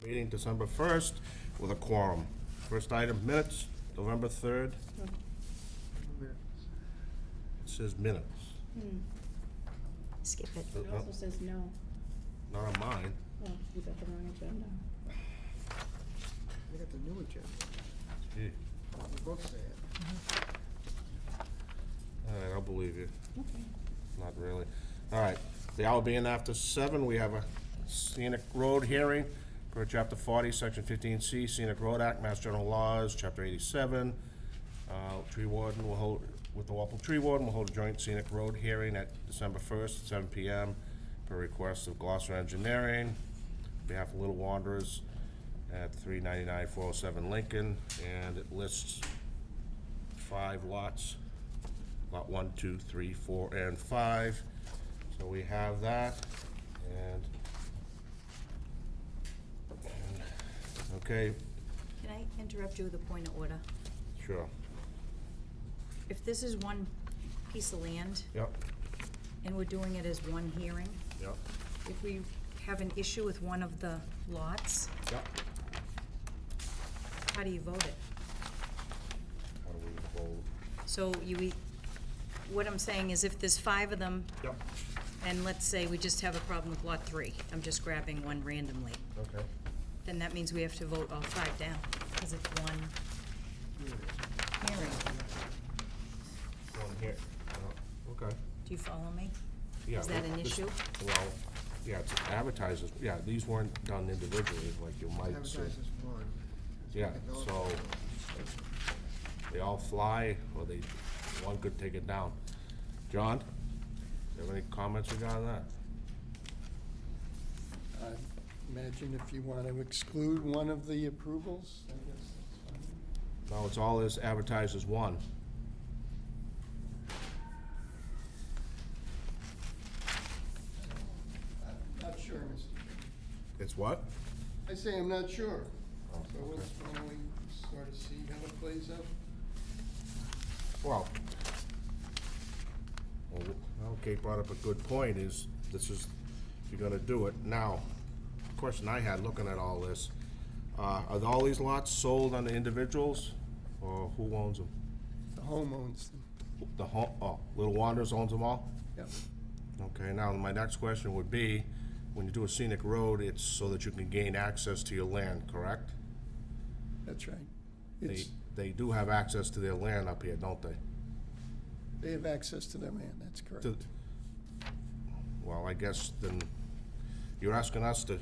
Meeting December 1st with a quorum. First item, minutes, November 3rd. It says minutes. Skip it. It also says no. Not on mine. Oh, you got the wrong agenda. I got the new agenda. Gee. The book say it. All right, I'll believe you. Okay. Not really. All right, the hour being after 7, we have a scenic road hearing per Chapter 40, Section 15C, Scenic Road Act, Mass General Laws, Chapter 87. Tree warden will hold, with the Walpole Tree Warden, will hold a joint scenic road hearing at December 1st at 7 p.m. per request of Gloucester Engineering, on behalf of Little Wanderers at 399 407 Lincoln, and it lists 5 lots. Lot 1, 2, 3, 4, and 5. So we have that, and okay, Can I interrupt you with a point of order? sure, If this is one piece of land yep, and we're doing it as one hearing, yep, if we have an issue with one of the lots, yep. how do you vote it? How do we vote? So what I'm saying is if there's 5 of them, Yep, and let's say we just have a problem with lot 3, I'm just grabbing one randomly, okay. then that means we have to vote all 5 down, because it's one hearing. One here, oh, okay. Do you follow me? Yeah, Is that an this- issue? Well, yeah, it's advertises, yeah, these weren't done individually, like you might say. Advertises one. Yeah, so they all fly, or one could take it down. John, do you have any comments regarding that? I imagine if you want to exclude one of the approvals, I guess that's fine. No, it's all is advertised as one. I'm not sure, Mr. Chairman. It's what? I say I'm not sure. Oh, So okay. why don't we sort of see how it plays out? Well, Kate brought up a good point, is, this is, if you're gonna do it. Now, the question I had looking at all this, are all these lots sold on the individuals, or who owns them? The home owns them. The home, oh, Little Wanderers owns them all? Yep. Okay, now, my next question would be, when you do a scenic road, it's so that you can gain access to your land, correct? That's right. They, It's, they do have access to their land up here, don't they? they have access to their land, that's correct. To- Well, I guess then, you're asking us to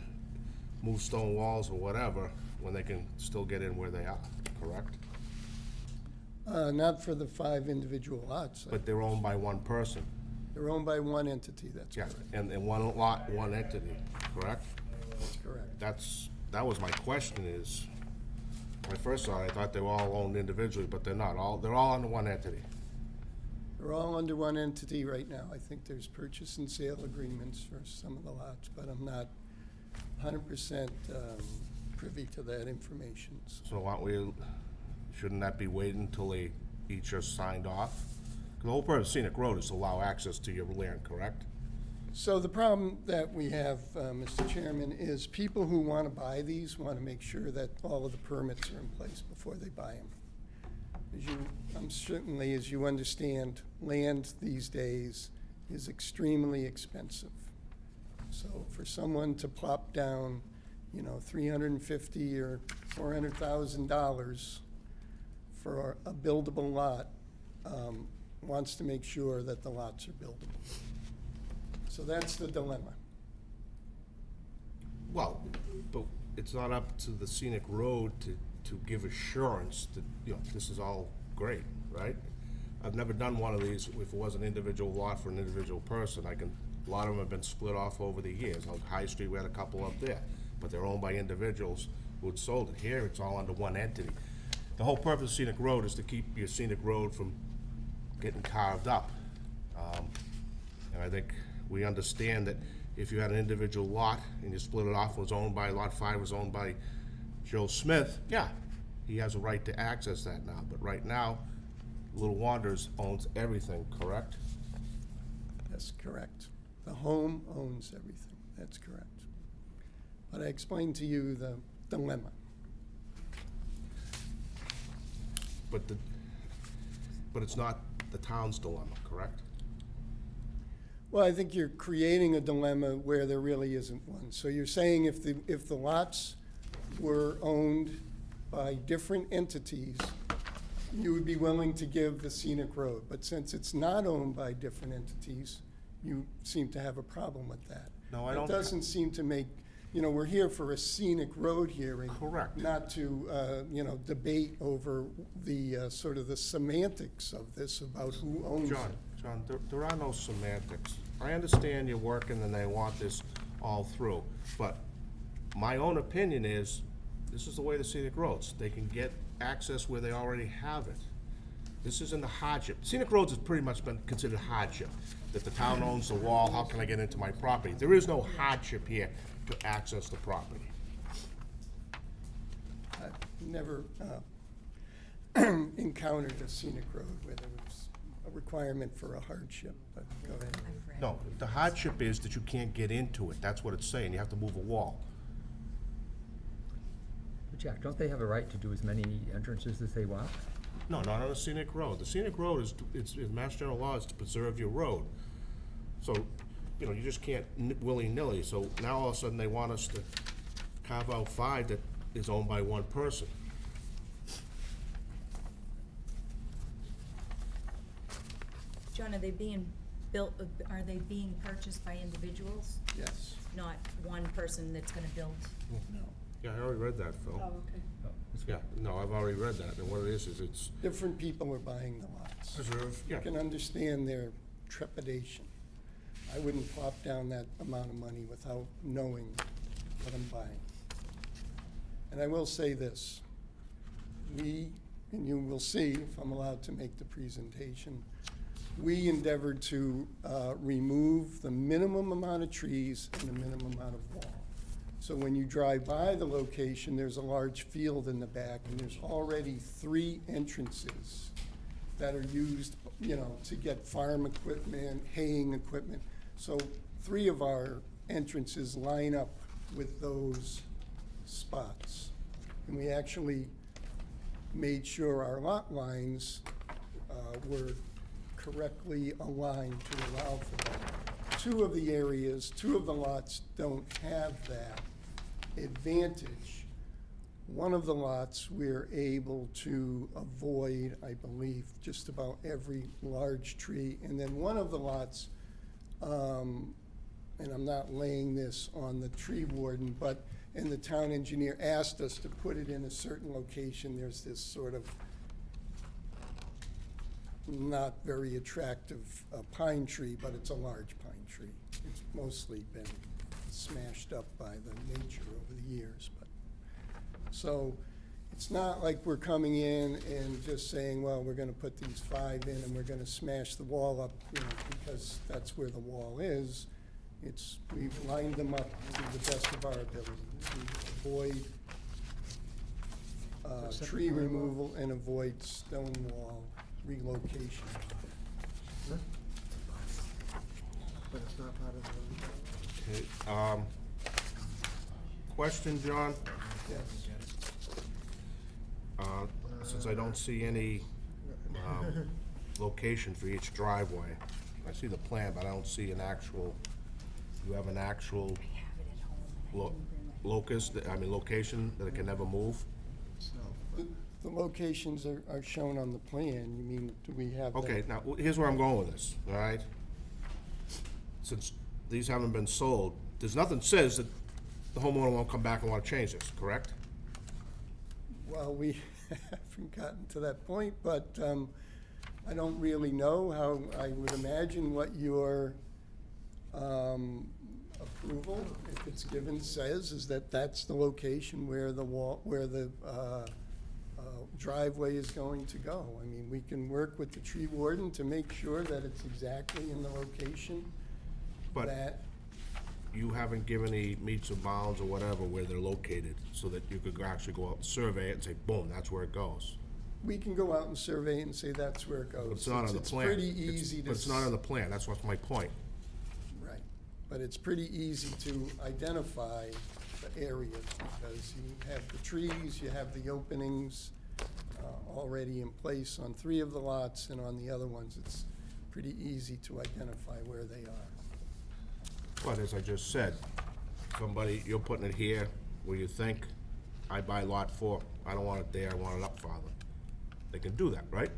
move stone walls or whatever, when they can still get in where they are, correct? Not for the 5 individual lots. But they're owned by one person, They're owned by one entity, that's yeah, correct. and one lot, one entity, correct? That's correct. That was my question is, when I first saw it, I thought they were all owned individually, but they're not, they're all under one entity. They're all under one entity right now. I think there's purchase and sale agreements for some of the lots, but I'm not 100% privy to that information. So shouldn't that be waiting until they each are signed off? 'Cause the whole purpose of scenic road is to allow access to your land, correct? So the problem that we have, Mr. Chairman, is people who want to buy these want to make sure that all of the permits are in place before they buy them. Certainly, as you understand, land these days is extremely expensive. So for someone to plop down, $350,000 or $400,000 for a buildable lot, wants to make sure that the lots are buildable. So that's the dilemma. Well, but it's not up to the scenic road to give assurance that, this is all great, right? I've never done one of these if it was an individual lot for an individual person. A lot of them have been split off over the years. On High Street, we had a couple up there, but they're owned by individuals who had sold it. Here, it's all under one entity. The whole purpose of scenic road is to keep your scenic road from getting carved up. And I think we understand that if you had an individual lot and you split it off, was owned by, lot 5 was owned by Joe Smith, yeah, he has a right to access that now. But right now, Little Wanderers owns everything, correct? That's correct. The home owns everything, that's correct. But I explained to you the dilemma. But it's not the town's dilemma, correct? Well, I think you're creating a dilemma where there really isn't one. So you're saying if the lots were owned by different entities, you would be willing to give the scenic road. But since it's not owned by different entities, you seem to have a problem with that. No, I don't. It doesn't seem to make, we're here for a scenic road hearing. Correct. Not to, debate over the, sort of the semantics of this about who owns it. John, there are no semantics. I understand you're working and they want this all through, but my own opinion is, this is the way the scenic roads, they can get access where they already have it. This isn't a hardship. Scenic roads has pretty much been considered hardship, that the town owns the wall, how can I get into my property? There is no hardship here to access the property. I've never encountered a scenic road where there was a requirement for a hardship, but go ahead. No, the hardship is that you can't get into it, that's what it's saying, you have to move a wall. But Jack, don't they have a right to do as many entrances as they want? No, not on a scenic road. The scenic road is, Mass General law is to preserve your road. So, you just can't willy-nilly. So now all of a sudden they want us to carve out 5 that is owned by one person. John, are they being built, are they being purchased by individuals? Yes. Not one person that's gonna build? No. Yeah, I already read that, Phil. Oh, okay. Yeah, no, I've already read that, and what it is it's Different people are buying the lots. preserve, yeah. I can understand their trepidation. I wouldn't plop down that amount of money without knowing what I'm buying. And I will say this, and you will see if I'm allowed to make the presentation, we endeavored to remove the minimum amount of trees and the minimum amount of wall. So when you drive by the location, there's a large field in the back, and there's already 3 entrances that are used, to get farm equipment, haying equipment. So 3 of our entrances line up with those spots. And we actually made sure our lot lines were correctly aligned to allow for that. 2 of the lots don't have that advantage. One of the lots, we're able to avoid, I believe, just about every large tree. And then one of the lots, and I'm not laying this on the tree warden, and the town engineer asked us to put it in a certain location. There's this sort of not very attractive pine tree, but it's a large pine tree. It's mostly been smashed up by the nature over the years, but, so it's not like we're coming in and just saying, well, we're gonna put these 5 in and we're gonna smash the wall up, because that's where the wall is. We've lined them up to the best of our ability to avoid tree removal and avoid stone wall relocation. But it's not part of the. Okay, question, John? Yes. Since I don't see any location for each driveway, I see the plan, but I don't see an actual, you have an actual location that it can never move? The locations are shown on the plan. You mean, do we have the? Okay, now, here's where I'm going with this, all right? Since these haven't been sold, there's nothing says that the homeowner won't come back and want to change this, correct? Well, we haven't gotten to that point, but I don't really know how, I would imagine what your approval, if it's given, says, is that that's the location where the driveway is going to go. I mean, we can work with the tree warden to make sure that it's exactly in the location But that, you haven't given any meets or bounds or whatever where they're located, so that you could actually go out and survey it and say, boom, that's where it goes. we can go out and survey and say that's where it goes. But it's not on the plan. It's pretty easy to. But it's not on the plan, that's what's my point. Right, but it's pretty easy to identify areas, because you have the trees, you have the openings already in place on 3 of the lots, and on the other ones, it's pretty easy to identify where they are. But as I just said, somebody, you're putting it here where you think, I buy lot 4, I don't want it there, I want it up farther. They can do that, right?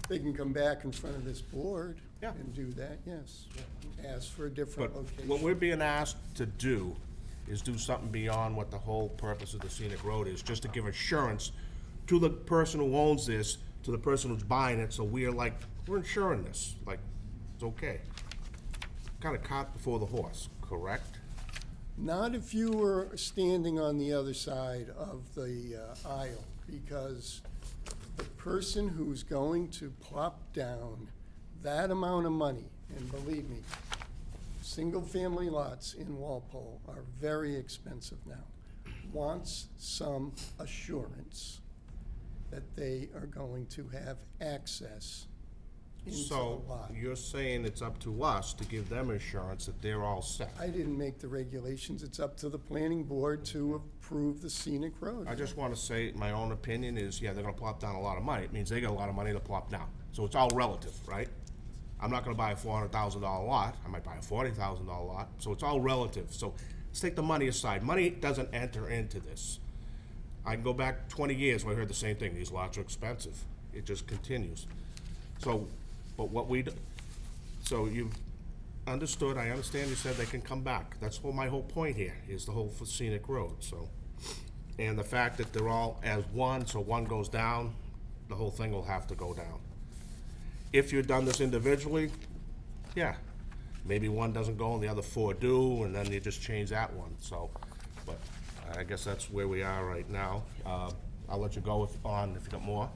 They can come back in front of this board Yeah. and do that, yes. Ask for a different But location. what we're being asked to do is do something beyond what the whole purpose of the scenic road is, just to give assurance to the person who owns this, to the person who's buying it, so we're like, we're insuring this, like, it's okay. Kind of cart before the horse, correct? Not if you were standing on the other side of the aisle, because the person who's going to plop down that amount of money, and believe me, single-family lots in Walpole are very expensive now, wants some assurance that they are going to have access into the So, lot. you're saying it's up to us to give them assurance that they're all set? I didn't make the regulations, it's up to the planning board to approve the scenic road. I just want to say, my own opinion is, yeah, they're gonna plop down a lot of money. It means they got a lot of money to plop down. So it's all relative, right? I'm not gonna buy a $400,000 lot. I might buy a $40,000 lot. So it's all relative. So let's take the money aside. Money doesn't enter into this. I can go back 20 years where I heard the same thing. These lots are expensive. It just continues. So, but what we, so you've understood, I understand you said they can come back. That's what my whole point here, is the whole scenic road, so. And the fact that they're all as one, so one goes down, the whole thing will have to go down. If you've done this individually, yeah, maybe one doesn't go and the other 4 do, and then you just change that one, so. But I guess that's where we are right now. I'll let you go if you got more.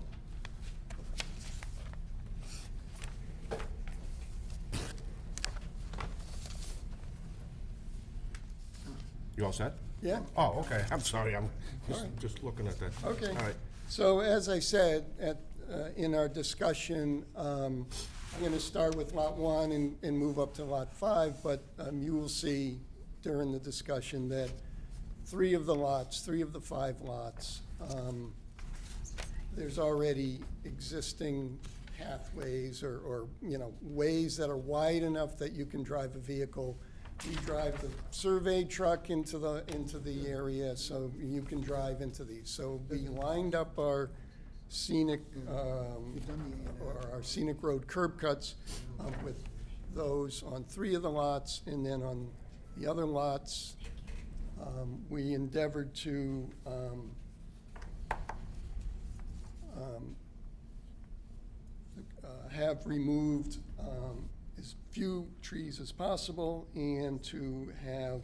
You all set? Yeah? Oh, okay, I'm sorry, I'm just looking at that. Okay. All right, So as I said, in our discussion, I'm going to start with Lot 1 and move up to Lot 5, but you will see during the discussion that 3 of the 5 lots, there's already existing pathways or, ways that are wide enough that you can drive a vehicle. We drive the survey truck into the area, so you can drive into these. So we lined up our scenic, or our scenic road curb cuts with those on 3 of the lots, and then on the other lots, we endeavored to have removed as few trees as possible, and to have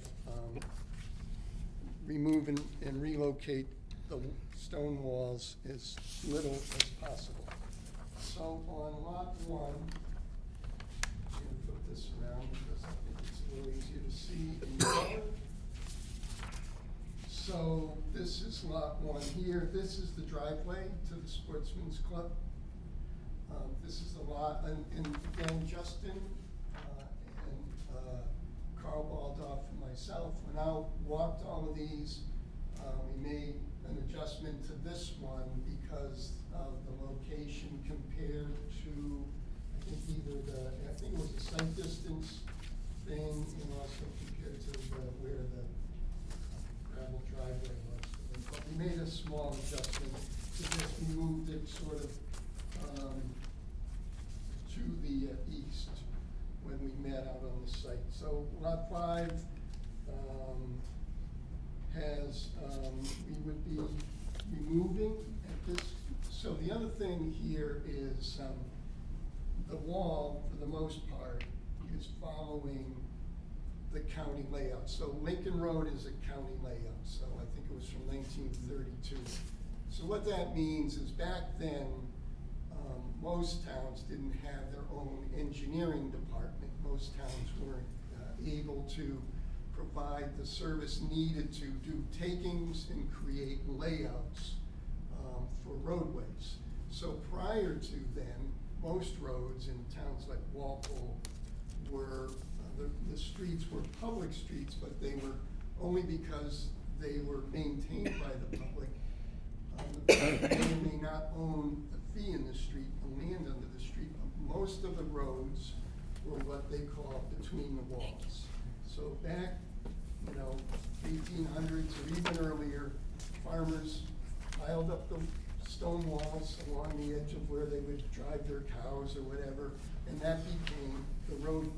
remove and relocate the stone walls as little as possible. So on Lot 1, I'm going to put this around because I think it's a little easier to see in color. So this is Lot 1 here. This is the driveway to the Sportsman's Club. This is the lot, and again, Justin and Carl Baldoff and myself went out, walked all of these. We made an adjustment to this one because of the location compared to, I think it was the site distance thing, and also compared to where the gravel driveway was. But we made a small adjustment to this. We moved it sort of to the east when we met out on the site. So Lot 5 has, we would be removing at this. So the other thing here is the wall, for the most part, is following the county layout. So Lincoln Road is a county layout, so I think it was from 1932. So what that means is back then, most towns didn't have their own engineering department. Most towns weren't able to provide the service needed to do takings and create layouts for roadways. So prior to then, most roads in towns like Walpole were, the streets were public streets, but they were only because they were maintained by the public. They may not own a fee in the street, the land under the street, but most of the roads were what they call between the walls. So back, 1800s or even earlier, farmers piled up the stone walls along the edge of where they would drive their cows or whatever, and that became the roadway.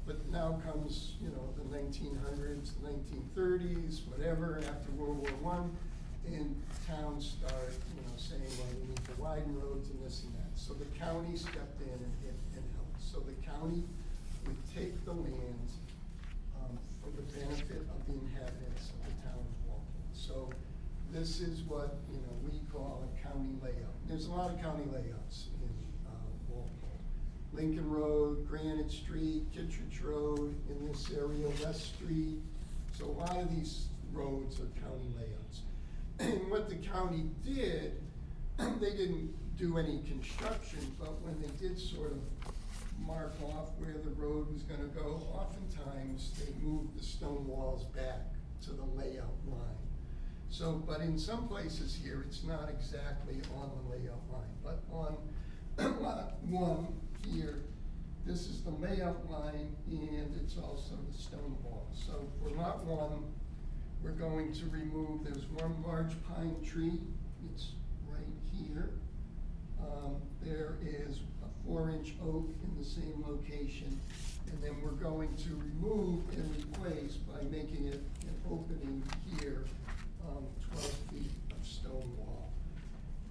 But now comes, the 1900s, 1930s, whatever, after World War I, and towns start, saying, well, we need to widen roads and this and that. So the county stepped in and helped. So the county would take the land for the benefit of the inhabitants of the town of Walpole. So this is what, we call a county layout. There's a lot of county layouts in Walpole. Lincoln Road, Granite Street, Kittredge Road, in this area, West Street. So a lot of these roads are county layouts. And what the county did, they didn't do any construction, but when they did sort of mark off where the road was gonna go, oftentimes they moved the stone walls back to the layout line. So, but in some places here, it's not exactly on the layout line, but on lot one here, this is the layout line and it's also the stone wall. So for lot one, we're going to remove, there's one large pine tree, it's right here. There is a 4-inch oak in the same location, and then we're going to remove and replace by making it an opening here, 12 feet of stone wall.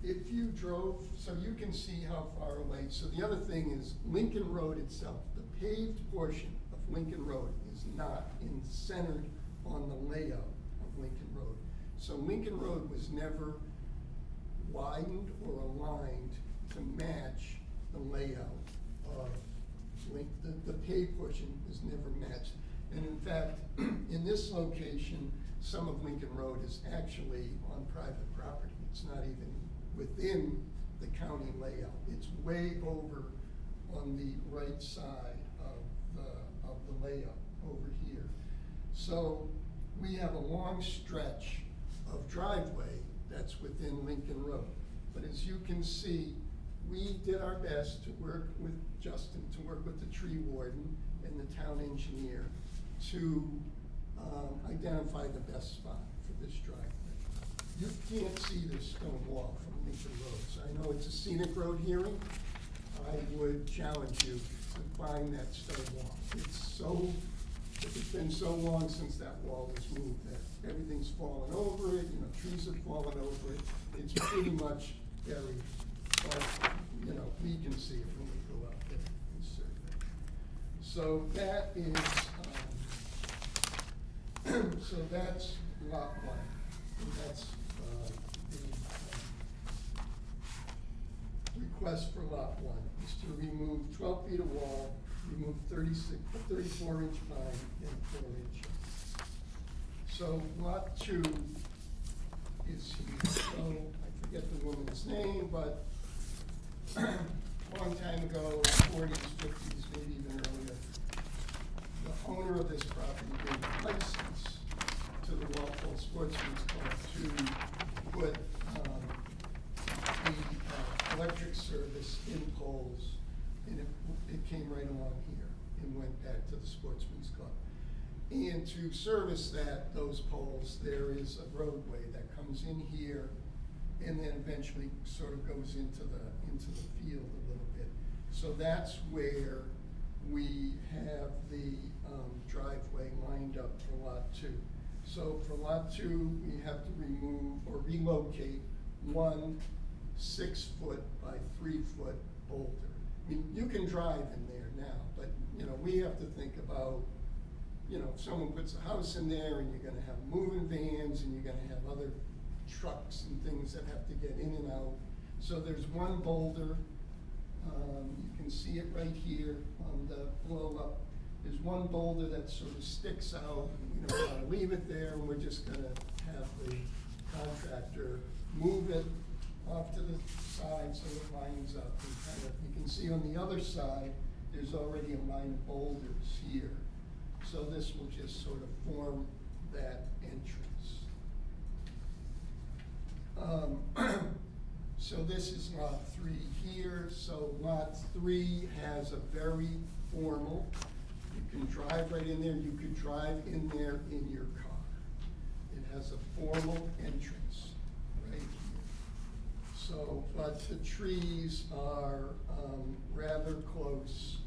If you drove, so you can see how far away, so the other thing is Lincoln Road itself, the paved portion of Lincoln Road is not centered on the layout of Lincoln Road. So Lincoln Road was never widened or aligned to match the layout of the paved portion was never matched. And in fact, in this location, some of Lincoln Road is actually on private property. It's not even within the county layout. It's way over on the right side of the layout over here. So we have a long stretch of driveway that's within Lincoln Road. But as you can see, we did our best to work with Justin, to work with the tree warden and the town engineer to identify the best spot for this driveway. You can't see this stone wall from Lincoln Road, so I know it's a scenic road hearing. I would challenge you to find that stone wall. It's been so long since that wall was moved that everything's fallen over it, trees have fallen over it. It's pretty much buried, but, we can see it when we go out there and survey. So that is, so that's lot one, and that's the request for lot one, is to remove 12 feet of wall, remove 34-inch pine and 4-inch. So lot two is here. So I forget the woman's name, but a long time ago, 40s, 50s, maybe even earlier, the owner of this property gave a license to the Walpole Sportsman's Club to put the electric service in poles, and it came right along here and went back to the Sportsman's Club. And to service those poles, there is a roadway that comes in here and then eventually sort of goes into the field a little bit. So that's where we have the driveway lined up for lot two. So for lot two, we have to remove or relocate one 6-foot by 3-foot boulder. I mean, you can drive in there now, but we have to think about, if someone puts a house in there and you're gonna have moving vans and you're gonna have other trucks and things that have to get in and out. So there's one boulder, you can see it right here on the blow up. There's one boulder that sort of sticks out, we don't wanna leave it there, and we're just gonna have the contractor move it off to the side so it lines up and kind of, you can see on the other side, there's already a line of boulders here. So this will just sort of form that entrance. So this is lot 3 here, so lot 3 has a very formal, you can drive right in there, you could drive in there in your car. It has a formal entrance right here. So, but the trees are rather close.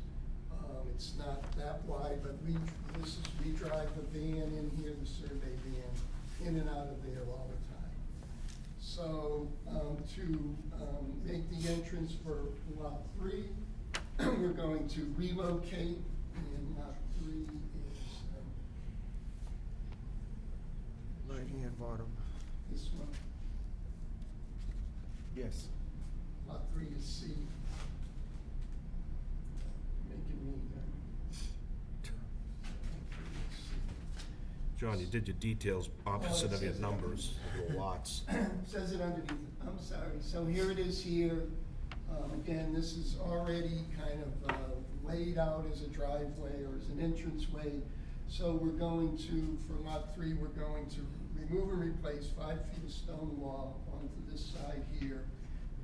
It's not that wide, but we drive the van in here, the survey van, in and out of there all the time. So, to make the entrance for lot 3, we're going to relocate, and lot 3 is, Right-hand bottom. this one. Yes. Lot 3 is C. Making me, John, you did your details opposite of your numbers, of your lots. Says it underneath, I'm sorry, so here it is here. Again, this is already kind of laid out as a driveway or as an entranceway. So we're going to, for lot 3, we're going to remove and replace 5 feet of stone wall onto this side here.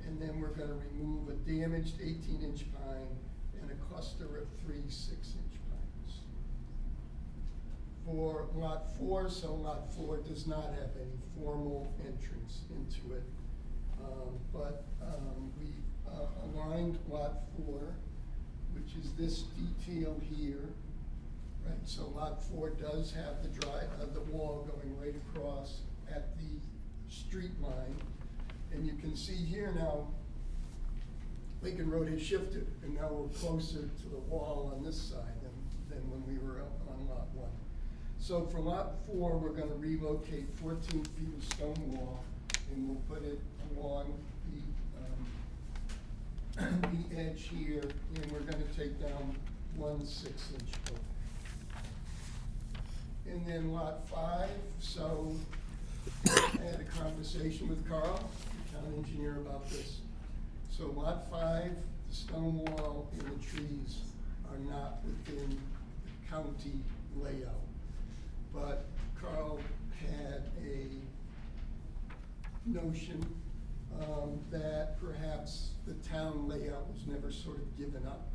And then we're gonna remove a damaged 18-inch pine and a cluster of 3 6-inch pines. For lot 4, so lot 4 does not have any formal entrance into it. But we aligned lot 4, which is this detail here, right? So lot 4 does have the wall going right across at the street line. And you can see here now, Lincoln Road has shifted, and now we're closer to the wall on this side than when we were up on lot 1. So for lot 4, we're gonna relocate 14 feet of stone wall, and we'll put it along the edge here, and we're gonna take down 1 6-inch oak. And then lot 5, so I had a conversation with Carl, the town engineer, about this. So lot 5, the stone wall and the trees are not within the county layout. But Carl had a notion that perhaps the town layout was never sort of given up,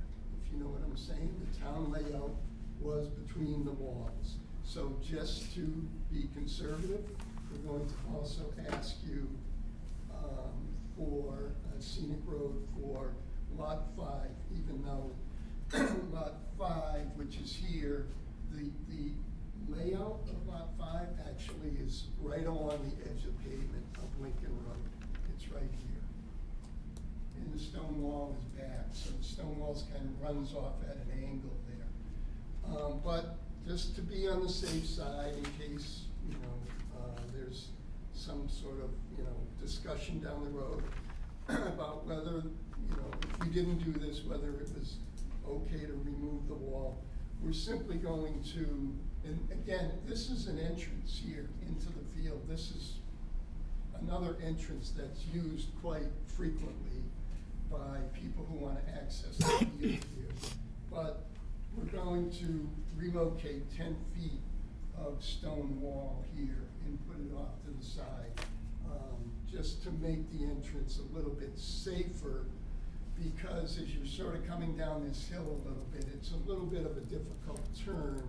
if you know what I'm saying. The town layout was between the walls. So just to be conservative, we're going to also ask you for a scenic road for lot 5, even though lot 5, which is here, the layout of lot 5 actually is right along the edge of pavement of Lincoln Road. It's right here. And the stone wall is back, so the stone wall kind of runs off at an angle there. But just to be on the safe side, in case, you know, there's some sort of, you know, discussion down the road about whether, you know, if we didn't do this, whether it was okay to remove the wall. We're simply going to, and again, this is an entrance here into the field. This is another entrance that's used quite frequently by people who want to access the field here. But we're going to relocate 10 feet of stone wall here and put it off to the side, just to make the entrance a little bit safer, because as you're sort of coming down this hill a little bit, it's a little bit of a difficult turn.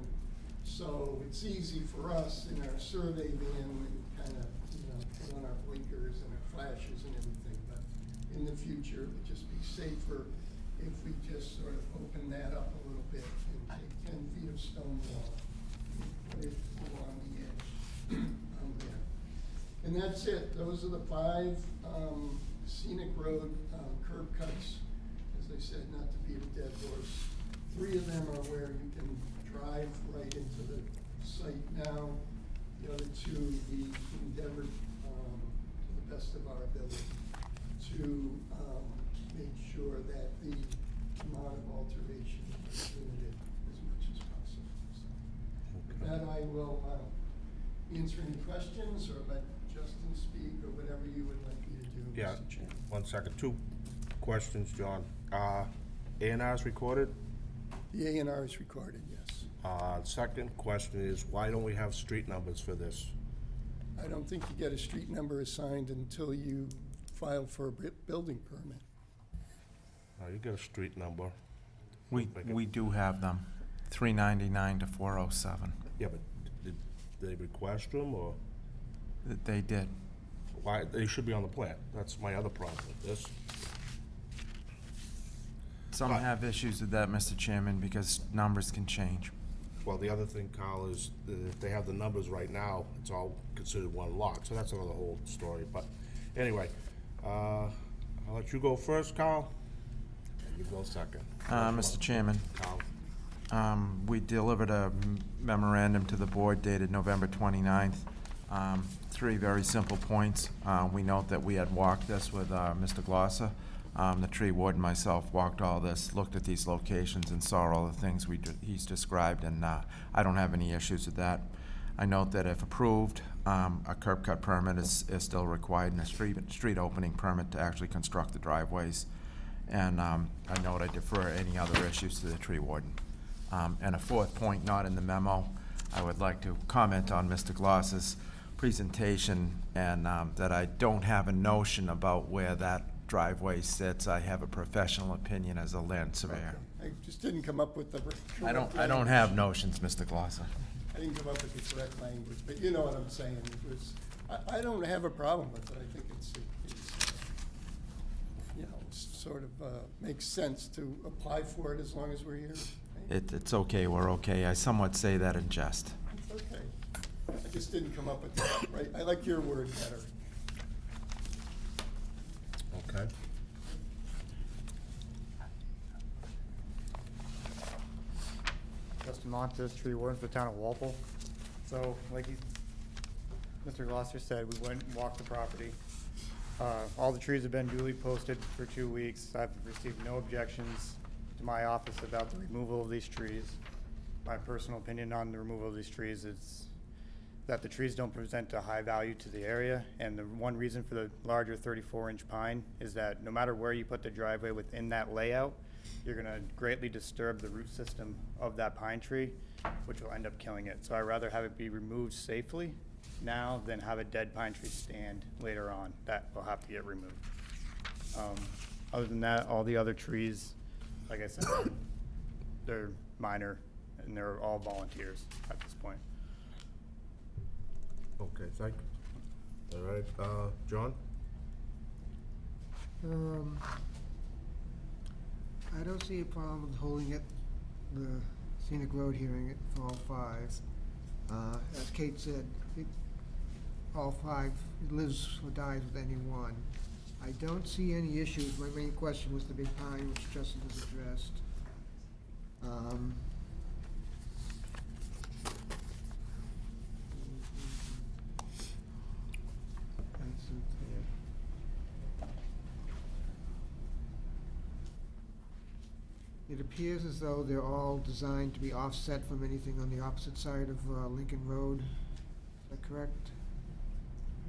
So it's easy for us in our survey van, we kind of, you know, put on our blinkers and our flashes and everything, but in the future, it would just be safer if we just sort of open that up a little bit and take 10 feet of stone wall and put it along the edge there. And that's it. Those are the 5 scenic road curb cuts. As I said, not to beat a dead horse. 3 of them are where you can drive right into the site now. The other 2, we endeavored, to the best of our ability, to make sure that the amount of alteration is limited as much as possible. So with that, I will answer any questions or let Justin speak or whatever you would like me to do, Yeah, Mr. Chairman. 1 second. 2 questions, John. A&R's recorded? The A&R is recorded, yes. Second question is, why don't we have street numbers for this? I don't think you get a street number assigned until you file for a building permit. You get a street number. We do have them, 399 to 407. Yeah, but did they request them, or They did. why, they should be on the plan. That's my other problem with this. Some have issues with that, Mr. Chairman, because numbers can change. Well, the other thing, Kyle, is that if they have the numbers right now, it's all considered one lot, so that's another whole story. But anyway, I'll let you go first, Kyle, and you go second. Mr. Chairman, Kyle, we delivered a memorandum to the board dated November 29th. Three very simple points. We note that we had walked this with Mr. Glosser. The tree ward and myself walked all this, looked at these locations, and saw all the things he's described, and I don't have any issues with that. I note that if approved, a curb cut permit is still required, and a street opening permit to actually construct the driveways. And I note I defer any other issues to the tree warden. And a fourth point, not in the memo, I would like to comment on Mr. Glosser's presentation, and that I don't have a notion about where that driveway sits. I have a professional opinion as a land surveyor. I just didn't come up with the correct I don't have notions, Mr. Glosser. I didn't come up with the correct language, but you know what I'm saying. It was, I don't have a problem with it. I think it's you know, sort of makes sense to apply for it as long as we're here. It's okay, we're okay. I somewhat say that in jest. It's okay. I just didn't come up with that, right? I like your word better. okay. Justin Montes, tree warden for the town of Walpole. So, like Mr. Glosser said, we went and walked the property. All the trees have been duly posted for 2 weeks. I've received no objections to my office about the removal of these trees. My personal opinion on the removal of these trees is that the trees don't present a high value to the area, and the one reason for the larger 34-inch pine is that no matter where you put the driveway within that layout, you're gonna greatly disturb the root system of that pine tree, which will end up killing it. So I'd rather have it be removed safely now than have a dead pine tree stand later on. That will have to get removed. Other than that, all the other trees, like I said, they're minor, and they're all volunteers at this point. Okay, thank you. All right, John? I don't see a problem with holding it, the scenic road hearing at all five. As Kate said, all five, it lives or dies with any one. I don't see any issues. My main question was the big pine, which Justin has addressed. That's it there. It appears as though they're all designed to be offset from anything on the opposite side of Lincoln Road. Is that correct,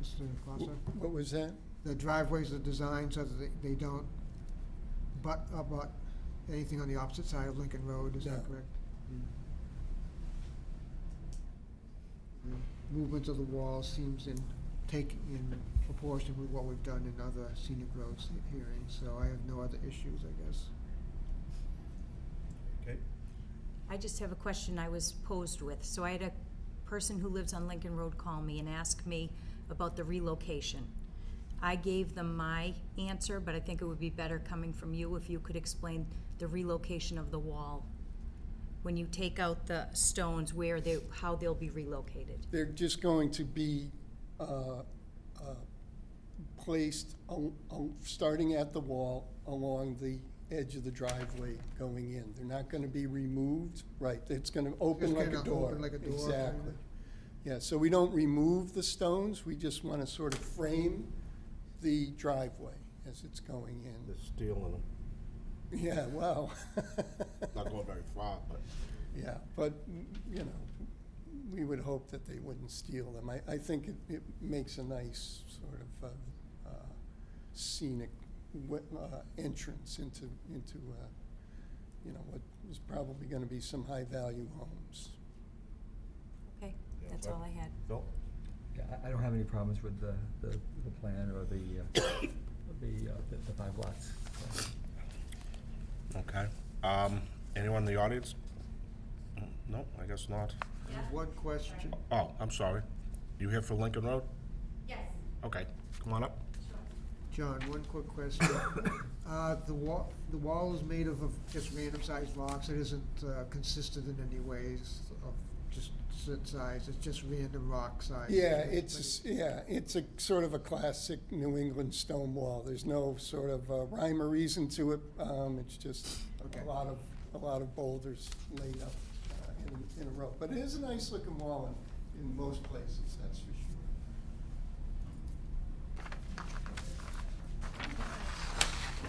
Mr. Glosser? What was that? The driveways are designed so that they don't butt anything on the opposite side of Lincoln Road, is that No. correct? The movement of the wall seems in proportion with what we've done in other scenic roads hearings, so I have no other issues, I guess. Okay. I just have a question I was posed with. So I had a person who lives on Lincoln Road call me and ask me about the relocation. I gave them my answer, but I think it would be better coming from you if you could explain the relocation of the wall. When you take out the stones, how they'll be relocated. They're just going to be placed, starting at the wall along the edge of the driveway going in. They're not gonna be removed, right, it's gonna open Just like a gonna door. open like a door, Exactly. kinda. Yeah, so we don't remove the stones, we just wanna sort of frame the driveway as it's going in. They're stealing them. Yeah, well. Not going very far, but. Yeah, but, you know, we would hope that they wouldn't steal them. I think it makes a nice sort of scenic entrance into you know, what is probably gonna be some high-value homes. Okay, Yeah, that's but- all I had. Phil? Yeah, I don't have any problems with the plan or the 5 lots. So, Okay. Anyone in the audience? No, I guess not. One question, Oh, I'm sorry. You here for Lincoln Road? Yes. Okay, come on up. John, one quick question. The wall is made of just random sized rocks, it isn't consistent in any ways of just set size, it's just random rock size. Yeah, it's a sort of a classic New England stone wall. There's no sort of rhyme or reason to it. It's just Okay. a lot of boulders laid up in a row. But it is a nice looking wall in most places, that's for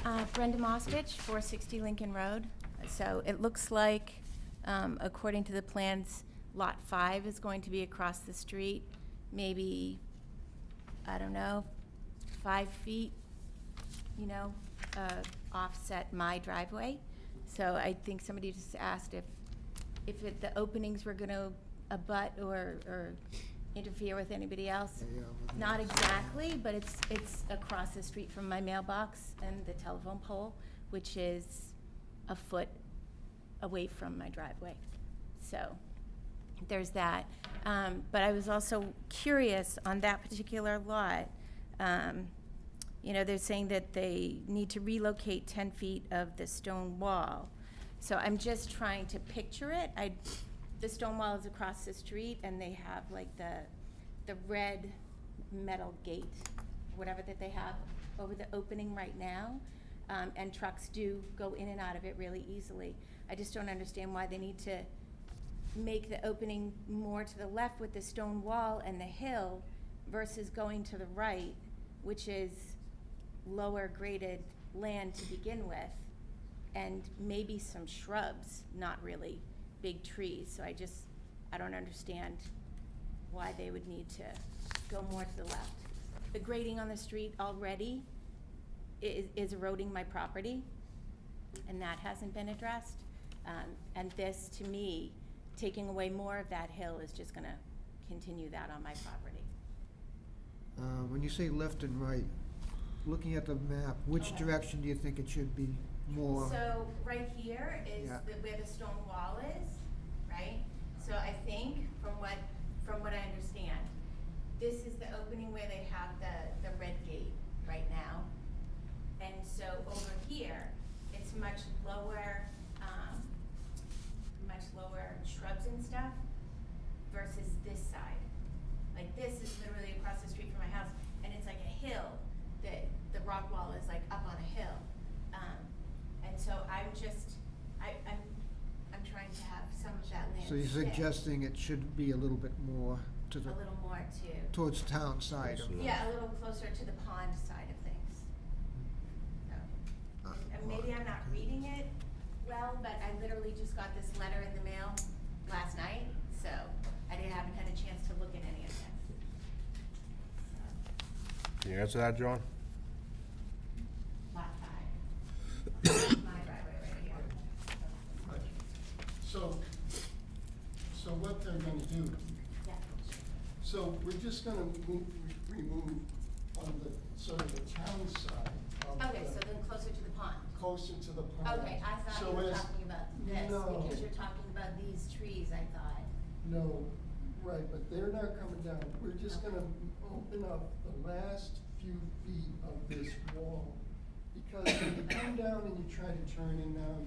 sure. Brenda Mostich, 460 Lincoln Road. So it looks like, according to the plans, Lot 5 is going to be across the street, maybe, I don't know, 5 feet, offset my driveway. So I think somebody just asked if the openings were going to abut or interfere with anybody else. Yeah, Not exactly, but it's across the street from my mailbox and the telephone pole, which is a foot away from my driveway. So there's that. But I was also curious on that particular lot. They're saying that they need to relocate 10 feet of the stone wall. So I'm just trying to picture it. The stone wall is across the street, and they have like the red metal gate, whatever that they have over the opening right now. And trucks do go in and out of it really easily. I just don't understand why they need to make the opening more to the left with the stone wall and the hill versus going to the right, which is lower graded land to begin with, and maybe some shrubs, not really big trees. So I don't understand why they would need to go more to the left. The grading on the street already is eroding my property, and that hasn't been addressed. And this, to me, taking away more of that hill is just gonna continue that on my property. When you say left and right, looking at the map, which Okay. direction do you think it should be more? So right here is Yeah. where the stone wall is, right? So I think, from what I understand, this is the opening where they have the red gate right now. And so over here, it's much lower shrubs and stuff versus this side. Like, this is literally across the street from my house, and it's like a hill, that the rock wall is like up on a hill. And so I'm trying to have some of that land. So you're sit suggesting it should be a little bit more to the, a little more to, towards town side of yeah, a little closer to the pond side of things. So, and maybe I'm not reading it well, but I literally just got this letter in the mail last night, so haven't had a chance to look at any of it. Can you answer that, John? Lot 5. My driveway right here. So what they're gonna do, Yeah. so we're just gonna remove on the sort of the town side of Okay, so then closer to the pond. closer to the pond. Okay, I thought So you were as- talking about this, No. because you're talking about these trees, I thought. No, right, but they're not coming down. We're just gonna open up the last few feet of this wall. Because when you come down and you try to turn in now,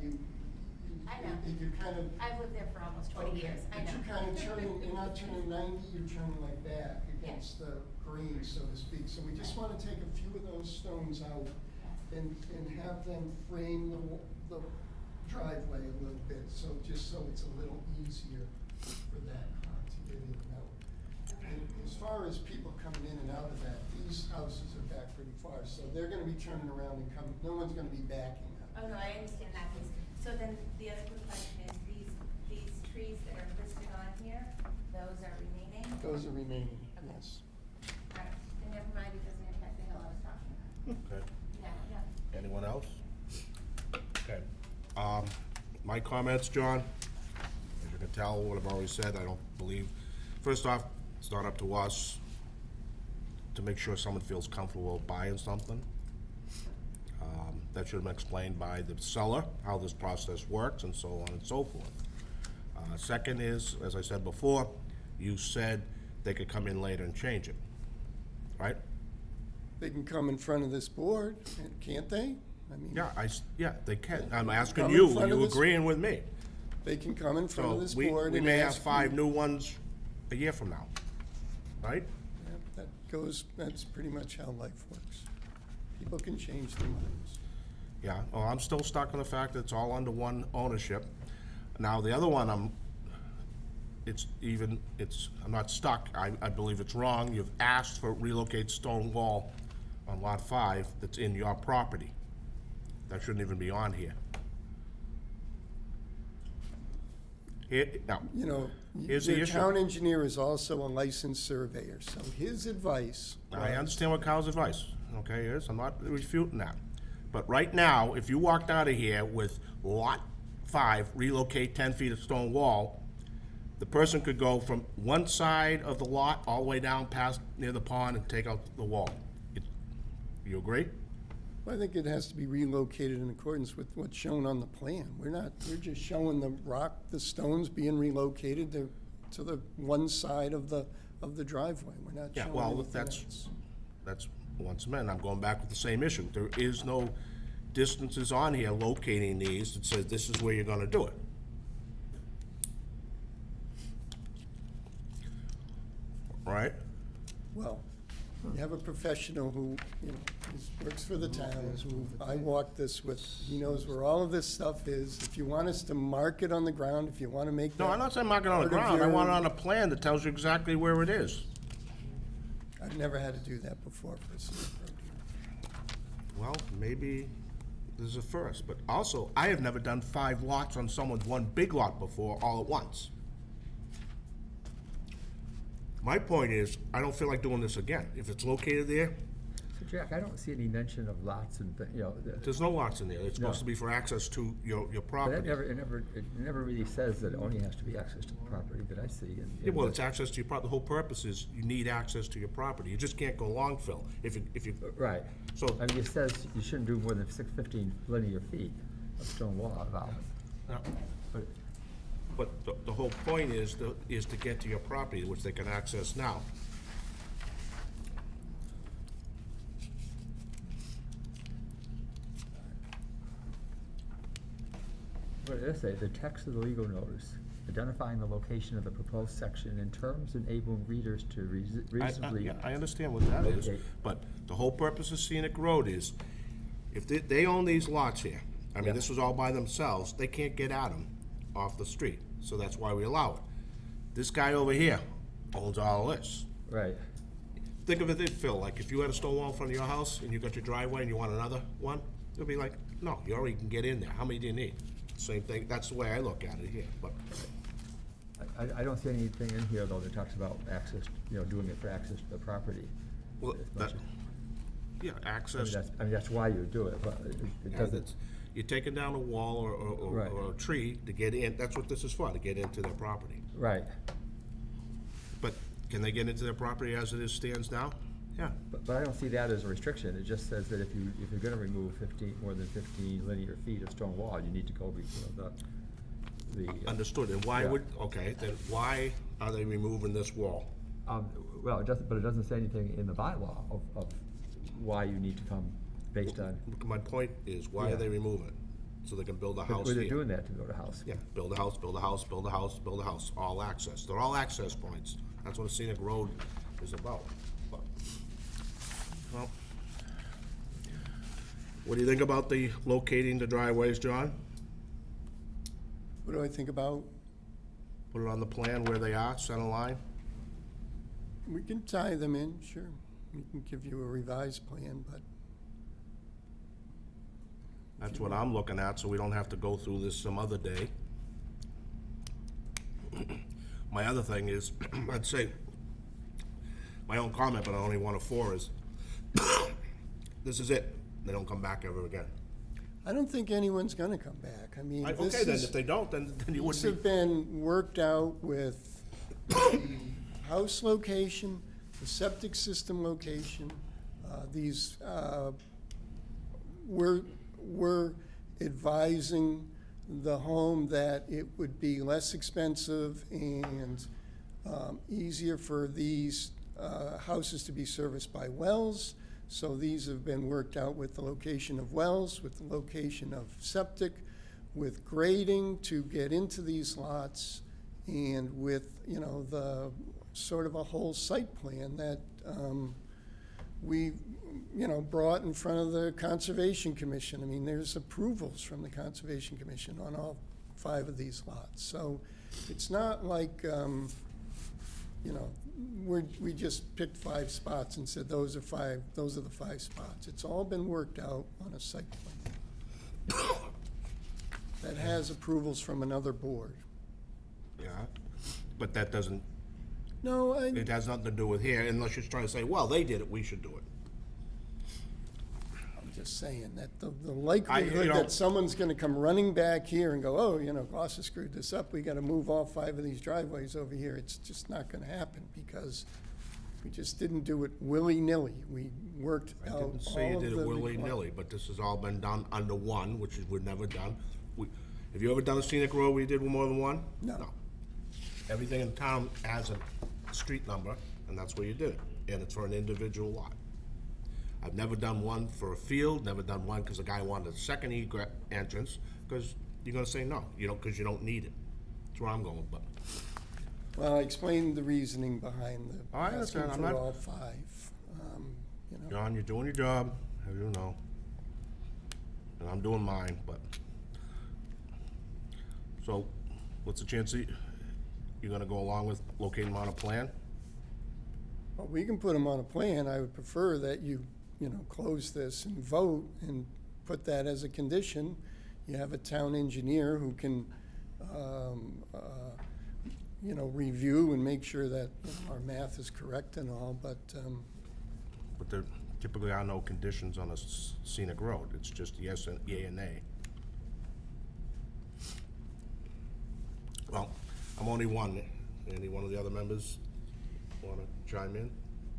I know. you kind of. I've lived there for almost 20 Okay, years, I know. But you're kind of turning, you're not turning 90, you're turning like back against the green, so to speak. So we just Right. wanna take a few of those stones out and have them frame the driveway a little bit, so just so it's a little easier for that car to get in and out. And as far as people coming in and out of that, these houses are back pretty far, so they're gonna be turning around and coming, no one's gonna be backing up. Oh, no, I understand that piece. So then the other quick question is, these trees that are listed on here, those are remaining? Those are remaining, Okay. yes. All right, then never mind, it doesn't impact the hill I was talking about. Okay. Yeah. Anyone else? Okay. My comments, John, as you can tell, what I've already said, I don't believe, first off, it's not up to us. to make sure someone feels comfortable buying something. That should have been explained by the seller, how this process works and so on and so forth. Second is, as I said before, you said they could come in later and change it, right? They can come in front of this board, can't they? I mean, Yeah, they can. I'm asking Come in you, front of you this- agreeing with me? they can come in front So of this we board and may have ask 5 you- new ones a year from now, right? Yeah, that's pretty much how life works. People can change their minds. Yeah, well, I'm still stuck on the fact that it's all under one ownership. Now, the other one, I'm not stuck, I believe it's wrong. You've asked for relocate stone wall on lot 5 that's in your property. That shouldn't even be on here. Now, You know, Here's the your issue. town engineer is also a licensed surveyor, so his advice I was- understand what Kyle's advice, okay, is, I'm not refuting that. But right now, if you walked out of here with lot 5, relocate 10 feet of stone wall, the person could go from one side of the lot all the way down past near the pond and take out the wall. You agree? I think it has to be relocated in accordance with what's shown on the plan. We're just showing the stones being relocated to the one side of the driveway. We're not Yeah, showing well, anything that's, else. that's, once again, I'm going back with the same issue. There is no distances on here locating these that says this is where you're gonna do it. Right? Well, you have a professional who, you know, works for the town, who I walked this with. He knows where all of this stuff is. If you want us to mark it on the ground, if you want to make that. No, I'm not saying mark it on the part of ground, I your- want it on a plan that tells you exactly where it is. I've never had to do that before for a scenic road here. Well, maybe this is a first, but also, I have never done 5 lots on someone's one big lot before, all at once. My point is, I don't feel like doing this again. If it's located there, So Jack, I don't see any mention of lots and, you know, there's no lots in there. It's supposed No. to be for access to your but property. it never really says that it only has to be access to the property that I see. Yeah, well, it's access to your property. The whole purpose is you need access to your property. You just can't go long, Phil. If you, Right. So- I mean, it says you shouldn't do more than 15 linear feet of stone wall involvement. But but the whole point is to get to your property, which they can access now. what did it say? The text of the legal notice, identifying the location of the proposed section in terms enabling readers to reasonably. Yeah, I understand what that is, Okay. but the whole purpose of scenic road is, if they own these lots here, I mean, Yeah. this was all by themselves, they can't get at them off the street, so that's why we allow it. This guy over here owns all this. Right. Think of it this, Phil, like if you had a stone wall in front of your house and you got your driveway and you want another one, it'll be like, no, you already can get in there, how many do you need? Same thing, that's the way I look at it here, but, I don't see anything in here, though, that talks about access, you know, doing it for access to the property. well, As that, much as- yeah, I mean, access. that's why you do it, but it Yeah, doesn't. that's- You're taking down a wall Right. or a tree to get in, that's what this is for, to get into their property. Right. But can they get into their property as it is stands now? Yeah. But I don't see that as a restriction. It just says that if you're gonna remove more than 15 linear feet of stone wall, you need to go before the. Understood, and why Yeah. okay, then why are they removing this wall? Well, but it doesn't say anything in the bylaw of why you need to come based on. My point is, why Yeah. are they removing it? So they can build a house Well, they're here? doing that to build a house. Yeah, build a house, build a house, build a house, build a house, all access. They're all access points. That's what a scenic road is about. But, well, what do you think about the locating the driveways, John? What do I think about? Put it on the plan where they are, center line? We can tie them in, sure. We can give you a revised plan, but That's what I'm looking at, so we don't have to go through this some other day. My other thing is, I'd say, my own comment, but I only want a 4 is, this is it. They don't come back ever again. I don't think anyone's gonna come back. I mean, this Okay, then, is, if they don't, then you these wouldn't have be. been worked out with the house location, the septic system location, we're advising the home that it would be less expensive and easier for these houses to be serviced by wells. So these have been worked out with the location of wells, with the location of septic, with grading to get into these lots, and with, you know, the sort of a whole site plan that we, you know, brought in front of the Conservation Commission. I mean, there's approvals from the Conservation Commission on all 5 of these lots. So it's not like, you know, we just picked 5 spots and said, those are the 5 spots. It's all been worked out on a site plan that has approvals from another board. Yeah, but that doesn't, No, it has nothing to do with here, unless you're trying to say, well, they did it, we should do it. I'm just saying that the likelihood you know- that someone's gonna come running back here and go, oh, you know, Gloucester screwed this up, we gotta move all 5 of these driveways over here, it's just not gonna happen, because we just didn't do it willy-nilly. We worked I out didn't say you all of did the it willy-nilly, but this has all been done under one, which is, we've never done. Have you ever done a scenic road where you did more than one? No. Everything in town has a street number, and that's where you did it, and it's for an individual lot. I've never done one for a field, never done one because the guy wanted a second entrance, because you're gonna say no, you don't, because you don't need it. That's where I'm going, but. Well, I explained the reasoning behind the I asking understand. I'm for not- all 5, you know. John, you're doing your job, as you know. And I'm doing mine, but. So, what's the chance that you're gonna go along with locating them on a plan? Well, we can put them on a plan. I would prefer that you know, close this and vote and put that as a condition. You have a town engineer who can, you know, review and make sure that you know, our math is correct and all, but, But there typically are no conditions on a scenic road, it's just yes and yea and nay. Well, I'm only one. Any one of the other members wanna chime in?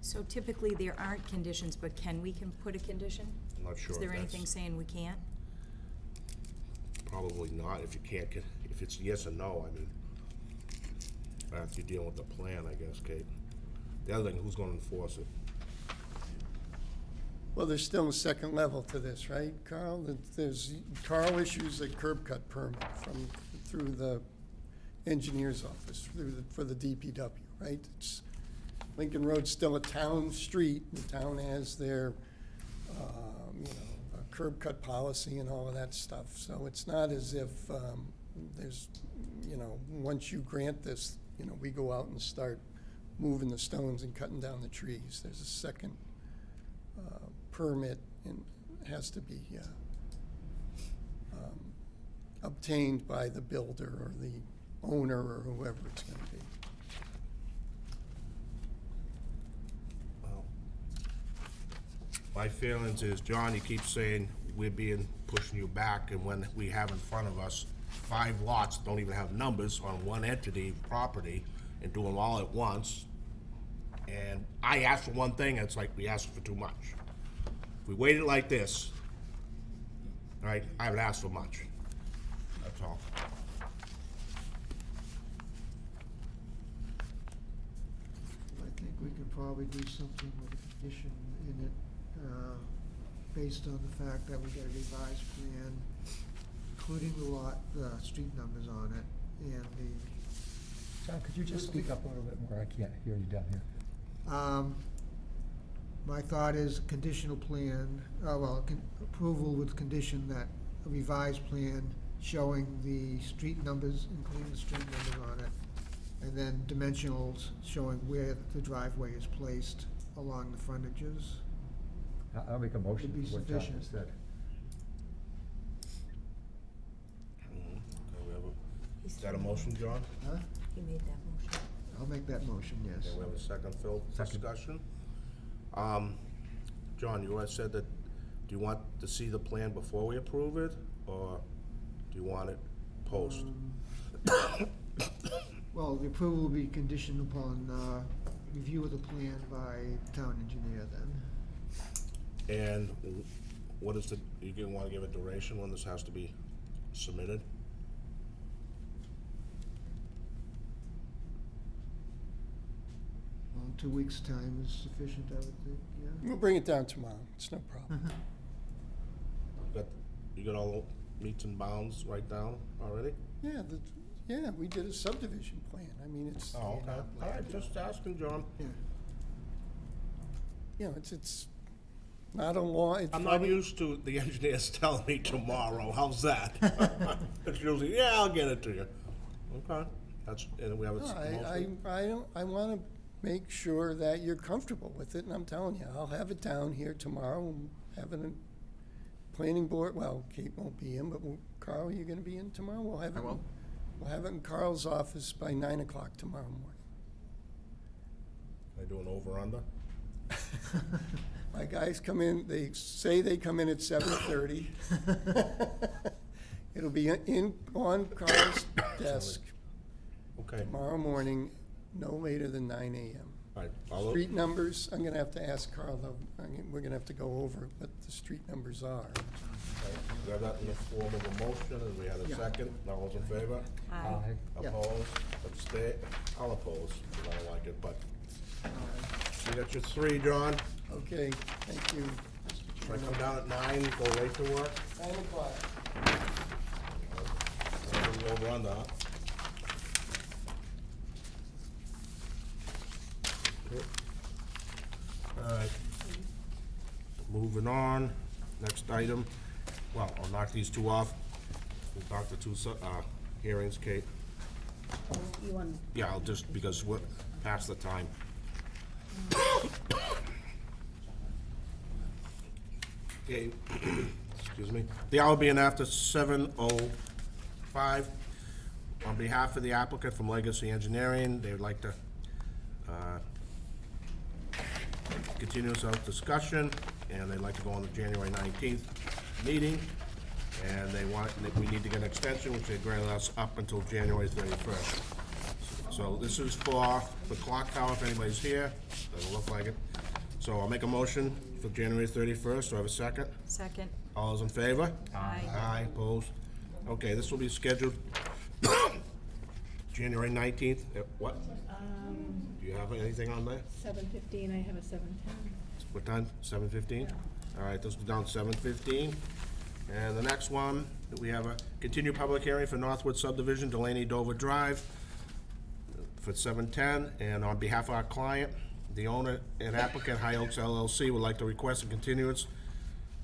So typically, there aren't conditions, but can put a condition? I'm not sure Is if there that's- anything saying we can't? Probably not, if you can't get, if it's yes or no, I mean, after you're dealing with the plan, I guess, Kate. The other thing, who's gonna enforce it? well, there's still a second level to this, right, Carl? Carl issues a curb cut permit through the engineer's office, for the DPW, right? Lincoln Road's still a town street. The town has their, you know, curb cut policy and all of that stuff. So it's not as if there's, you know, once you grant this, you know, we go out and start moving the stones and cutting down the trees. There's a second permit, and has to be obtained by the builder or the owner or whoever it's gonna be. Well, my feelings is, John, you keep saying we're pushing you back, and when we have in front of us 5 lots that don't even have numbers on one entity property, and do them all at once, and I asked for one thing, it's like we asked for too much. If we waited like this, all right, I haven't asked for much, that's all. I think we could probably do something with a condition in it, based on the fact that we get a revised plan, including the street numbers on it, and John, could you just speak up a little bit more? I can't hear you down here. my thought is conditional plan, approval with condition that a revised plan showing the street numbers, including the street numbers on it, and then dimensionals showing where the driveway is placed along the frontages. I'll make a motion Would be for what John sufficient. just said. Is that a motion, John? Huh? He made that motion. I'll make that motion, yes. Okay, we have a second, Phil, Second. discussion. John, you had said that, do you want to see the plan before we approve it, or do you want it post? Well, the approval will be conditioned upon review of the plan by town engineer then. And what is the, you gonna wanna give a duration when this has to be submitted? Well, 2 weeks' time is sufficient, I would think, yeah. We'll bring it down tomorrow, it's no problem. You got all meets and bounds right down already? Yeah, we did a subdivision plan, I mean, it's, Oh, okay. All right, just asking, John. Yeah. you know, it's not a long, it's I'm not probably, used to the engineers telling me tomorrow, how's that? It's usually, yeah, I'll get it to you. Okay, that's, and we have it no, mostly. I wanna make sure that you're comfortable with it, and I'm telling you, I'll have it down here tomorrow, and have it in planning board, well, Kate won't be in, but Carl, are you gonna be in tomorrow? We'll have it. I will. We'll have it in Carl's office by 9 o'clock tomorrow morning. Can I do an over-under? My guys come in, they say they come in at 7:30. It'll be on Carl's desk Okay, tomorrow morning, no later than 9 AM. all right, I'll, Street numbers, I'm gonna have to ask Carl, though, we're gonna have to go over what the street numbers are. we have that in the form of a motion, and we had a second, all those in favor? Aye. Yeah. Opposed, abstain, I'll oppose, because I don't like it, but you got your three, John. Okay, thank you. If I come down at 9, go late to work, 9 o'clock. I'll do the over-under, huh? Good. All right. Moving on, next item, well, I'll knock these two off. We'll knock the two, hearings, Kate. You want, Yeah, I'll just, because we're past the time. Okay, excuse me. The hour being after 7:05. On behalf of the applicant from Legacy Engineering, they would like to continue this discussion, and they'd like to go on the January 19th meeting. And they want, we need to get an extension, which they granted us up until January 31st. So this is for the clock tower, if anybody's here, doesn't look like it. So I'll make a motion for January 31st, do I have a second? Second. All those in favor? Aye. Aye, opposed? Okay, this will be scheduled January 19th, at what? Do you have anything on there? 7:15, I have a 7:10. What time? 7:15? All right, this is down 7:15. And the next one, we have a continued public hearing for Northwood subdivision, Delaney Dover Drive, for 7:10. And on behalf of our client, the owner and applicant, High Oaks LLC, would like to request a continuance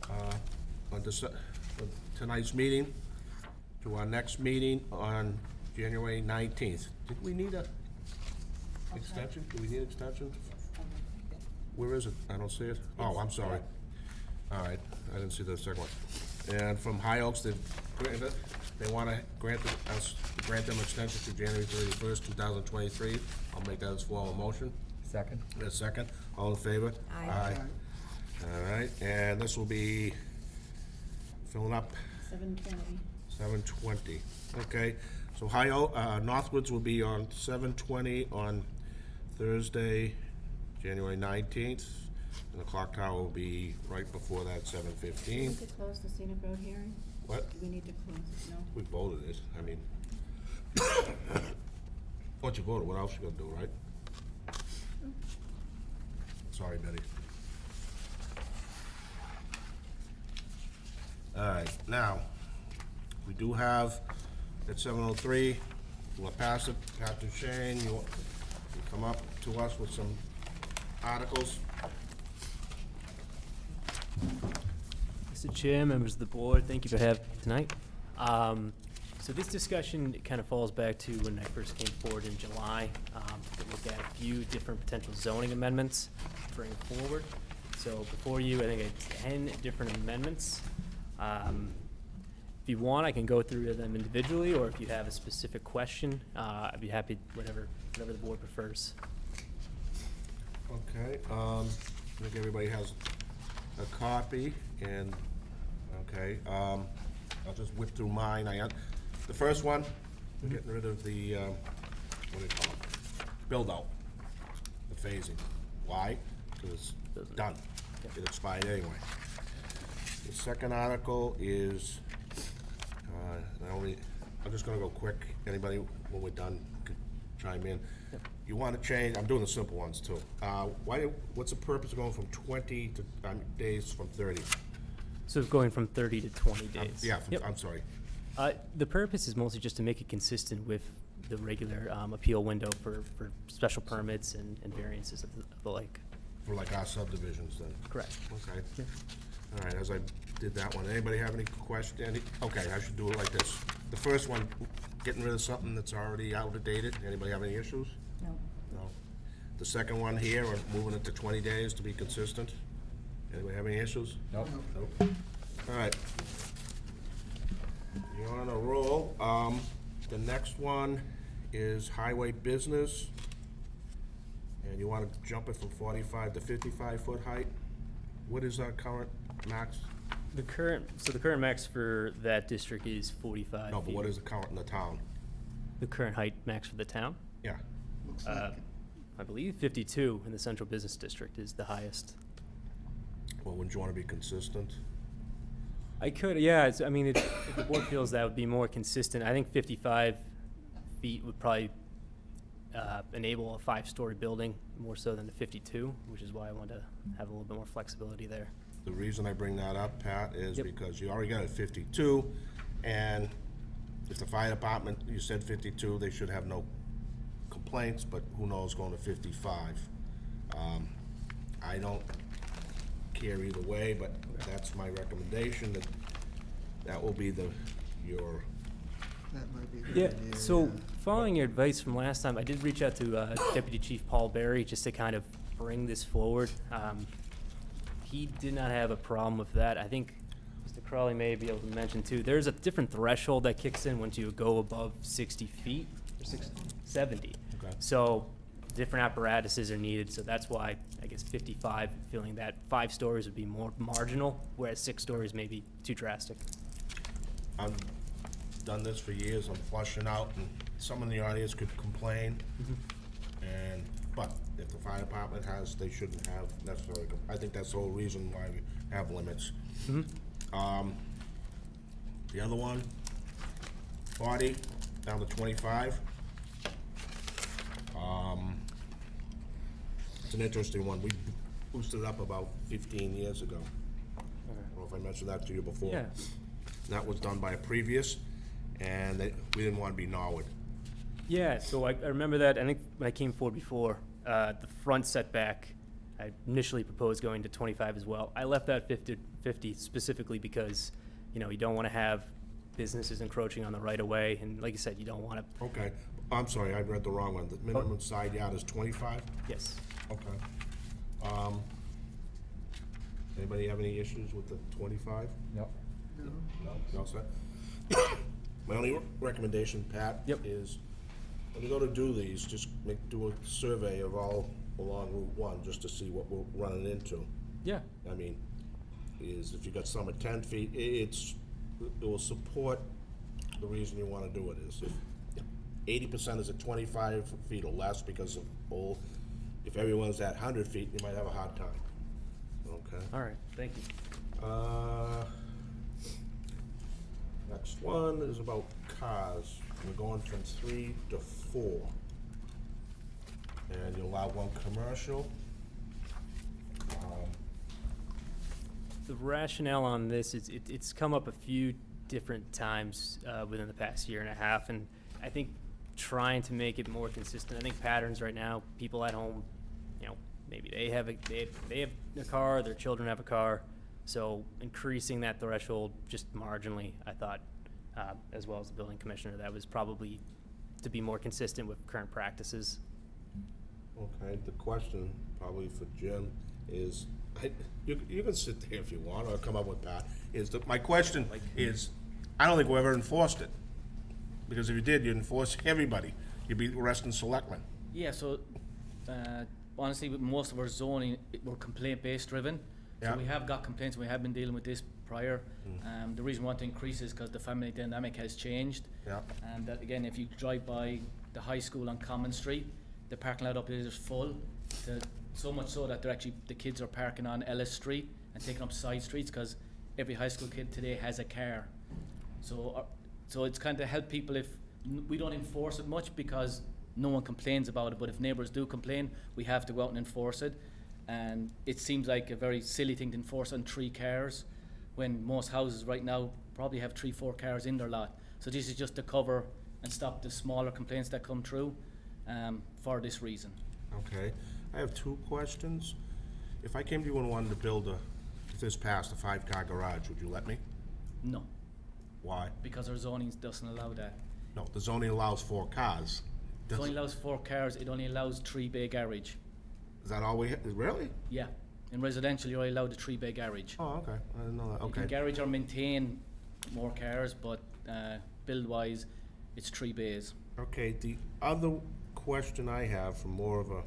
on tonight's meeting to our next meeting on January 19th. Did we need a extension? Do we need extension? Where is it? I don't see it. Oh, I'm sorry. All right, I didn't see the second one. And from High Oaks, they want to grant them extension to January 31st, 2023. I'll make that as formal motion. Second? A second. All in favor? Aye. All right, and this will be filling up 7:20. 7:20. Okay, so Northwoods will be on 7:20 on Thursday, January 19th. And the clock tower will be right before that, Do we 7:15. need to close the scenic road hearing? What? Do we need to close it? No? We voted it, I mean. Once you voted, what else you gonna do, right? Sorry, Betty. All right, now, we do have, at 7:03, we'll pass it, Captain Shane, you come up to us with some articles. Mr. Chair, members of the board, thank you for having me tonight. So this discussion kind of falls back to when I first came forward in July to look at a few different potential zoning amendments to bring forward. So before you, I think it's 10 different amendments. If you want, I can go through them individually, or if you have a specific question, I'd be happy, whatever the board prefers. Okay, I think everybody has a copy, and, okay, I'll just whip through mine. The first one, we're getting rid of the, what do you call it? Build-out. the phasing. Why? Because it's done. It expired anyway. The second article is, I'm just gonna go quick. Anybody, when we're done, could chime in. You wanna change, I'm doing the simple ones too. What's the purpose of going from 20 to, days from 30? So going from 30 to 20 days. Yeah, Yep. I'm sorry. The purpose is mostly just to make it consistent with the regular appeal window for special permits and variances of the like. For like our subdivisions then. Correct. Okay. All right, as I did that one, anybody have any question? Okay, I should do it like this. The first one, getting rid of something that's already outdated. Anybody have any issues? No. No. The second one here, we're moving it to 20 days to be consistent. Anybody have any issues? Nope. Nope. All right. You're on a roll. The next one is highway business. And you want to jump it from 45 to 55-foot height? What is our current max? The current max for that district is 45 No, but feet. what is the current in the town? The current height max for the town? Yeah. Looks Uh, like, I believe 52 in the central business district is the highest. Well, wouldn't you want to be consistent? I could, yeah, I mean, if the board feels that would be more consistent, I think 55 feet would probably enable a 5-story building more so than the 52, which is why I wanted to have a little bit more flexibility there. The reason I bring that up, Pat, is Yep. because you already got a 52, and if the fire department, you said 52, they should have no complaints, but who knows going to 55. I don't care either way, but that's my recommendation, that will be your, that might be a good Yeah, idea. so yeah. following your advice from last time, I did reach out to Deputy Chief Paul Berry just to kind of bring this forward. He did not have a problem with that. I think Mr. Crowley may be able to mention too, there's a different threshold that kicks in once you go above 60 feet, or 70. Okay. So different apparatuses are needed, so that's why I guess 55, feeling that 5 stories would be more marginal, whereas 6 stories may be too drastic. I've done this for years, I'm flushing out, and someone in the audience could complain, but if the fire department has, they shouldn't have necessarily, I think that's the whole reason why we have limits. The other one, 40 down to 25. It's an interesting one, we boosted it up about 15 years ago. I don't know if I mentioned that to you before. Yeah. That was done by a previous, and we didn't want to be Norwood. Yeah, so I remember that, I think when I came forward before, the front setback, I initially proposed going to 25 as well. I left that 50 specifically because, you know, you don't want to have businesses encroaching on the right-of-way, and like you said, you don't want to, Okay, I'm sorry, I read the wrong one. The minimum side yard is 25? yes. Okay. Anybody have any issues with the 25? Nope. No? You all set? My only recommendation, Pat, Yep. is when you go to do these, just do a survey of all along Route 1, just to see what we're running into. Yeah, I mean, is if you got some at 10 feet, it will support the reason you wanna do it is if 80% is at 25 feet or less because of old, if everyone's at 100 feet, you might have a hard time. Okay? all right, thank you. Next one is about cars. We're going from 3 to 4. And you allow one commercial. The rationale on this is, it's come up a few different times within the past year and a half, and I think trying to make it more consistent. I think patterns right now, people at home, you know, maybe they have a car, their children have a car, so increasing that threshold just marginally, I thought, as well as the building commissioner, that was probably to be more consistent with current practices. Okay, the question probably for Jim is, you can sit there if you want, or come up with Pat, my question is, I don't think we ever enforced it. Because if you did, you'd enforce everybody. You'd be arresting selectmen. Yeah, so honestly, with most of our zoning, we're complaint-based driven. Yeah. So we have got complaints, and we have been dealing with this prior. The reason we want to increase is because the family dynamic has changed. Yeah. And that, again, if you drive by the high school on Common Street, the parking lot up there is full. so much so that the kids are parking on Ellis Street and taking up side streets, because every high school kid today has a car. So it's kind of help people if we don't enforce it much, because no one complains about it, but if neighbours do complain, we have to go out and enforce it. And it seems like a very silly thing to enforce on 3 cars, when most houses right now probably have 3-4 cars in their lot. So this is just to cover and stop the smaller complaints that come through, for this reason. Okay, I have 2 questions. If I came to you and wanted to build if this passed, a 5-car garage, would you let me? No, Why? because our zoning doesn't allow that. No, the zoning allows 4 cars. It only Doesn't- allows 4 cars, it only allows 3-bay garage. Is that all really? Yeah, in residential, you're only allowed a 3-bay garage. Oh, okay, I didn't know that, You can okay. garage or maintain more cars, but build-wise, it's 3 bays. Okay, the other question I have from more of a,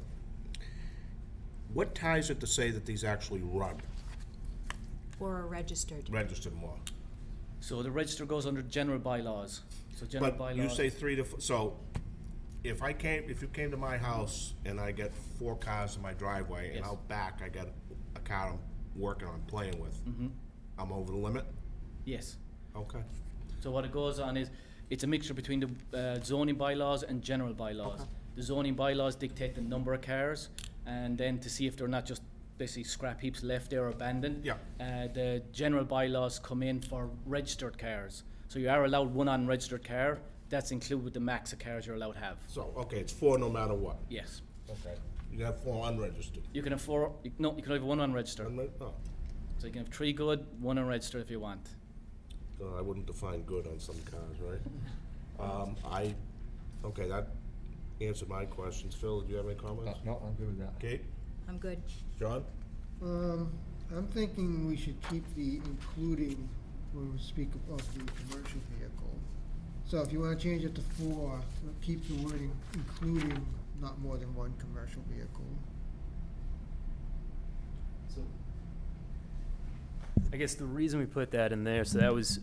what ties it to say that these actually run, Or are registered. registered more? So the register goes under general bylaws. So general But bylaws. you say 3 to, so if you came to my house and I get 4 cars in my driveway and Yes. out back I got a car I'm working on, playing with, I'm over the limit? Yes. Okay. So what it goes on is, it's a mixture between the zoning bylaws and general bylaws. The zoning bylaws dictate the number of cars, and then to see if they're not just basically scrap heaps left there or abandoned. Yeah. The general bylaws come in for registered cars. So you are allowed 1 unregistered car. That's included with the max of cars you're allowed to have. So, okay, it's 4 no matter what? Yes. Okay. You can have 4 unregistered? You can have 4, no, you can have 1 unregistered. Oh, So you can have 3 good, 1 unregistered if you want. no, I wouldn't define good on some cars, right? Okay, that answered my questions. Phil, do you have any comments? No, I'm good with that. Kate? I'm good. John? I'm thinking we should keep the including when we speak of the commercial vehicle. So if you wanna change it to 4, keep the wording including not more than 1 commercial vehicle. So, I guess the reason we put that in there, so that was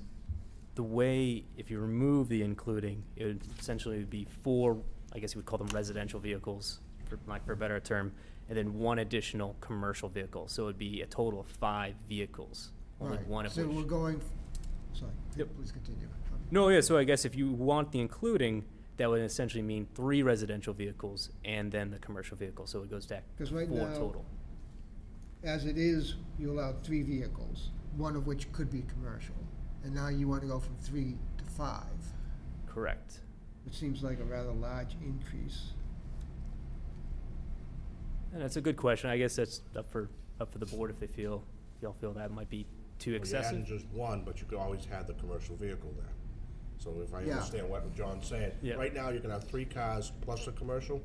the way, if you remove the including, it would essentially be 4, I guess you would call them residential vehicles, for lack of a better term, and then 1 additional commercial vehicle. So it would be a total of 5 vehicles, only Right. 1 of So which. we're going, sorry, Yep. please continue. No, yeah, so I guess if you want the including, that would essentially mean 3 residential vehicles and then the commercial vehicle, so it goes back 'Cause right 4 now- total. As it is, you allow 3 vehicles, 1 of which could be commercial. And now you want to go from 3 to 5, Correct. which seems like a rather large increase. And that's a good question. I guess that's up for the board if y'all feel that might be too Well, you're adding excessive. just 1, but you could always have the commercial vehicle there. So if I Yeah. understand what John's saying, Yeah. right now you can have 3 cars plus a commercial?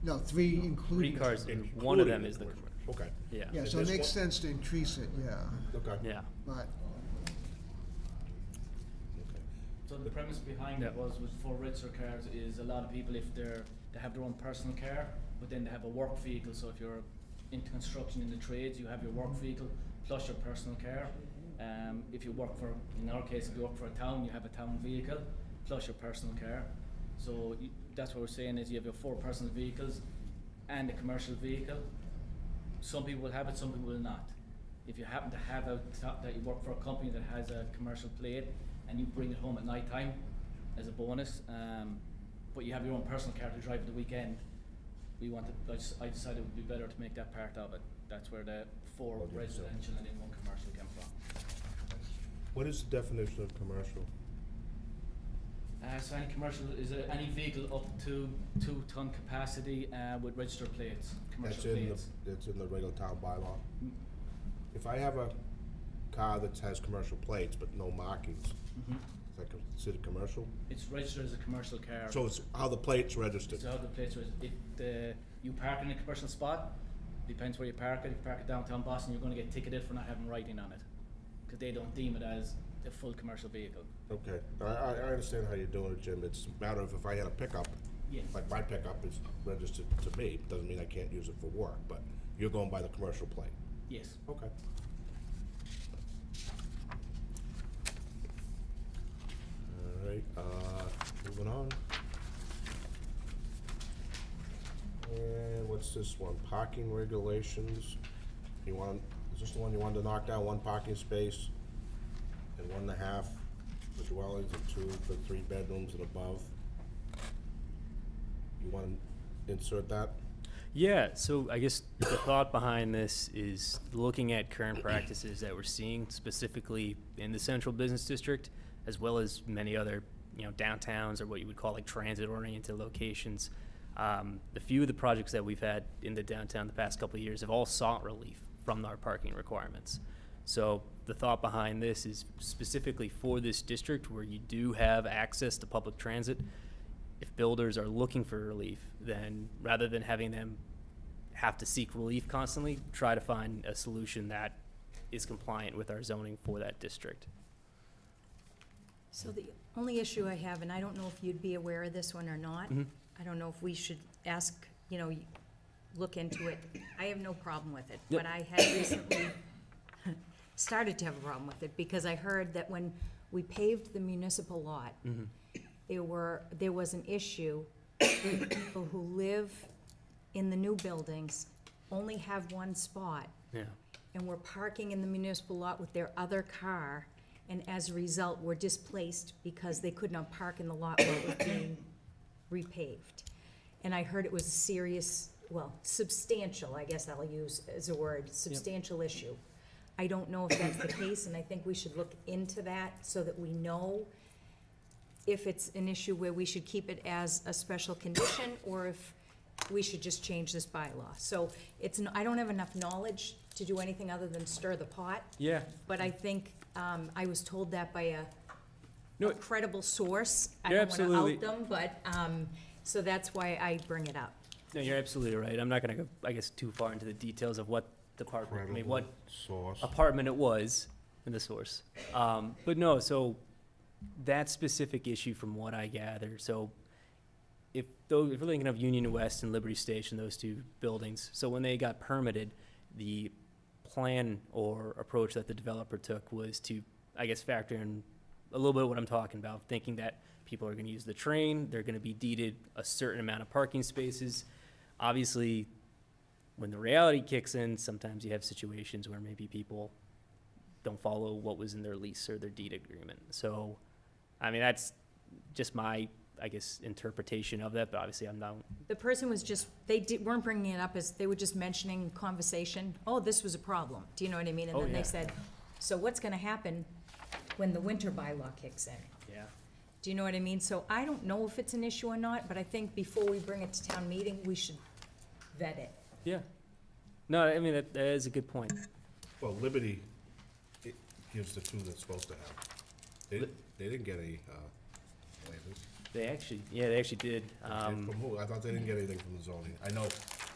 No, 3 3 including. cars, and one of Including them is the commercial. commercial. Okay, Yeah. Yeah, Is so it this makes one- sense to increase it, yeah, okay. Yeah. but, Okay. So the premise behind it was for registered cars is a lot of people, if they have their own personal car, but then they have a work vehicle, so if you're into construction in the trades, you have your work vehicle plus your personal car. If you work for, in our case, if you work for a town, you have a town vehicle plus your personal car. So that's what we're saying is you have your 4 personal vehicles and a commercial vehicle. Some people will have it, some people will not. If you happen to have that you work for a company that has a commercial plate and you bring it home at night time as a bonus, but you have your own personal car to drive at the weekend, I decided it would be better to make that part of it. That's where the 4 Okay, so- residential and then 1 commercial came from. What is the definition of commercial? So any commercial is any vehicle up to 2-ton capacity with registered plates, commercial plates. That's in the regular town bylaw? Mm. If I have a car that has commercial plates but no markings, Mhm. is that considered commercial? It's registered as a commercial car. So it's how the plate's registered? So how the plates are, if you park in a commercial spot, depends where you park it. If you park it downtown Boston, you're gonna get ticketed for not having writing on it, because they don't deem it as a full commercial vehicle. Okay, I understand how you're doing it, Jim. It's a matter of if I had a pickup, Yes. like my pickup is registered to me, doesn't mean I can't use it for work, but you're going by the commercial plate. Yes. Okay. All right, moving on. And what's this one? Parking regulations. Is this the one you wanted to knock down, one parking space and 1.5 for dwellings and 2 for 3 bedrooms and above? You wanna insert that? Yeah, so I guess the thought behind this is looking at current practices that we're seeing specifically in the central business district, as well as many other, downtowns or what you would call like transit-oriented locations. The few of the projects that we've had in the downtown the past couple of years have all sought relief from our parking requirements. So the thought behind this is specifically for this district where you do have access to public transit. If builders are looking for relief, then rather than having them have to seek relief constantly, try to find a solution that is compliant with our zoning for that district. So the only issue I have, and I don't know if you'd be aware of this one or not, I don't know if we should ask, look into it. I have no problem with it, Yep. but I had recently started to have a problem with it because I heard that when we paved the municipal lot, there was an issue with people who live in the new buildings only have one spot Yeah. and were parking in the municipal lot with their other car, and as a result, were displaced because they could not park in the lot where it was being repaved. And I heard it was a serious, substantial, I guess I'll use as a word, substantial issue. I don't know if that's the case, and I think we should look into that so that we know if it's an issue where we should keep it as a special condition, or if we should just change this bylaw. So I don't have enough knowledge to do anything other than stir the pot, Yeah. but I think, I was told that by a No, credible source. I You're don't wanna absolutely- out them, but, so that's why I bring it up. No, you're absolutely right. I'm not gonna go, I guess, too far into the details of what department, what Source. apartment it was in the source. But no, so that specific issue from what I gather, so if we're thinking of Union West and Liberty Station, those two buildings, so when they got permitted, the plan or approach that the developer took was to, I guess, factor in a little bit of what I'm talking about, thinking that people are gonna use the train, they're gonna be deeded a certain amount of parking spaces. Obviously, when the reality kicks in, sometimes you have situations where maybe people don't follow what was in their lease or their deed agreement. So, I mean, that's just my, I guess, interpretation of that, but obviously I'm not, The person was just, weren't bringing it up as, they were just mentioning conversation, oh, this was a problem, do you know what I mean? And Oh, then yeah. they said, so what's gonna happen when the winter bylaw kicks in? yeah. Do you know what I mean? So I don't know if it's an issue or not, but I think before we bring it to town meeting, we should vet it. Yeah. No, I mean, that is a good point. Well, Liberty, it gives the 2 that's supposed to have. They didn't get any, waivers. They actually did. From who? I thought they didn't get anything from the zoning. I know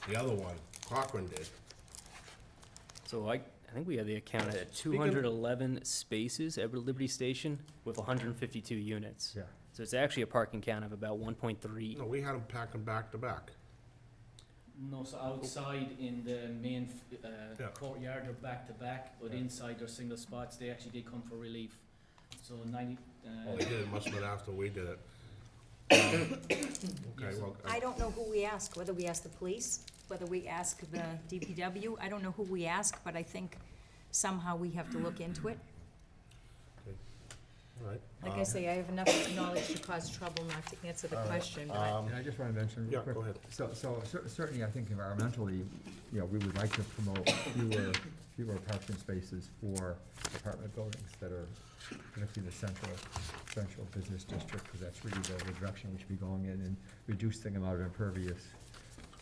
the other one, Cochran did. So I think we had the account at Speaking- 211 spaces at Liberty Station with 152 units. Yeah. So it's actually a parking count of about 1.3. No, we had them packing back to back. No, so outside in the main Yeah. courtyard, they're back to back, but inside they're single spots. They actually did come for relief. So 90. Oh, they did, it must have been after we did it. Okay, well, I don't know who we ask, whether we ask the police, whether we ask the DPW, I don't know who we ask, but I think somehow we have to look into it. all right. Like I say, I have enough knowledge to cause trouble not to answer the question, but And I just want to mention real Yeah, quick. go ahead. So certainly, I think environmentally, we would like to promote fewer parking spaces for apartment buildings that are particularly the central business district, because that's really the direction we should be going in, and reduce the amount of impervious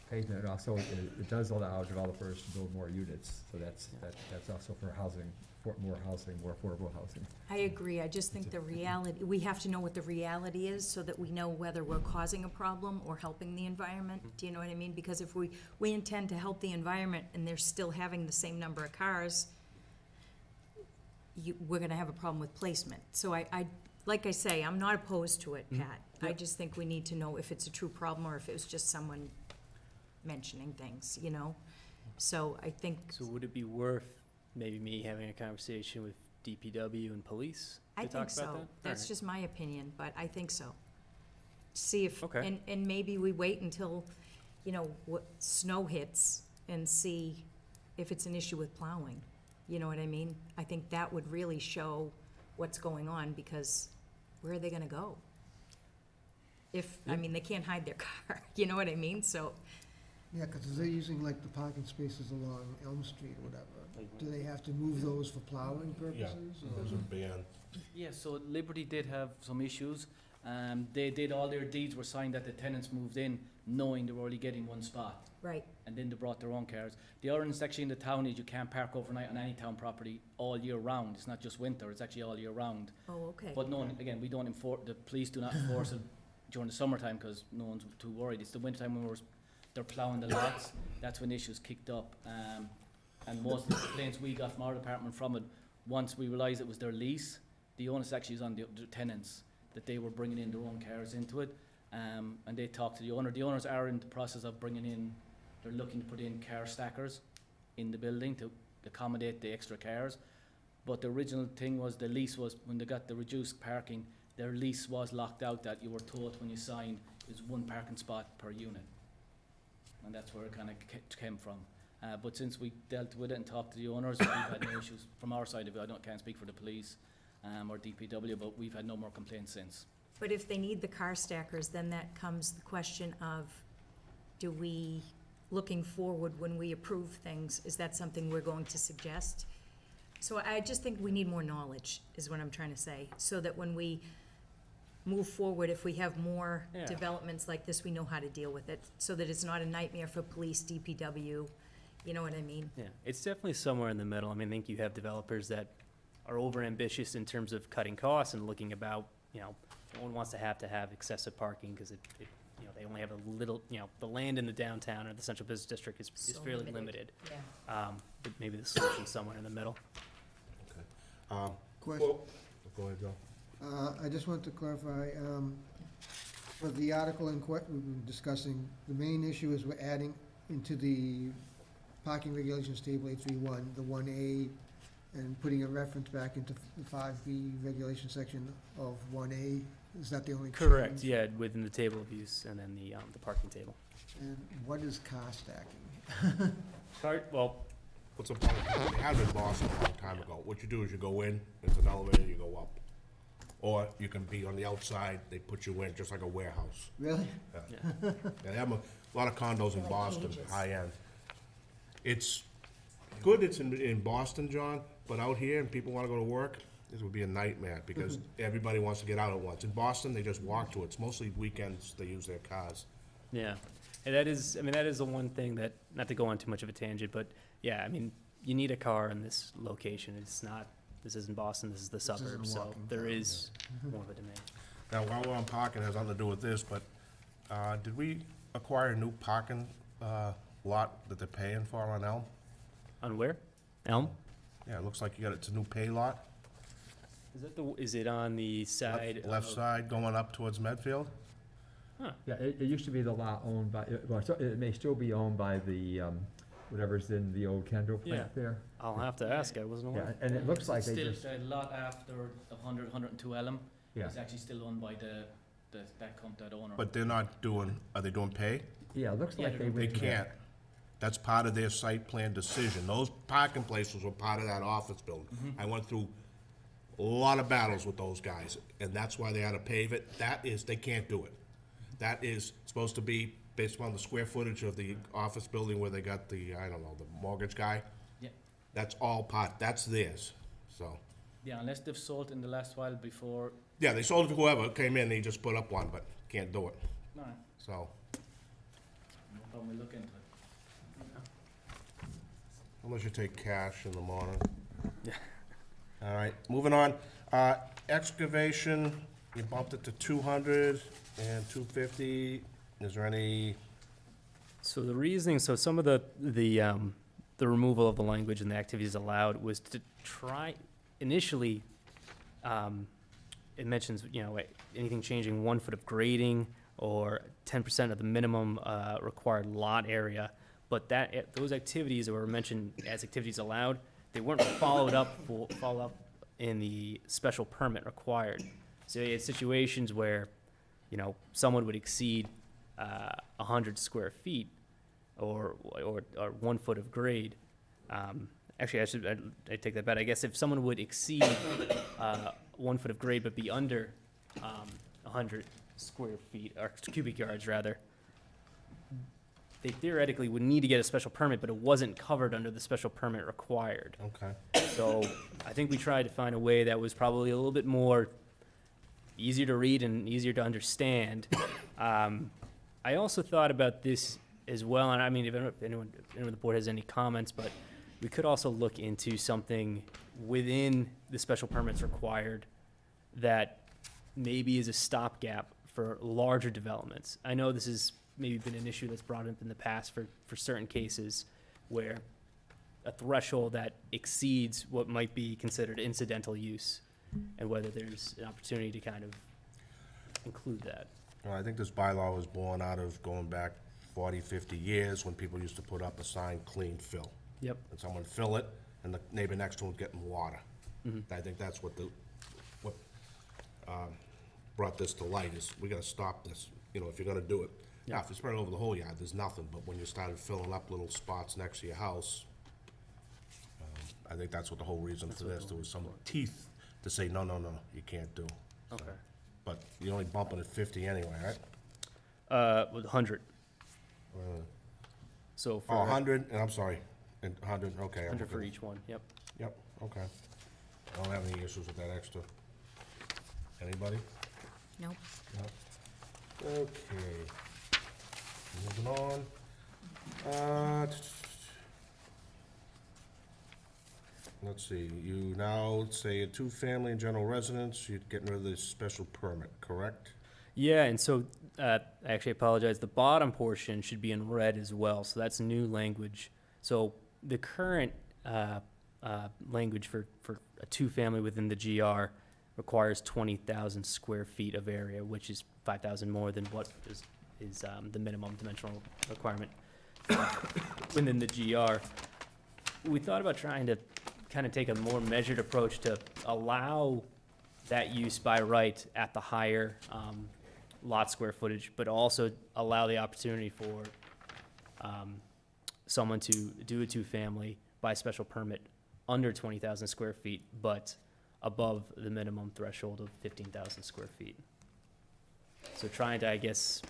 pavement. And also, it does allow developers to build more units, so that's also for housing, more affordable housing. I agree, I just think the reality, we have to know what the reality is so that we know whether we're causing a problem or helping the environment, do you know what I mean? Because if we intend to help the environment and they're still having the same number of cars, we're gonna have a problem with placement. So like I say, I'm not opposed to it, Pat. I just think we need to know if it's a true problem or if it was just someone mentioning things, you know? So I think, So would it be worth maybe me having a conversation with DPW and police I to think talk about so. that? That's Alright. just my opinion, but I think so. See if, Okay. and maybe we wait until you know, what snow hits and see if it's an issue with plowing. You know what I mean? I think that would really show what's going on, because where are they gonna go? If, I mean, they can't hide their car, you know what I mean? So, Yeah, because they're using like the parking spaces along Elm Street or whatever. Do they have to move those for plowing Yeah, purposes? there's a ban. Yeah, so Liberty did have some issues. They did, all their deeds were signed that the tenants moved in knowing they were only getting one spot. right, And then they brought their own cars. The ordinance actually in the town is you can't park overnight on any town property all year round. It's not just winter, it's actually all year round. oh, okay. But no, again, we don't enforce, the police do not enforce it during the summertime because no one's too worried. It's the wintertime when they're plowing the lots, that's when issues kicked up. And most of the complaints we got from our department from it, once we realised it was their lease, the onus actually is on the tenants, that they were bringing in their own cars into it. And they talked to the owner. The owners are in the process of bringing in, they're looking to put in car stackers in the building to accommodate the extra cars. But the original thing was, the lease was, when they got the reduced parking, their lease was locked out, that you were told when you signed is one parking spot per unit. And that's where it kind of came from. But since we dealt with it and talked to the owners, we've had no issues from our side of it. Can't speak for the police or DPW, but we've had no more complaints since. But if they need the car stackers, then that comes the question of, do we, looking forward when we approve things, is that something we're going to suggest? So I just think we need more knowledge, is what I'm trying to say, so that when we move forward, if we have more Yeah. developments like this, we know how to deal with it, so that it's not a nightmare for police, DPW, you know what I mean? Yeah, it's definitely somewhere in the middle. I mean, I think you have developers that are overambitious in terms of cutting costs and looking about, you know, no one wants to have excessive parking because you know, they only have a little, you know, the land in the downtown or the central business district is So fairly limited. Yeah. But maybe the solution's somewhere in the middle. Question. Well, go ahead, Joe. I just want to clarify, for the article we've been discussing, the main issue is we're adding into the parking regulations table 831, the 1A, and putting a reference back into the 5B regulation section of 1A. Is that the only change? Correct, yeah, within the table of use and then the parking table. And what is car stacking? Well, What's the point? They had it in Boston a long time ago. What you do is you go in, it's an elevator, you go up. Or you can be on the outside, they put you in, just like a warehouse. Really? Yeah, they have a lot of condos in Like Boston, cages. high-end. It's good it's in Boston, John, but out here, and people wanna go to work, this would be a nightmare, because everybody wants to get out at once. In Boston, they just walk to it. It's mostly weekends they use their cars. yeah, and that is, I mean, that is the one thing that, not to go on too much of a tangent, but yeah, I mean, you need a car in this location. It's not, this isn't Boston, this is the isn't a suburbs, so walking there town, is more of a demand. Now, while we're on parking, it has nothing to do with this, but, did we acquire a new parking, lot that they're paying for on Elm? On where? Elm? Yeah, it looks like it's a new pay lot. Is it on the side? Left of- side going up towards Medfield. Yeah, it used to be the lot owned by, well, it may still be owned by the, whatever's in the old Kendall plant Yeah. there. I'll have to ask, I wasn't Yeah, aware. and it looks like It's they still, just, the lot after 102 Elm yeah, is actually still owned by that owner. But they're not doing, are they doing pay? yeah, it looks Yeah, like they they went. They to that. can't. That's part of their site plan decision. Those parking places were part of that office building. I went through a lot of battles with those guys, and that's why they had to pave it. That is, they can't do it. That is supposed to be based upon the square footage of the office building where they got the, I don't know, the mortgage guy. Yeah. That's all part, that's theirs, so. Yeah, unless they've sold in the last while before, Yeah, they sold it to whoever came in, they just put up one, but can't do it, no, so. no problem, we'll look into it. Unless you take cash in the morning. Yeah. All right, moving on. Excavation, you bumped it to 200 and 250. Is there any, So the reasoning, so some of the removal of the language and the activities allowed was to try, initially, it mentions, you know, anything changing 1 foot of grading or 10% of the minimum required lot area. But those activities that were mentioned as activities allowed, they weren't followed up in the special permit required. So you had situations where, you know, someone would exceed 100 square feet, or 1 foot of grade. Actually, I take that back. I guess if someone would exceed 1 foot of grade but be under 100 square feet, or cubic yards rather, they theoretically would need to get a special permit, but it wasn't covered under the special permit required. Okay. So I think we tried to find a way that was probably a little bit more easier to read and easier to understand. I also thought about this as well, and I mean, if anyone on the board has any comments, but we could also look into something within the special permits required that maybe is a stopgap for larger developments. I know this has maybe been an issue that's brought up in the past for certain cases where a threshold that exceeds what might be considered incidental use, and whether there's an opportunity to kind of include that. Well, I think this bylaw was born out of going back 40, 50 years when people used to put up a sign, clean fill. Yep. And someone fill it, and the neighbor next to him getting water. I think that's what brought this to light, is we gotta stop this, you know, if you're gonna do it. Now, if you spread it over the whole yard, there's nothing, but when you started filling up little spots next to your house, I think that's what the whole reason for this, there was some teeth to say, no, you can't do. Okay. But you're only bumping at 50 anyway, right? With 100. So for Oh, 100, and I'm sorry, and 100, okay. I'm 100 for looking- each one, yep. Yep, okay. I don't have any issues with that extra. Anybody? Nope. No? Okay. Moving on. Let's see, you now say a two-family and general residence, you're getting rid of the special permit, correct? Yeah, and so, I actually apologize, the bottom portion should be in red as well, so that's new language. So the current language for a two-family within the GR requires 20,000 square feet of area, which is 5,000 more than what is the minimum dimensional requirement within the GR. We thought about trying to kind of take a more measured approach to allow that use by right at the higher lot square footage, but also allow the opportunity for someone to do a two-family by special permit under 20,000 square feet, but above the minimum threshold of 15,000 square feet. So trying to, I guess,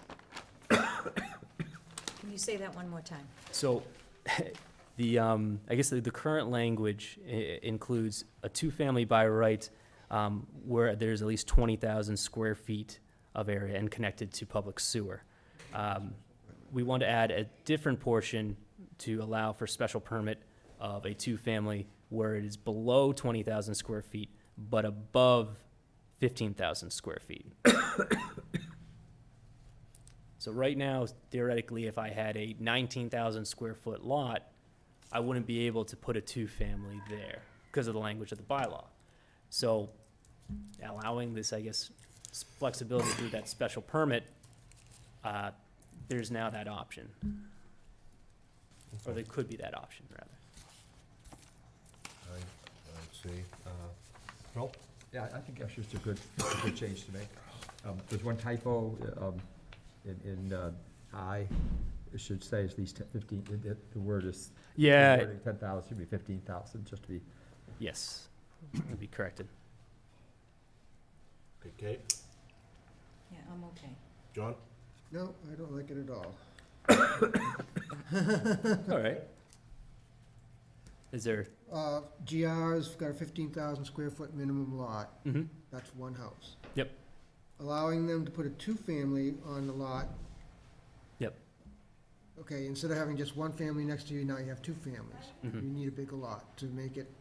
Can you say that one more time? so I guess the current language includes a two-family by right where there's at least 20,000 square feet of area and connected to public sewer. We want to add a different portion to allow for special permit of a two-family where it is below 20,000 square feet, but above 15,000 square feet. So right now, theoretically, if I had a 19,000 square foot lot, I wouldn't be able to put a two-family there because of the language of the bylaw. So allowing this, I guess, flexibility through that special permit, there's now that option. Or there could be that option, rather. Let's see, Phil? Yeah, I think that's just a good change to make. There's one typo, in I, it should say at least 15, the word is. Yeah. the wording 10,000, should be 15,000, just to be. Yes, would be corrected. Okay, Kate? Yeah, I'm okay. John? No, I don't like it at all. All right. Is there, GR's got a 15,000 square foot minimum lot. mhm, That's one house. Yep. Allowing them to put a two-family on the lot. Yep. Okay, instead of having just one family next to you, now you have two families. Mhm. You need a bigger lot to make it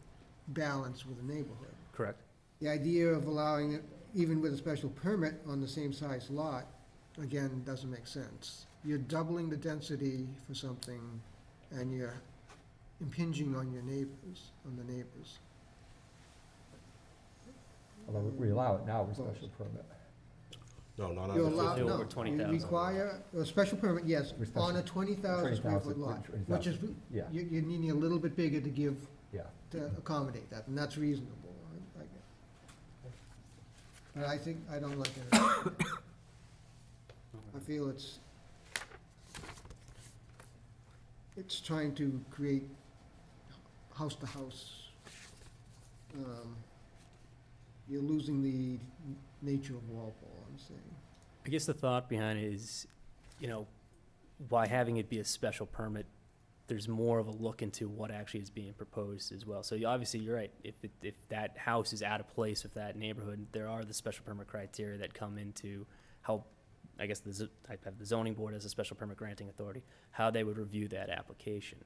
balance with the neighborhood. correct. The idea of allowing it, even with a special permit on the same size lot, again, doesn't make sense. You're doubling the density for something, and you're impinging on your neighbors, on the neighbors. Although we allow it now with special permit. No, not You on allow, the Over no, 20,000. you require, a special permit, yes, With special- on a 20,000 square foot 20,000, lot, 20,000, which is, yeah. you're needing a little bit bigger to give, Yeah. to accommodate that, and that's reasonable. I get it. But I think, I don't like it at all. I feel it's it's trying to create house-to-house. You're losing the nature of Walpole, I'm saying. I guess the thought behind it is, you know, by having it be a special permit, there's more of a look into what actually is being proposed as well. So obviously, you're right, if that house is out of place with that neighborhood, there are the special permit criteria that come into how, I guess, I have the zoning board as a special permit granting authority, how they would review that application.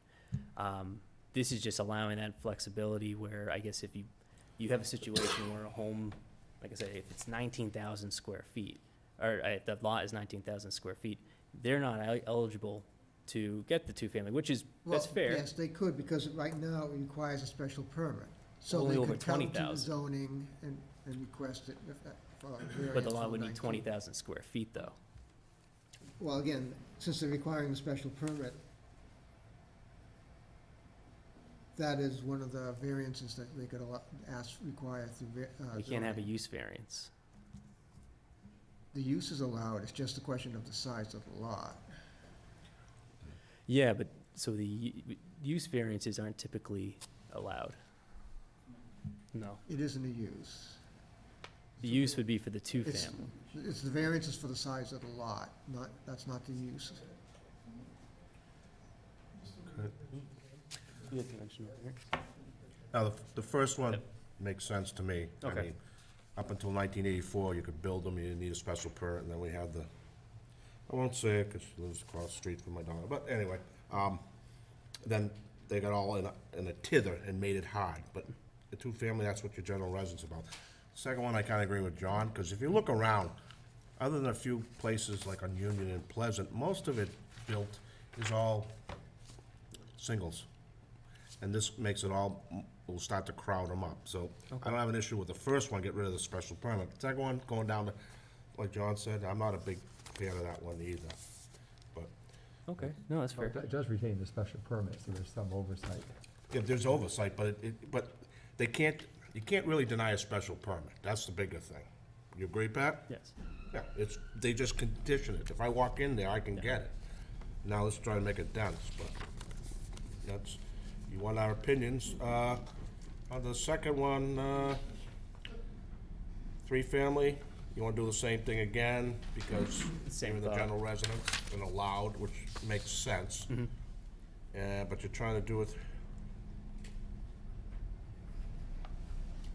This is just allowing that flexibility where, I guess, if you have a situation where a home, like I said, if it's 19,000 square feet, or the lot is 19,000 square feet, they're not eligible to get the two-family, which is, that's Well, fair. Yes, they could, because right now it requires a special permit. So Only they over could come to the 20,000. zoning and request it if that, for a variance But the lot from would need 19. 20,000 square feet, though. Well, again, since they're requiring a special permit, that is one of the variances that they could require through. You can't have a zoning. use variance. The use is allowed, it's just a question of the size of the lot. Yeah, but, so the use variances aren't typically allowed. No. It isn't a use. The use would be for the It's, two-family. it's the variances for the size of the lot, that's not the use. Now, the first one makes sense to me. I Okay. mean, up until 1984, you could build them, you didn't need a special permit, and then we had the, I won't say it, because she lives across the street from my daughter, but anyway, then they got all in a tither and made it hard, but the two-family, that's what your general residence about. Second one, I kinda agree with John, because if you look around, other than a few places like on Union and Pleasant, most of it built is all singles. And this makes it all, will start to crowd them up, so I don't have an issue with the first one, get rid of the special permit. The second one, going down to, like John said, I'm not a big fan of that one either, but Okay, no, that's fair. It does retain the special permit, so there's some oversight. if there's oversight, but but they can't, you can't really deny a special permit, that's the bigger thing. You agree, Pat? Yes. Yeah, it's, they just condition it, if I walk in there, I can get it. Now let's try to make it dense, but that's, you want our opinions. On the second one, three-family, you wanna do the same thing again, because Same you're in the thought. general residence and allowed, which makes sense. But you're trying to do it.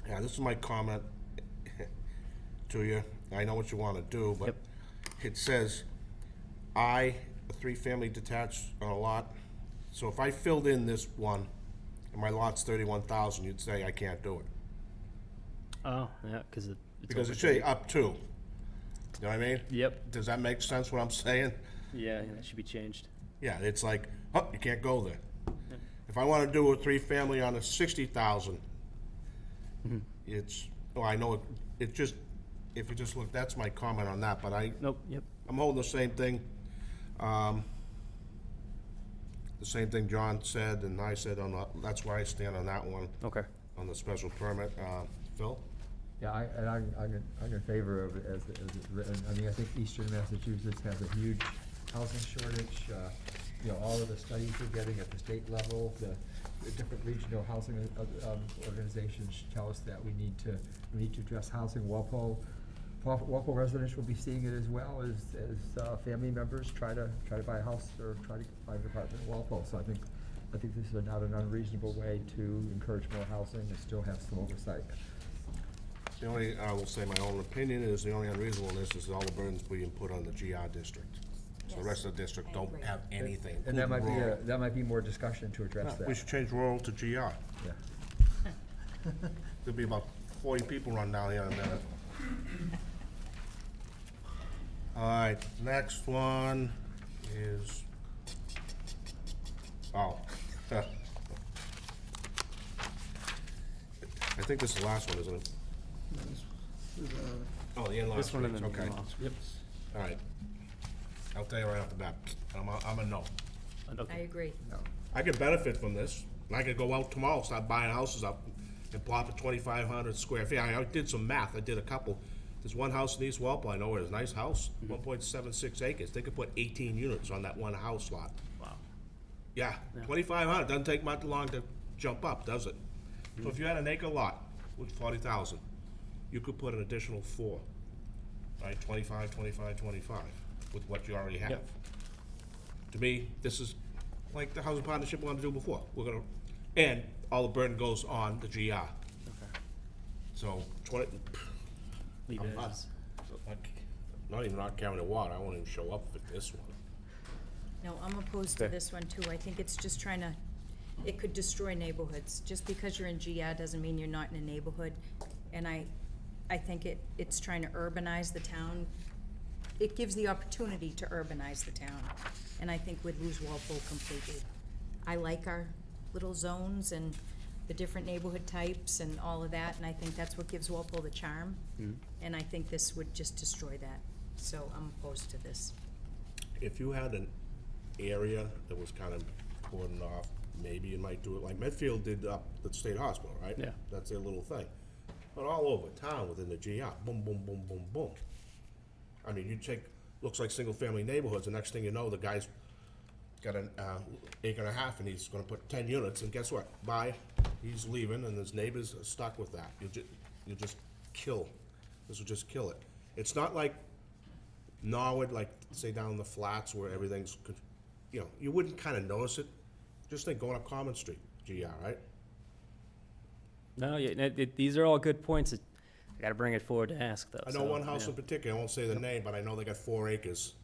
Yeah, this is my comment to you. I know what you wanna do, but Yep. it says, a three-family detached on a lot. So if I filled in this one, and my lot's 31,000, you'd say I can't do it. Oh, yeah, because it's. Because over it should say up to. You know what I mean? Yep, Does that make sense what I'm saying? yeah, that should be changed. Yeah, it's like, oh, you can't go there. If I wanna do a three-family on a 60,000, it's, well, I know, it just, if you just look, that's my comment on that, but Nope, yep. I'm holding the same thing. The same thing John said and I said on the, that's where I stand on that one, Okay. on the special permit. Phil? Yeah, I'm in favor of it as it's written. I mean, I think eastern Massachusetts has a huge housing shortage. You know, all of the studies we're getting at the state level, the different regional housing organizations tell us that we need to address housing. Walpole residents will be seeing it as well as family members try to buy a house or try to buy an apartment in Walpole. So I think this is not an unreasonable way to encourage more housing and still have some oversight. The only, I will say my own opinion is the only unreasonableness is all the burdens being put on the GR district. So the rest of the district I don't agree. have anything. And that might be rural. that might be more discussion to address that. We should change rural to GR. Yeah. There'll be about 40 people run down here in a minute. All right, next one is, oh. I think this is the last one, isn't it? Oh, the in-law This one and suites, then the okay. in-law. Yep. All right. I'll tell you right off the bat, I'm a no. I Okay. agree. I could benefit from this, and I could go out tomorrow, start buying houses up and plop at 2,500 square feet. I did some math, I did a couple. There's one house in East Walpole, I know where it's a nice house, 1.76 acres. They could put 18 units on that one house lot. Wow. Yeah, 2,500, doesn't take much long to jump up, does it? So if you had an acre lot with 40,000, you could put an additional 4, right? 25, 25, 25, with what you already have. Yep. To me, this is like the housing partnership we wanted to do before. We're gonna, and all the burden goes on the GR. So, 20, Leave I'm it not, as. not even not carrying the water, I won't even show up for this one. No, I'm opposed to Okay. this one too. I think it's just trying to, it could destroy neighborhoods. Just because you're in GR doesn't mean you're not in a neighborhood. And I think it's trying to urbanize the town. It gives the opportunity to urbanize the town. And I think we'd lose Walpole completely. I like our little zones and the different neighborhood types and all of that, and I think that's what gives Walpole the charm. And I think this would just destroy that. So I'm opposed to this. If you had an area that was kind of cordoned off, maybe you might do it like Medfield did up at the state hospital, right? Yeah. That's their little thing. But all over town within the GR, boom, boom, boom, boom, boom. I mean, you take, looks like single-family neighborhoods, the next thing you know, the guy's got an acre and a half, and he's gonna put 10 units, and guess what? Bye, he's leaving, and his neighbors are stuck with that. You just kill, this will just kill it. It's not like Norwood, like, say down the flats where everything's, you know, you wouldn't kinda notice it. Just think going up Common Street, GR, right? No, yeah, these are all good points. I gotta bring it forward to ask, though. I know so, one house yeah. in particular, I won't say the name, but I know they got 4 acres.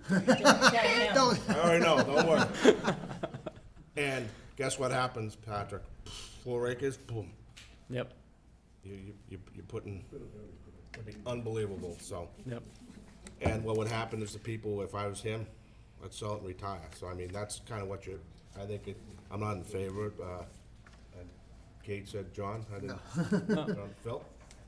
Don't, I already know, don't worry. And guess what happens, Patrick? 4 acres, boom. Yep, You're putting, unbelievable, so. yep. And what would happen is the people, if I was him, I'd sell it and retire. So I mean, that's kind of what I think I'm not in favor. And Kate said, John, I didn't, John, Phil?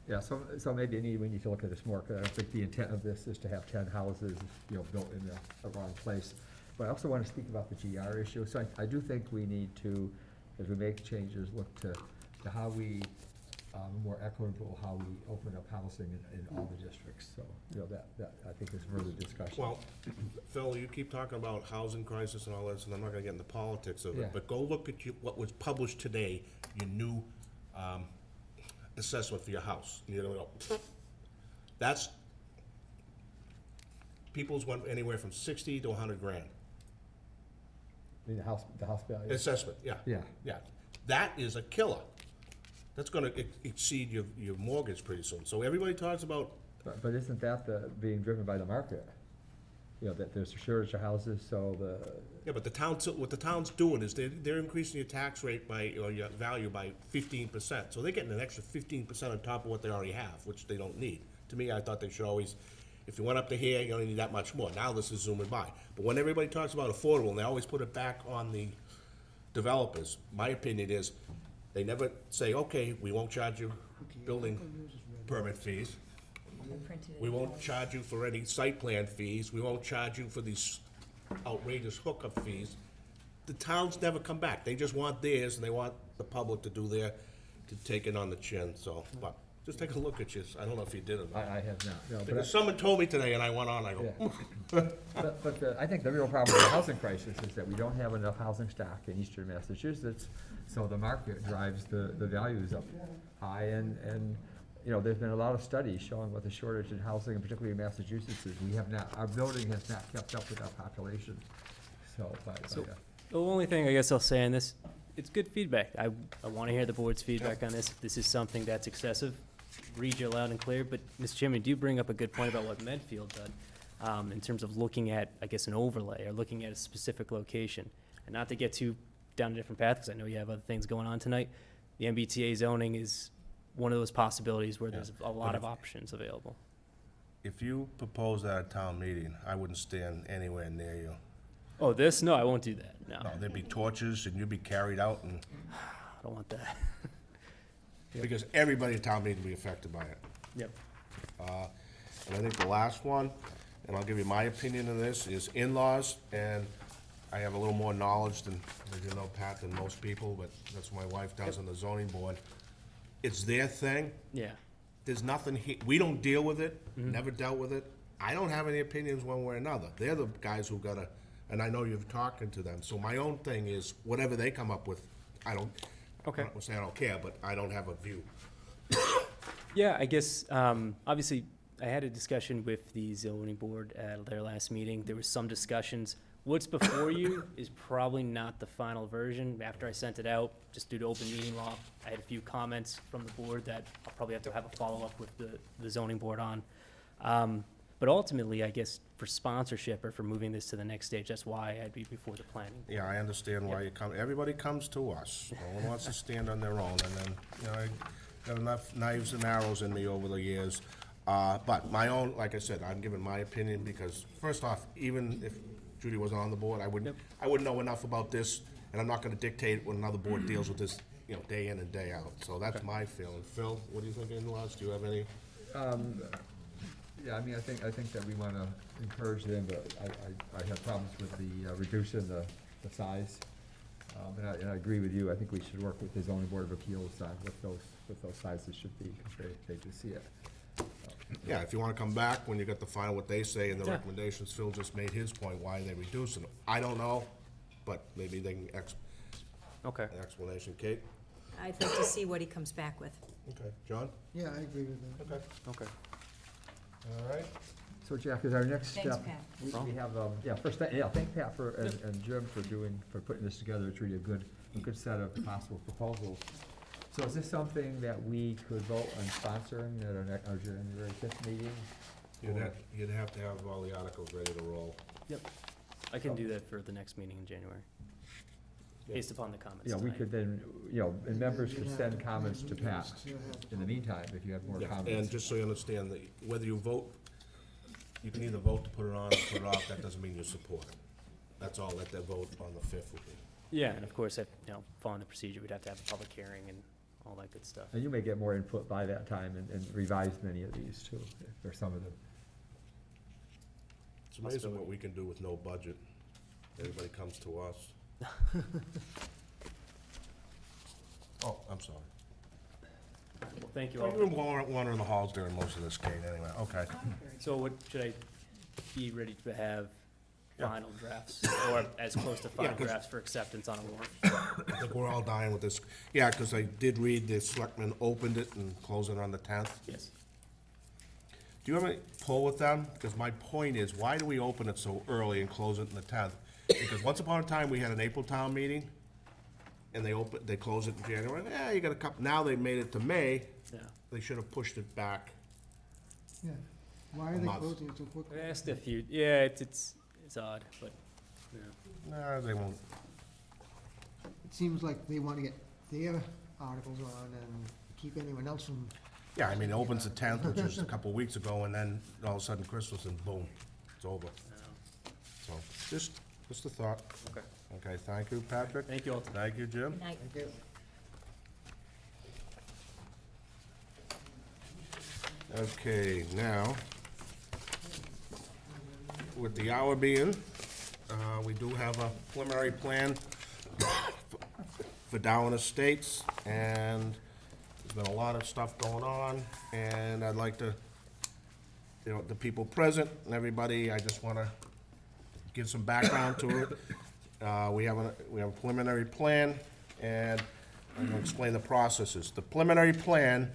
Yeah, so maybe we need to look at this more, because I don't think the intent of this is to have 10 houses, built in the wrong place. But I also want to speak about the GR issue, so I do think we need to, as we make changes, look to how we, more equitable, how we open up housing in all the districts, so, that I think is further discussion. Well, Phil, you keep talking about housing crisis and all this, and I'm not gonna get into politics of Yeah. it, but go look at what was published today, your new, assessment for your house. And you're gonna go, that's, people's went anywhere from 60 to 100 grand. I mean, the house value. Assessment, yeah. Yeah. Yeah. That is a killer. That's gonna exceed your mortgage pretty soon. So everybody talks about, But isn't that being driven by the market? That there's a shortage of houses, so yeah, but what the town's doing is they're increasing your tax rate or your value by 15%. So they're getting an extra 15% on top of what they already have, which they don't need. To me, I thought they should always, if you went up to here, you only need that much more. Now this is zooming by. But when everybody talks about affordable, and they always put it back on the developers, my opinion is, they never say, okay, we won't charge you building permit fees. We won't charge you for any site plan fees. We won't charge you for these outrageous hookup fees. The towns never come back. They just want theirs, and they want the public to do to take it on the chin, so. But just take a look at yours. I don't know if you did or not. I have not. No, but Because someone told me today, and I went on, I go, Yeah. But I think the real problem with the housing crisis is that we don't have enough housing stock in eastern Massachusetts, so the market drives the values up high, and there's been a lot of studies showing what the shortage in housing, and particularly in Massachusetts, is our building has not kept up with our population, so. The only thing I guess I'll say on this, it's good feedback. I want to hear the board's feedback on this. If this is something that's excessive, read you loud and clear. But, Mr. Chairman, you do bring up a good point about what Medfield did, in terms of looking at, I guess, an overlay, or looking at a specific location. And not to get too down a different path, because I know you have other things going on tonight, the MBTA zoning is one of those possibilities where there's a lot of options available. if you propose that at town meeting, I wouldn't stand anywhere near you. Oh, this? No, I won't do that. No, No, there'd be torches, and you'd be carried out, and, I don't want that. because everybody at town meeting would be affected by it. Yep. And I think the last one, and I'll give you my opinion on this, is in-laws, and I have a little more knowledge than, as you know, Pat, than most people, but that's what my wife does on the zoning board. It's their thing. Yeah. There's nothing we don't deal with it, never dealt with it. I don't have any opinions one way or another. They're the guys who gotta and I know you've talked to them, so my own thing is, whatever they come up with, I don't, Okay. I'm not saying I don't care, but I don't have a view. Yeah, I guess, obviously, I had a discussion with the zoning board at their last meeting. There was some discussions. What's before you is probably not the final version. After I sent it out, just due to open meeting law, I had a few comments from the board that I'll probably have to have a follow-up with the zoning board on. But ultimately, I guess, for sponsorship or for moving this to the next stage, that's why I'd be before the planning. Yeah, I understand why you come, everybody comes to us. No one wants to stand on their own, and then, you know, I got enough knives and arrows in me over the years. But my own, like I said, I'm giving my opinion, because first off, even if Judy wasn't on the board, I wouldn't know enough about this, and I'm not gonna dictate when another board deals with this, you know, day in and day out. So that's my feeling. Phil, what do you think, in-laws? Do you have any? Yeah, I mean, I think that we wanna encourage them, but I have problems with the reducing the size. And I agree with you, I think we should work with the zoning board of appeals on what those sizes should be, because they do see it. Yeah, if you wanna come back when you got the final, what they say and the Yeah. recommendations, Phil just made his point, why they reducing it. I don't know, but maybe they can Okay. an explanation. Kate? I'd like to see what he comes back with. Okay. John? Yeah, I agree with that. Okay. Okay. All right. So Jack, is our next Thanks, step? Pat. We have, first, thank Pat and Jim for putting this together. It's really a good set of possible proposals. So is this something that we could vote on sponsoring at our January 5th meeting? You'd have to have all the articles ready to roll. Yep. I can do that for the next meeting in January, based upon the comments Yeah, we tonight. could then, and members could send comments to Pat in the meantime, if you have more Yeah, comments. and just so you understand, that whether you vote, you can either vote to put it on or put it off, that doesn't mean you support it. That's all that vote on the 5th will be. Yeah, and of course, following the procedure, we'd have to have a public hearing and all that good stuff. And you may get more input by that time and revise many of these too, or some of them. It's amazing what we can do with no budget. Everybody comes to us. Oh, I'm sorry. Well, thank you You've all. been wandering the halls during most of this, Kate, anyway, okay. So what, should I be ready to have Yeah. final drafts, or as close to Yeah, final 'cause- drafts for acceptance on a warrant? I think we're all dying with this. Yeah, because I did read the selectmen opened it and closed it on the 10th. Yes. Do you have any pull with them? Because my point is, why do we open it so early and close it on the 10th? Because once upon a time, we had an April town meeting, and they closed it in January. Yeah, you got a couple, now they made it to May. Yeah. They should have pushed it back. Yeah. Why are they Month. closing it so quickly? I asked a few, yeah, it's odd, but, yeah. No, they won't. It seems like they want to get their articles on and keep anyone else from, Yeah, I mean, it opens the 10th, which was a couple weeks ago, and then all of a sudden Christmas and boom, it's over. So, just a thought. Okay. Okay, thank you, Patrick. Thank you all. Thank you, Jim. Good night. I guess, Okay, now, with the hour being, we do have a preliminary plan for Darwin Estates, and there's been a lot of stuff going on, and I'd like to, the people present and everybody, I just wanna give some background to it. We have a preliminary plan, and I'm gonna explain the processes. The preliminary plan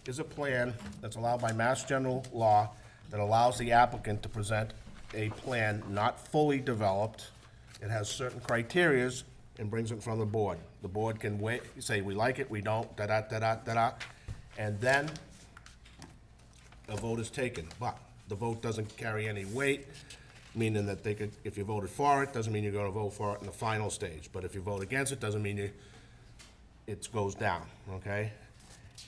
is a plan that's allowed by Mass General Law that allows the applicant to present a plan not fully developed. It has certain criterias and brings it in front of the board. The board can say, we like it, we don't, da-da, da-da, da-da, and then a vote is taken. But the vote doesn't carry any weight, meaning that they could, if you voted for it, doesn't mean you're gonna vote for it in the final stage. But if you vote against it, doesn't mean it goes down, okay?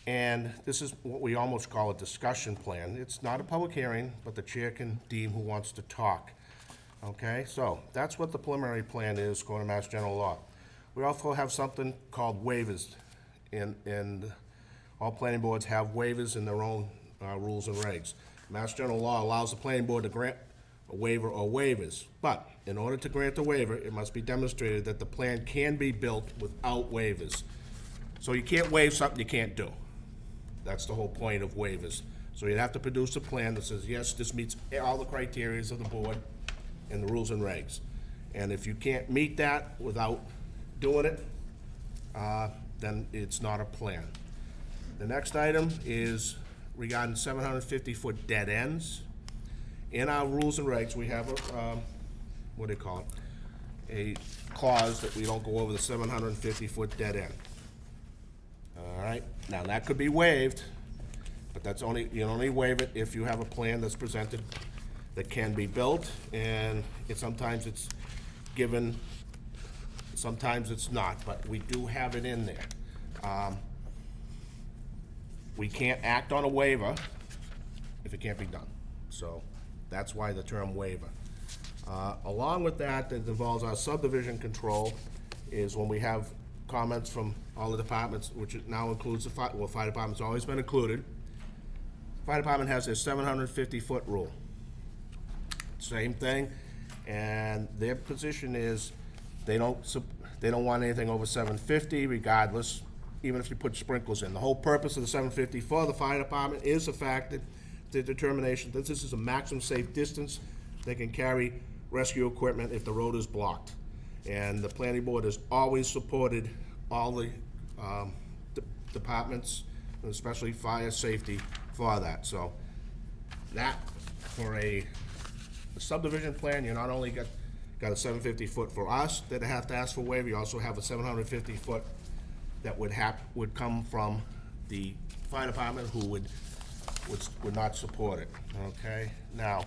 And this is what we almost call a discussion plan. It's not a public hearing, but the chair can deem who wants to talk. Okay, so that's what the preliminary plan is, according to Mass General Law. We also have something called waivers, and all planning boards have waivers in their own rules and regs. Mass General Law allows the planning board to grant a waiver or waivers, but in order to grant a waiver, it must be demonstrated that the plan can be built without waivers. So you can't waive something you can't do. That's the whole point of waivers. So you'd have to produce a plan that says, yes, this meets all the criterias of the board and the rules and regs. And if you can't meet that without doing it, then it's not a plan. The next item is regarding 750-foot dead ends. In our rules and regs, we have a, what do you call it? A clause that we don't go over the 750-foot dead end. All right, now that could be waived, but that's only, you only waive it if you have a plan that's presented that can be built, and sometimes it's given, sometimes it's not, but we do have it in there. We can't act on a waiver if it can't be done, so that's why the term waiver. Along with that, that involves our subdivision control, is when we have comments from all the departments, which it now includes the fire, well, fire department's always been included. Fire department has their 750-foot rule. Same thing, and their position is they don't want anything over 750 regardless, even if you put sprinklers in. The whole purpose of the 750 for the fire department is the fact that the determination that this is a maximum safe distance they can carry rescue equipment if the road is blocked. And the planning board has always supported all the departments, and especially fire safety, for that. So that, for a subdivision plan, you not only got a 750-foot for us that have to ask for waiver, you also have a 750-foot that would come from the fire department who would not support it, okay? Now,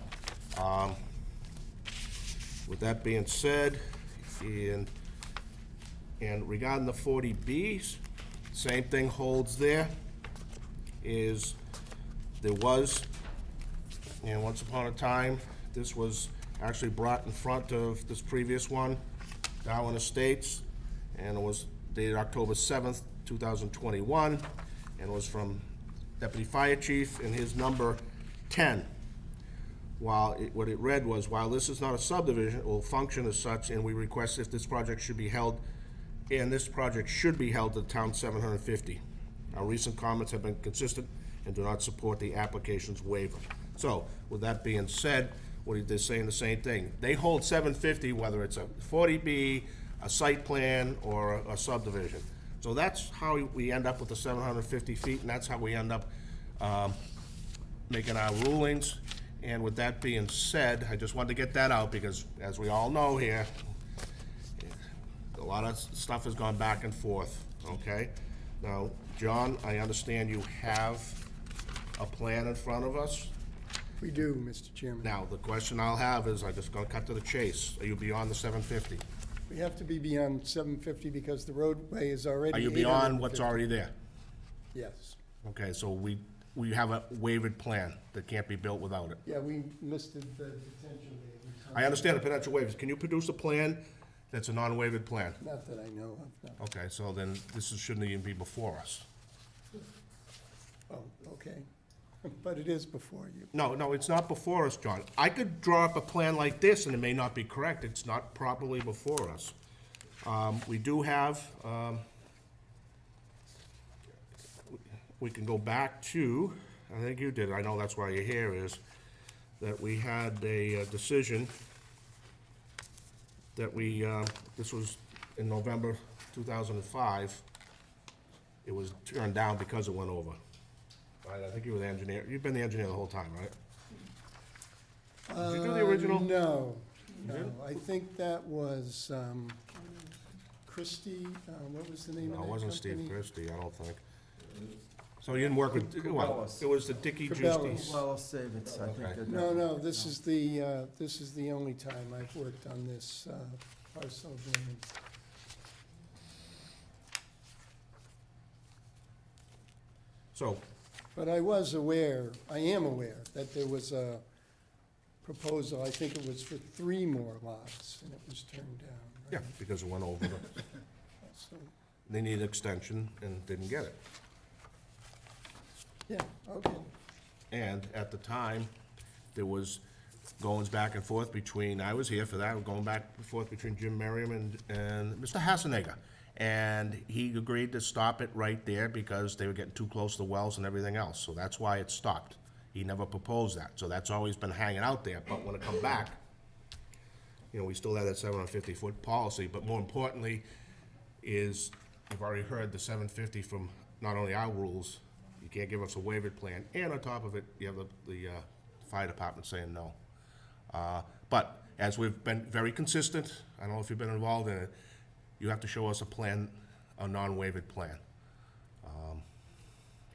with that being said, and regarding the 40Bs, same thing holds there, is there was, and once upon a time, this was actually brought in front of this previous one, Darwin Estates, and it was dated October 7th, 2021, and it was from Deputy Fire Chief and his number 10. What it read was, while this is not a subdivision, it will function as such, and we request if this project should be held, and this project should be held to the town 750. Our recent comments have been consistent and do not support the application's waiver. So, with that being said, they're saying the same thing. They hold 750, whether it's a 40B, a site plan, or a subdivision. So that's how we end up with the 750 feet, and that's how we end up making our rulings. And with that being said, I just wanted to get that out, because as we all know here, a lot of stuff has gone back and forth, okay? Now, John, I understand you have a plan in front of us. We do, Mr. Chairman. Now, the question I'll have is, I'm just gonna cut to the chase. Are you beyond the 750? We have to be beyond 750 because the roadway is already Are you beyond 850. what's already there? Yes. Okay, so we have a waived plan that can't be built without it. Yeah, we listed the potential waivers. I understand the potential waivers. Can you produce a plan that's a non-waived plan? Not that I know of, no. Okay, so then shouldn't even be before us. Oh, okay. But it is before you. No, it's not before us, John. I could draw up a plan like this, and it may not be correct. It's not properly before us. We do have, we can go back to, I think you did, I know that's why you're here, is that we had a decision that this was in November 2005. It was turned down because it went over. Right, I think you were the engineer. You've been the engineer the whole time, right? Did you do the original? No, no. I think that was Christie, what was the name of that No, it wasn't Steve company? Christie, I don't think. So you didn't work with, well, Cabela's. it was the Dickey Cabela's. Juice. Well, save it, I think. Okay. that- No, this is the only time I've worked on this parcel of land. So, But I am aware that there was a proposal, I think it was for 3 more lots, and it was turned down. yeah, right? because it went over, So, they needed extension and didn't get it. yeah, okay. And at the time, there was goings back and forth between, I was here for that, going back and forth between Jim Merriam and Mr. Hassenegger. And he agreed to stop it right there because they were getting too close to the wells and everything else. So that's why it stopped. He never proposed that. So that's always been hanging out there. But when it come back, we still have that 750-foot policy, but more importantly is, you've already heard the 750 from not only our rules, you can't give us a waivered plan, and on top of it, you have the fire department saying no. But as we've been very consistent, I don't know if you've been involved in it, you have to show us a plan, a non-waivered plan.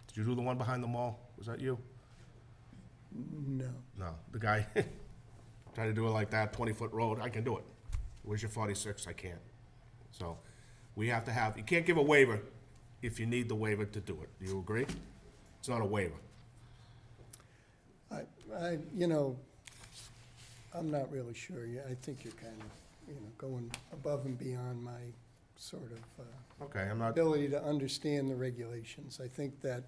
Did you do the one behind the mall? Was that you? No. No, the guy tried to do it like that, 20-foot road, I can do it. Where's your 46? I can't. So, we have to have, you can't give a waiver if you need the waiver to do it. Do you agree? It's not a waiver. I'm not really sure. I think you're kind of, going above and beyond my sort of Okay, I'm not, ability to understand the regulations. I think that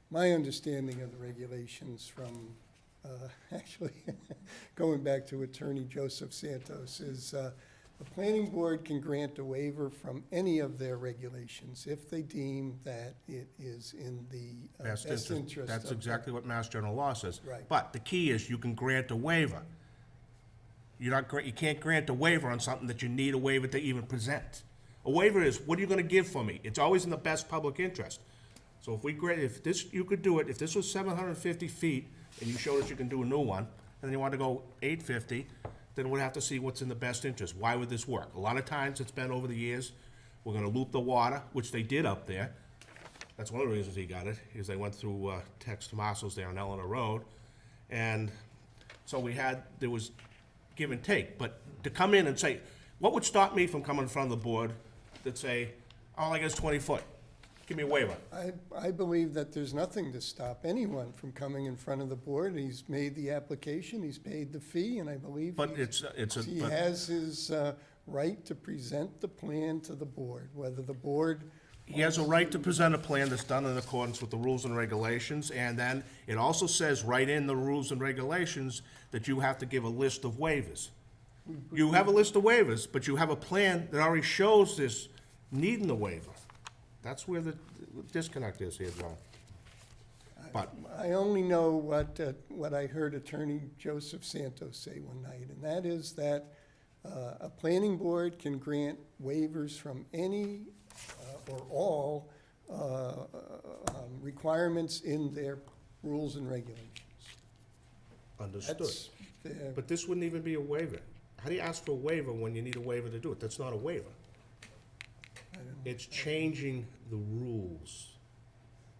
my understanding of the regulations from, actually, going back to Attorney Joseph Santos, is the planning board can grant a waiver from any of their regulations if they deem that it is in the best best interest. interest. That's of- exactly what Mass General Law says. Right. But the key is you can grant a waiver. You can't grant a waiver on something that you need a waiver to even present. A waiver is, what are you gonna give for me? It's always in the best public interest. So if this, you could do it, if this was 750 feet, and you showed us you can do a new one, and then you want to go 850, then we'd have to see what's in the best interest. Why would this work? A lot of times, it's been over the years, we're gonna loop the water, which they did up there. That's one of the reasons he got it, is they went through Tex Tomaso's there on Eleanor Road. And so there was give and take. But to come in and say, what would stop me from coming in front of the board that say, all I get is 20 foot? Give me a waiver. I believe that there's nothing to stop anyone from coming in front of the board. He's made the application, he's paid the fee, and I believe But he has his right to present the plan to the board, whether the board. He has a right to present a plan that's done in accordance with the rules and regulations, and then it also says right in the rules and regulations that you have to give a list of waivers. You have a list of waivers, but you have a plan that already shows this needing the waiver. That's where the disconnect is here, John. But, I only know what I heard Attorney Joseph Santos say one night, and that is that a planning board can grant waivers from any or all requirements in their rules and regulations. understood. That's the- But this wouldn't even be a waiver. How do you ask for a waiver when you need a waiver to do it? That's not a waiver. I don't know. It's changing the rules.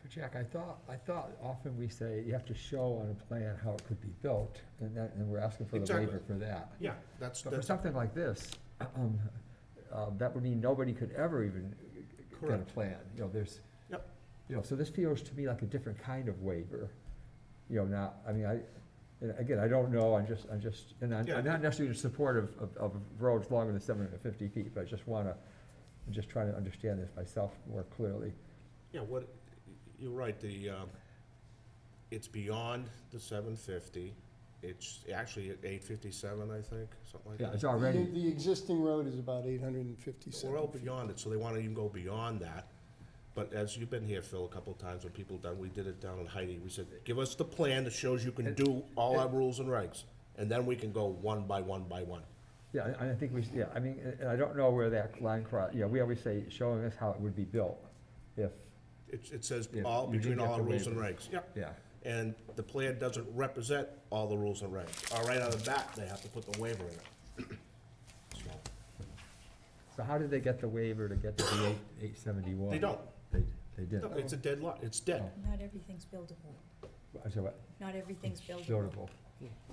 But Jack, I thought often we say you have to show on a plan how it could be built, and we're asking for the Exactly. waiver for that. Yeah, that's, But for something like this, that would mean nobody could ever even get a Correct. plan. There's, Yep. so this feels to me like a different kind of waiver. Now, I mean, and again, I don't know, I'm Yeah. not necessarily in support of roads longer than 750 feet, but I'm just trying to understand this myself more clearly. Yeah, you're right, it's beyond the 750. It's actually at 857, I think, something like Yeah, that. it's already, The existing road is about 857. We're out beyond it, so they want to even go beyond that. But as you've been here, Phil, a couple of times when people we did it down in Heidi, we said, give us the plan that shows you can do all our rules and regs, and then we can go one by one by one. yeah, I think I mean, and I don't know where that line we always say, showing us how it would be built, if, It says Yeah, all, you between did get all our the rules and waiver. regs. Yep. yeah. And the plan doesn't represent all the rules and regs. All right, out of the bat, they have to put the waiver in it. So, So how did they get the waiver to get to the 871? They don't. They didn't. No, it's a dead lot, it's dead. Not everything's buildable. I said what? Not everything's buildable. Buildable.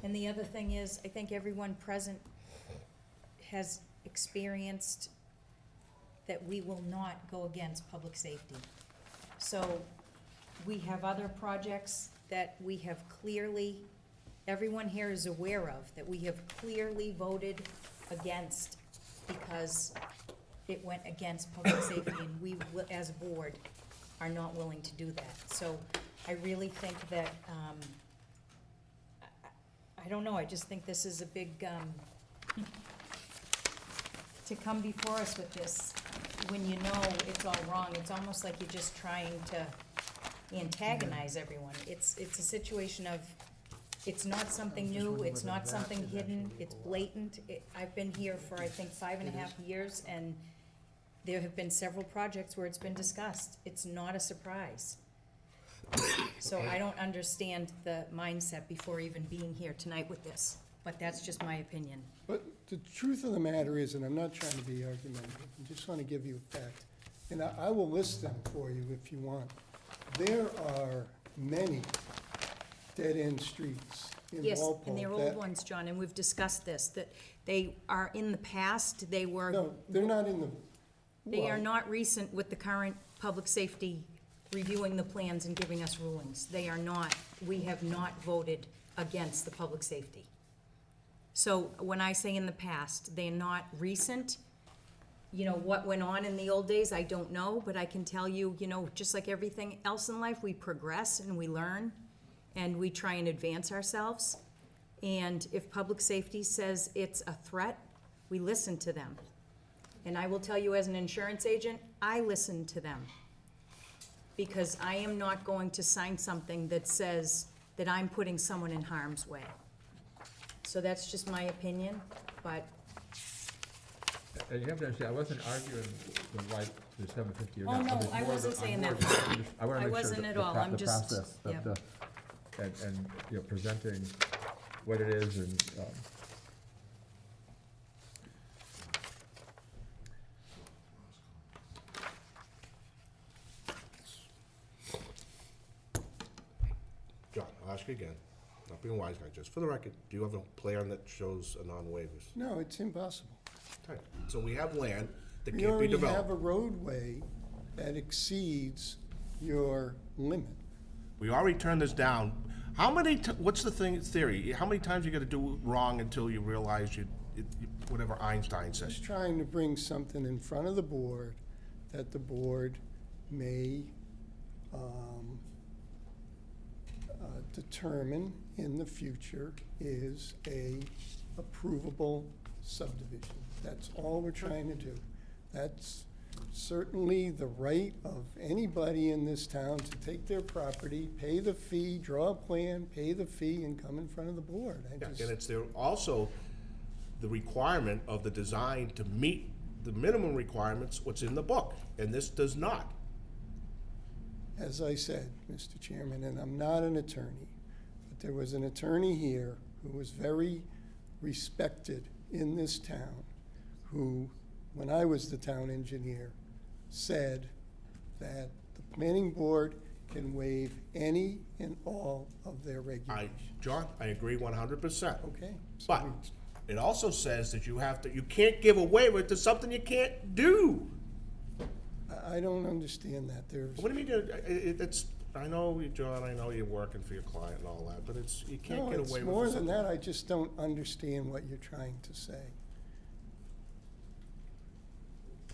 And the other thing is, I think everyone present has experienced that we will not go against public safety. So we have other projects that we have clearly, everyone here is aware of, that we have clearly voted against because it went against public safety, and we, as a board, are not willing to do that. So I really think that, I don't know, I just think this is a big, to come before us with this, when you know it's all wrong, it's almost like you're just trying to antagonize everyone. It's a situation of, It's not something I was just new, wondering it's whether not that something is hidden, actually it's allowed. blatant. I've been here for, I think, 5.5 years, and there have been several projects where it's been discussed. It's not a surprise. So I don't understand the mindset before even being here tonight with this, but that's just my opinion. But the truth of the matter is, and I'm not trying to be argumentative, I just want to give you a fact, and I will list them for you if you want. There are many dead-end streets in Yes, Walpole and they're that- old ones, John, and we've discussed this, that they are in the past, they were. No, they're not in the. They are well, not recent with the current public safety reviewing the plans and giving us rulings. They are not, we have not voted against the public safety. So when I say in the past, they're not recent. You know, what went on in the old days, I don't know, but I can tell you, you know, just like everything else in life, we progress and we learn and we try and advance ourselves. And if public safety says it's a threat, we listen to them. And I will tell you, as an insurance agent, I listen to them. Because I am not going to sign something that says that I'm putting someone in harm's way. So that's just my opinion, but And you have to understand, I wasn't arguing the right to 750 or Oh, not. no, I'm just I more wasn't the- saying I'm more that. just- I wanna I make sure wasn't that at the all. pro- I'm the just- process of yep. and, you know, presenting what it is and, John, I'll ask you again, not being a wise guy, just for the record, do you have a plan that shows a non-waivers? No, it's impossible. Okay, so we have land that We can't be already have developed. a roadway that exceeds your limit. We already turned this down. How many, what's the theory? How many times you gotta do it wrong until you realize whatever Einstein says? Just trying to bring something in front of the board that the board may determine in the future is a approvable subdivision. That's all we're trying to do. That's certainly the right of anybody in this town to take their property, pay the fee, draw a plan, pay the fee, and come in front of the board. Yeah, and it's there also the requirement of the design to meet the minimum requirements, what's in the book, and this does not. As I said, Mr. Chairman, and I'm not an attorney, but there was an attorney here who was very respected in this town, who, when I was the town engineer, said that the planning board can waive any and all of their regulations. John, I agree 100%. Okay? so But we- it also says that you can't give a waiver to something you can't do. I don't understand that. There's, What do you mean, it's, I know, John, I know you're working for your client and all that, but you can't no, get it's away with more something. than that. I just don't understand what you're trying to say.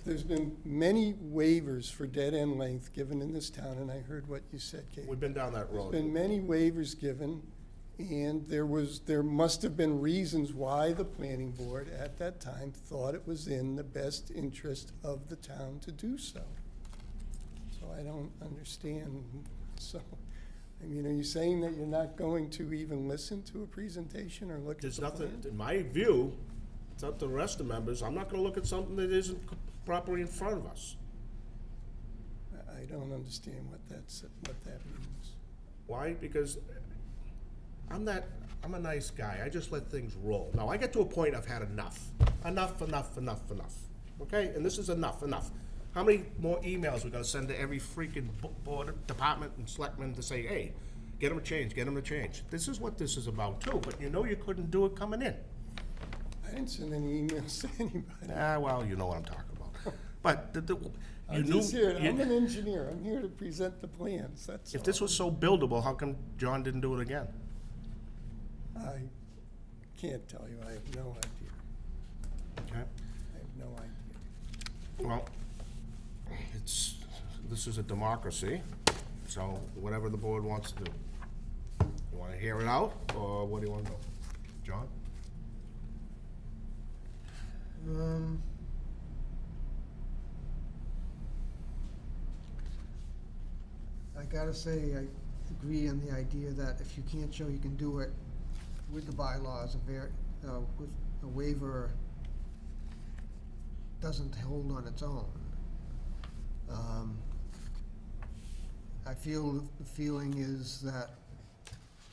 There's been many waivers for dead-end length given in this town, and I heard what you said, Kate. We've been down that There's road. been many waivers given, and there must have been reasons why the planning board at that time thought it was in the best interest of the town to do so. So I don't understand. So, I mean, are you saying that you're not going to even listen to a presentation or look at There's the nothing, plan? in my view, it's up to the rest of the members, I'm not gonna look at something that isn't properly in front of us. I don't understand what that means. Why? Because I'm a nice guy, I just let things roll. Now, I get to a point I've had enough. Enough. Okay, and this is enough. How many more emails we gotta send to every freaking board, department, and selectmen to say, hey, get them to change. This is what this is about too, but you know you couldn't do it coming in. I didn't send any emails to anybody. Well, you know what I'm talking about. But you I'm knew. just here, I'm you- an engineer, I'm here to present the plans, that's all. If this was so buildable, how come John didn't do it again? I can't tell you, I have no idea. Okay. I have no idea. Well, this is a democracy, so whatever the board wants to do. You wanna hear it out, or what do you wanna do? John? I gotta say, I agree on the idea that if you can't show you can do it, with the bylaws, with a waiver doesn't hold on its own. I feel, the feeling is that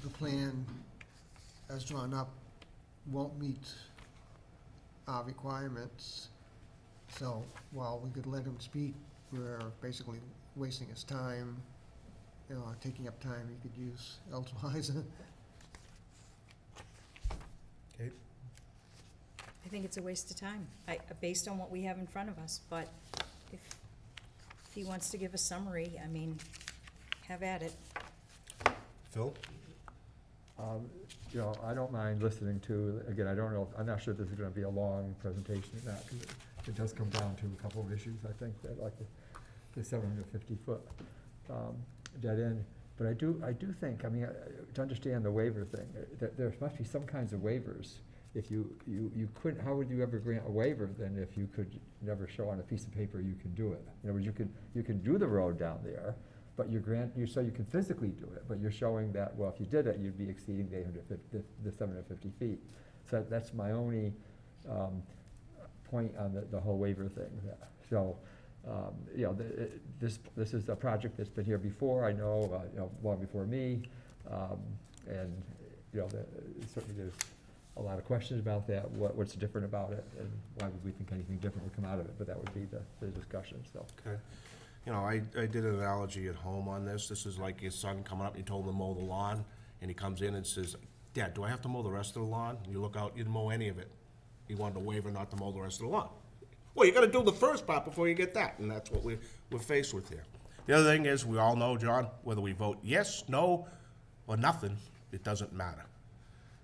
the plan as drawn up won't meet our requirements. So while we could let him speak, we're basically wasting his time, taking up time he could use elsewise. Kate? I think it's a waste of time, based on what we have in front of us, but if he wants to give a summary, I mean, have at it. Phil? You know, I don't mind listening to, again, I don't know, I'm not sure this is gonna be a long presentation or not, because it does come down to a couple of issues, I think, that like the 750-foot dead end. But I do think, I mean, to understand the waiver thing, there must be some kinds of waivers. If you couldn't, how would you ever grant a waiver then if you could never show on a piece of paper you can do it? In other words, you can do the road down there, but so you can physically do it, but you're showing that, well, if you did it, you'd be exceeding the 750 feet. So that's my only point on the whole waiver thing. So, you know, this is a project that's been here before, I know, long before me, and, you know, certainly there's a lot of questions about that, what's different about it, and why would we think anything different would come out of it, but that would be the discussion, so. Okay. You know, I did an analogy at home on this. This is like your son coming up, you told him to mow the lawn, and he comes in and says, Dad, do I have to mow the rest of the lawn? And you look out, you didn't mow any of it. He wanted a waiver not to mow the rest of the lawn. Well, you gotta do the first part before you get that, and that's what we're faced with here. The other thing is, we all know, John, whether we vote yes, no, or nothing, it doesn't matter.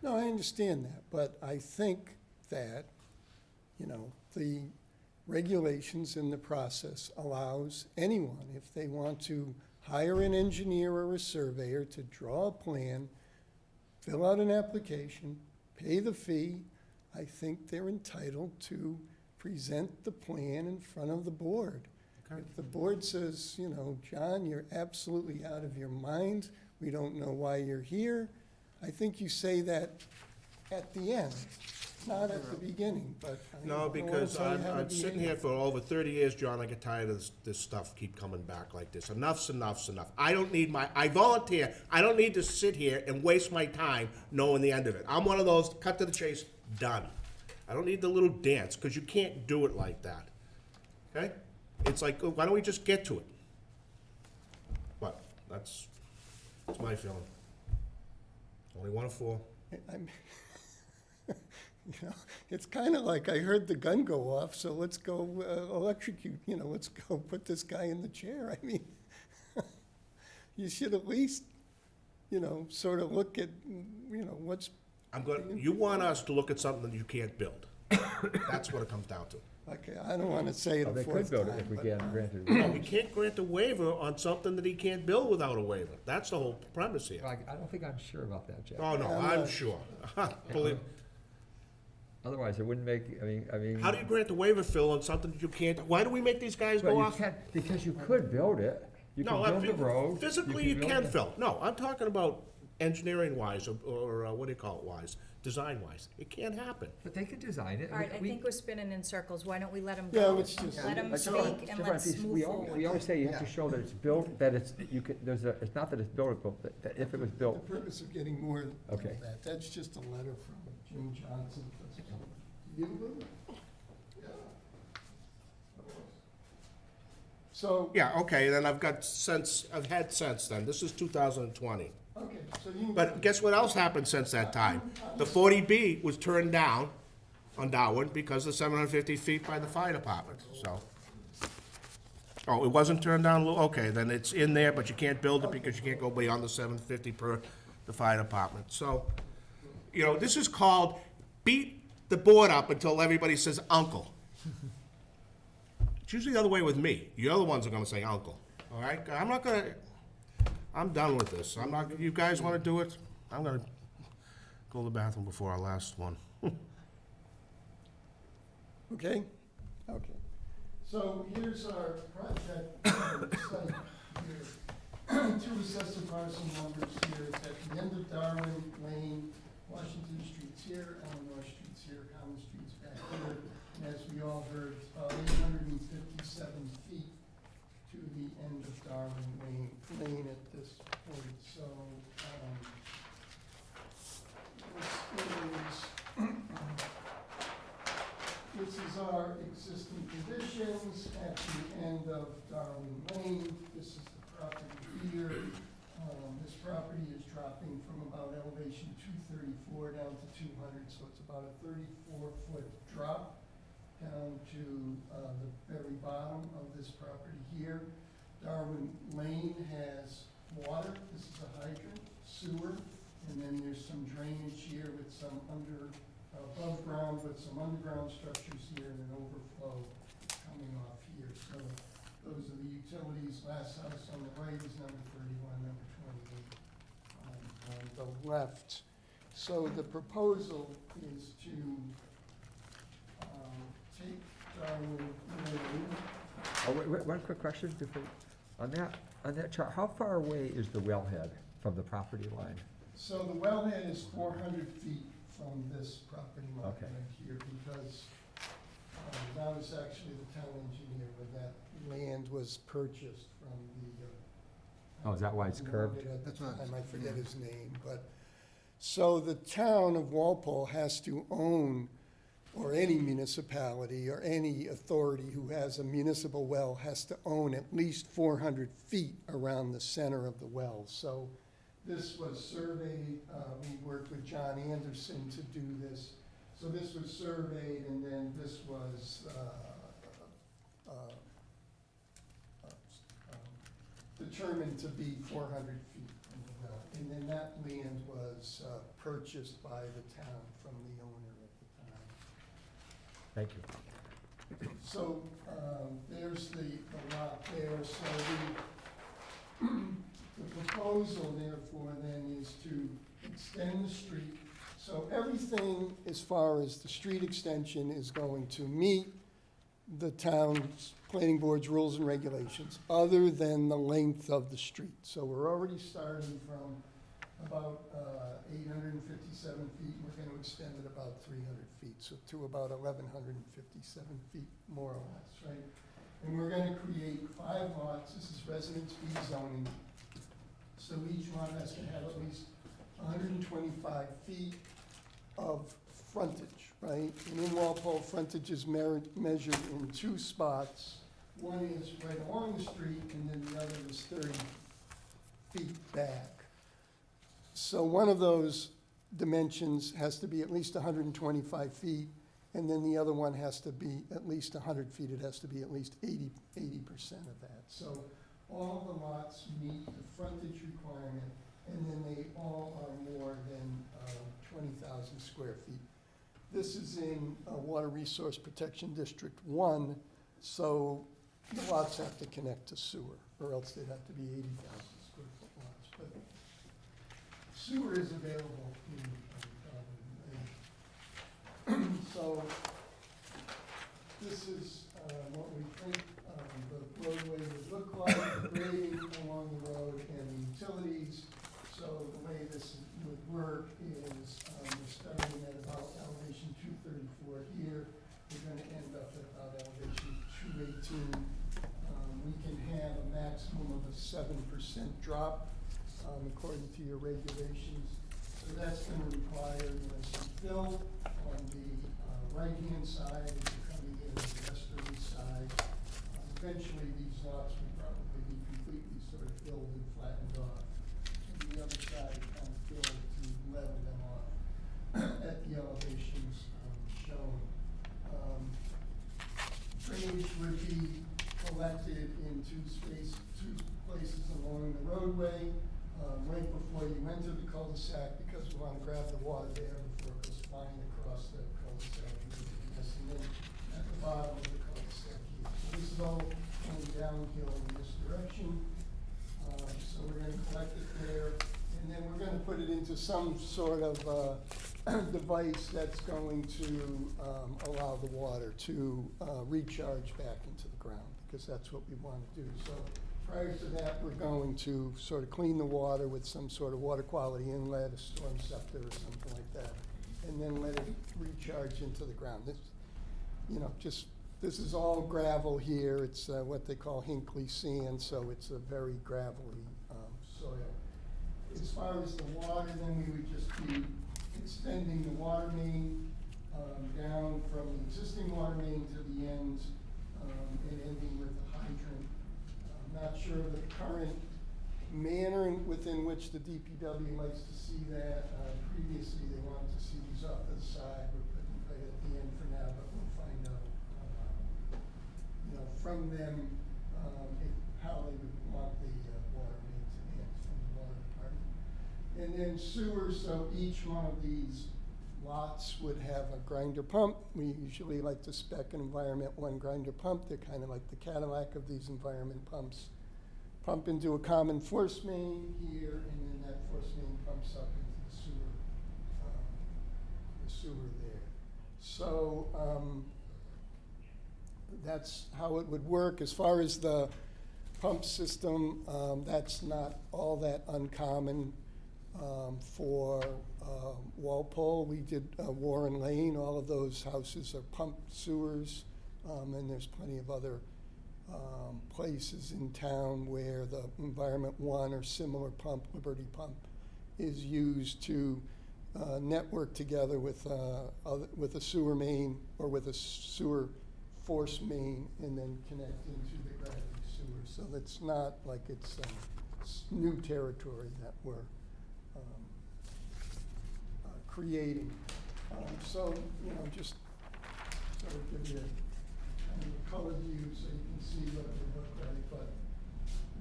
No, I understand that, but I think that, you know, the regulations in the process allows anyone, if they want to hire an engineer or a surveyor to draw a plan, fill out an application, pay the fee, I think they're entitled to present the plan in front of the board. Okay. If the board says, you know, John, you're absolutely out of your mind, we don't know why you're here, I think you say that at the end, not at the beginning, but. I No, don't because wanna tell you how to I'm sitting behave. here for over 30 years, John, I get tired of this stuff keep coming back like this. Enough's enough. I don't need I volunteer, I don't need to sit here and waste my time knowing the end of it. I'm one of those, cut to the chase, done. I don't need the little dance, because you can't do it like that, okay? It's like, why don't we just get to it? But, that's my feeling. Only one of four. I'm, you know, it's kind of like I heard the gun go off, so let's go electrocute, you know, let's go put this guy in the chair. I mean, you should at least, you know, sort of look at, you know, what's, You want us to look at something that you can't build. That's what it comes down to. okay, I don't want to say it Well, a they fourth could build it time, if we but, get granted. No, we can't grant a waiver on something that he can't build without a waiver. That's the whole premise here. I don't think I'm sure about that, Jeff. Oh, no, I'm I'm not- sure. Believe, Otherwise, it wouldn't make, I mean. how do you grant a waiver, Phil, on something that you can't? Why do we make these guys Well, go you off? can't, because you could build it. You No, can build the road. physically you build can, the- Phil. No, I'm talking about engineering-wise, or what do you call it, wise, design-wise. It can't happen. But they could design it. All right, I We- think we're spinning in circles, why don't we let him Yeah, go? let's just- Let him Like, speak and different let's pieces. move We forward. always say you have to Yeah. show that it's built, that it's, you could, it's not that it's buildable, that if it was the built, purpose of getting more than Okay. that, that's just a letter from Jim Johnson. You believe it? Yeah. So, Yeah, okay, then I've had sense then. This is 2020. okay, so you. But guess what else happened since that time? The 40B was turned down on Darwin because of 750 feet by the fire department, so. Oh, it wasn't turned down, okay, then it's in there, but you can't build it because you can't go beyond the 750 per the fire department. So, you know, this is called beat the board up until everybody says uncle. It's usually the other way with me. The other ones are gonna say uncle, all right? I'm done with this. You guys wanna do it? I'm gonna go to the bathroom before our last one. Okay? Okay. So here's our project site here. Two assessor parcel numbers here. It's at the end of Darwin Lane, Washington Street's here, Eleanor Street's here, Common Street's back here. And as we all heard, it's about 857 feet to the end of Darwin Lane at this point. So, this is our existing conditions at the end of Darwin Lane. This is the property here. This property is dropping from about elevation 234 down to 200, so it's about a 34-foot drop down to the very bottom of this property here. Darwin Lane has water. This is a hydrant, sewer, and then there's some drainage here with some above ground with some underground structures here and an overflow coming off here. So those are the utilities. Last house on the right is number 31, number 28 on the left. So the proposal is to take Darwin Lane. Oh, wait, one quick question before, on that chart, how far away is the wellhead from the property line? So the wellhead is 400 feet from this property line Okay. right here, because that was actually the town engineer when that land was purchased from the. Oh, is that why it's curved? At the That's right. time, I forget his name, but, so the town of Walpole has to own, or any municipality or any authority who has a municipal well has to own at least 400 feet around the center of the well. So this was surveyed, we worked with John Anderson to do this. So this was surveyed, and then this was determined to be 400 feet from the well. And then that land was purchased by the town from the owner at the time. Thank you. So there's the lot there. So the proposal therefore then is to extend the street. So everything as far as the street extension is going to meet the town's planning board's rules and regulations, other than the length of the street. So we're already starting from about 857 feet. We're going to extend it about 300 feet, so to about 1,157 feet, more or less, right? And we're going to create 5 lots. This is residence B zoning. So each lot has to have at least 125 feet of frontage, right? And in Walpole, frontage is measured in 2 spots. One is right along the street, and then the other is 30 feet back. So one of those dimensions has to be at least 125 feet, and then the other one has to be at least 100 feet. It has to be at least 80% of that. So all the lots meet the frontage requirement, and then they all are more than 20,000 square feet. This is in Water Resource Protection District 1, so the lots have to connect to sewer, or else they'd have to be 80,000 square foot lots. But sewer is available in so this is what we think the roadway would look like, the grading along the road and the utilities. So the way this would work is we're starting at about elevation 234 here. We're going to end up at about elevation 218. We can have a maximum of a 7% drop according to your regulations. So that's going to require some fill on the right-hand side as you're coming in on the westerly side. Eventually, these lots will probably be completely sort of filled and flattened off. And the other side kind of filled to level them off at the elevations shown. Drainage would be collected in 2 places along the roadway, right before you enter the cul-de-sac, because we want to grab the water there before it goes flying across the cul-de-sac. And then at the bottom of the cul-de-sac here. So this is all going downhill in this direction. So we're going to collect it there, and then we're going to put it into some sort of device that's going to allow the water to recharge back into the ground, because that's what we want to do. So prior to that, we're going to sort of clean the water with some sort of water quality inlet, a storm scepter or something like that, and then let it recharge into the ground. This, you know, this is all gravel here. It's what they call Hinkley sand, so it's a very gravelly soil. As far as the water, then we would just be extending the water main down from the existing water main to the end and ending with a hydrant. I'm not sure of the current manner within which the DPW likes to see that. Previously, they wanted to see these off to the side. We're putting it right at the end for now, but we'll find out, you know, from them how they would want the water main to end from the water department. And then sewer, so each one of these lots would have a grinder pump. We usually like to spec an Environment 1 grinder pump. They're kind of like the Cadillac of these environment pumps. Pump into a common force main here, and then that force main pumps up into the sewer there. So that's how it would work. As far as the pump system, that's not all that uncommon. For Walpole, we did Warren Lane. All of those houses are pumped sewers, and there's plenty of other places in town where the Environment 1 or similar pump, Liberty Pump, is used to network together with a sewer main or with a sewer force main and then connect into the gravity sewer. So it's not like it's new territory that we're creating. So, you know, just sort of give you kind of a color view so you can see what it would look like. But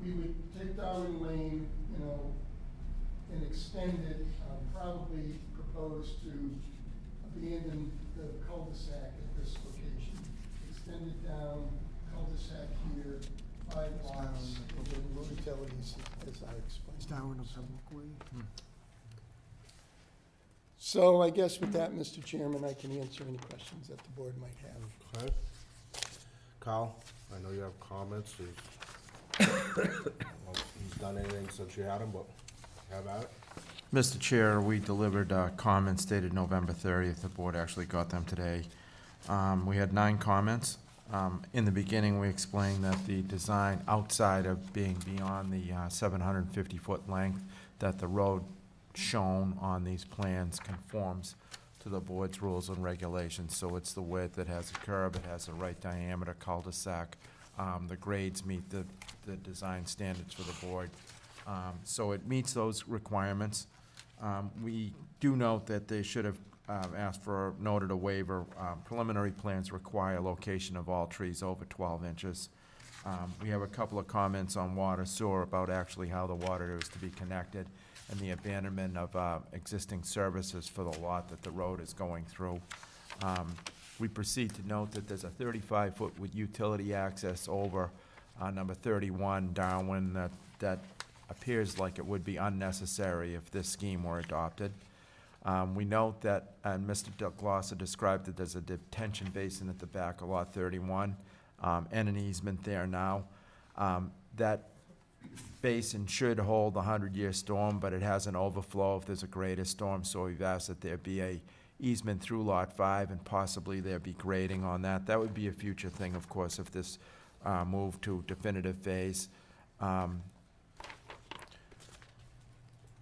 we would take Darwin Lane, you know, and extend it, probably propose to abandon the cul-de-sac at this location. Extend it down, cul-de-sac here, 5 lots, and then utilities, as I explained. It's down in a public way. So I guess with that, Mr. Chairman, I can answer any questions that the board might have. Okay. Kyle, I know you have comments. He's done anything since you had him, but have at it. Mr. Chair, we delivered comments dated November 30th. The board actually got them today. We had 9 comments. In the beginning, we explained that the design outside of being beyond the 750-foot length, that the road shown on these plans conforms to the board's rules and regulations. So it's the width, it has a curb, it has the right diameter cul-de-sac. The grades meet the design standards for the board. So it meets those requirements. We do note that they should have asked for, noted a waiver. Preliminary plans require location of all trees over 12 inches. We have a couple of comments on water sewer about actually how the water is to be connected and the abandonment of existing services for the lot that the road is going through. We proceed to note that there's a 35-foot with utility access over number 31 Darwin that appears like it would be unnecessary if this scheme were adopted. We note that, and Mr. Glosser described it as a detention basin at the back of lot 31 and an easement there now. That basin should hold a 100-year storm, but it has an overflow if there's a greater storm, so we've asked that there be a easement through lot 5 and possibly there be grading on that. That would be a future thing, of course, if this moved to definitive phase.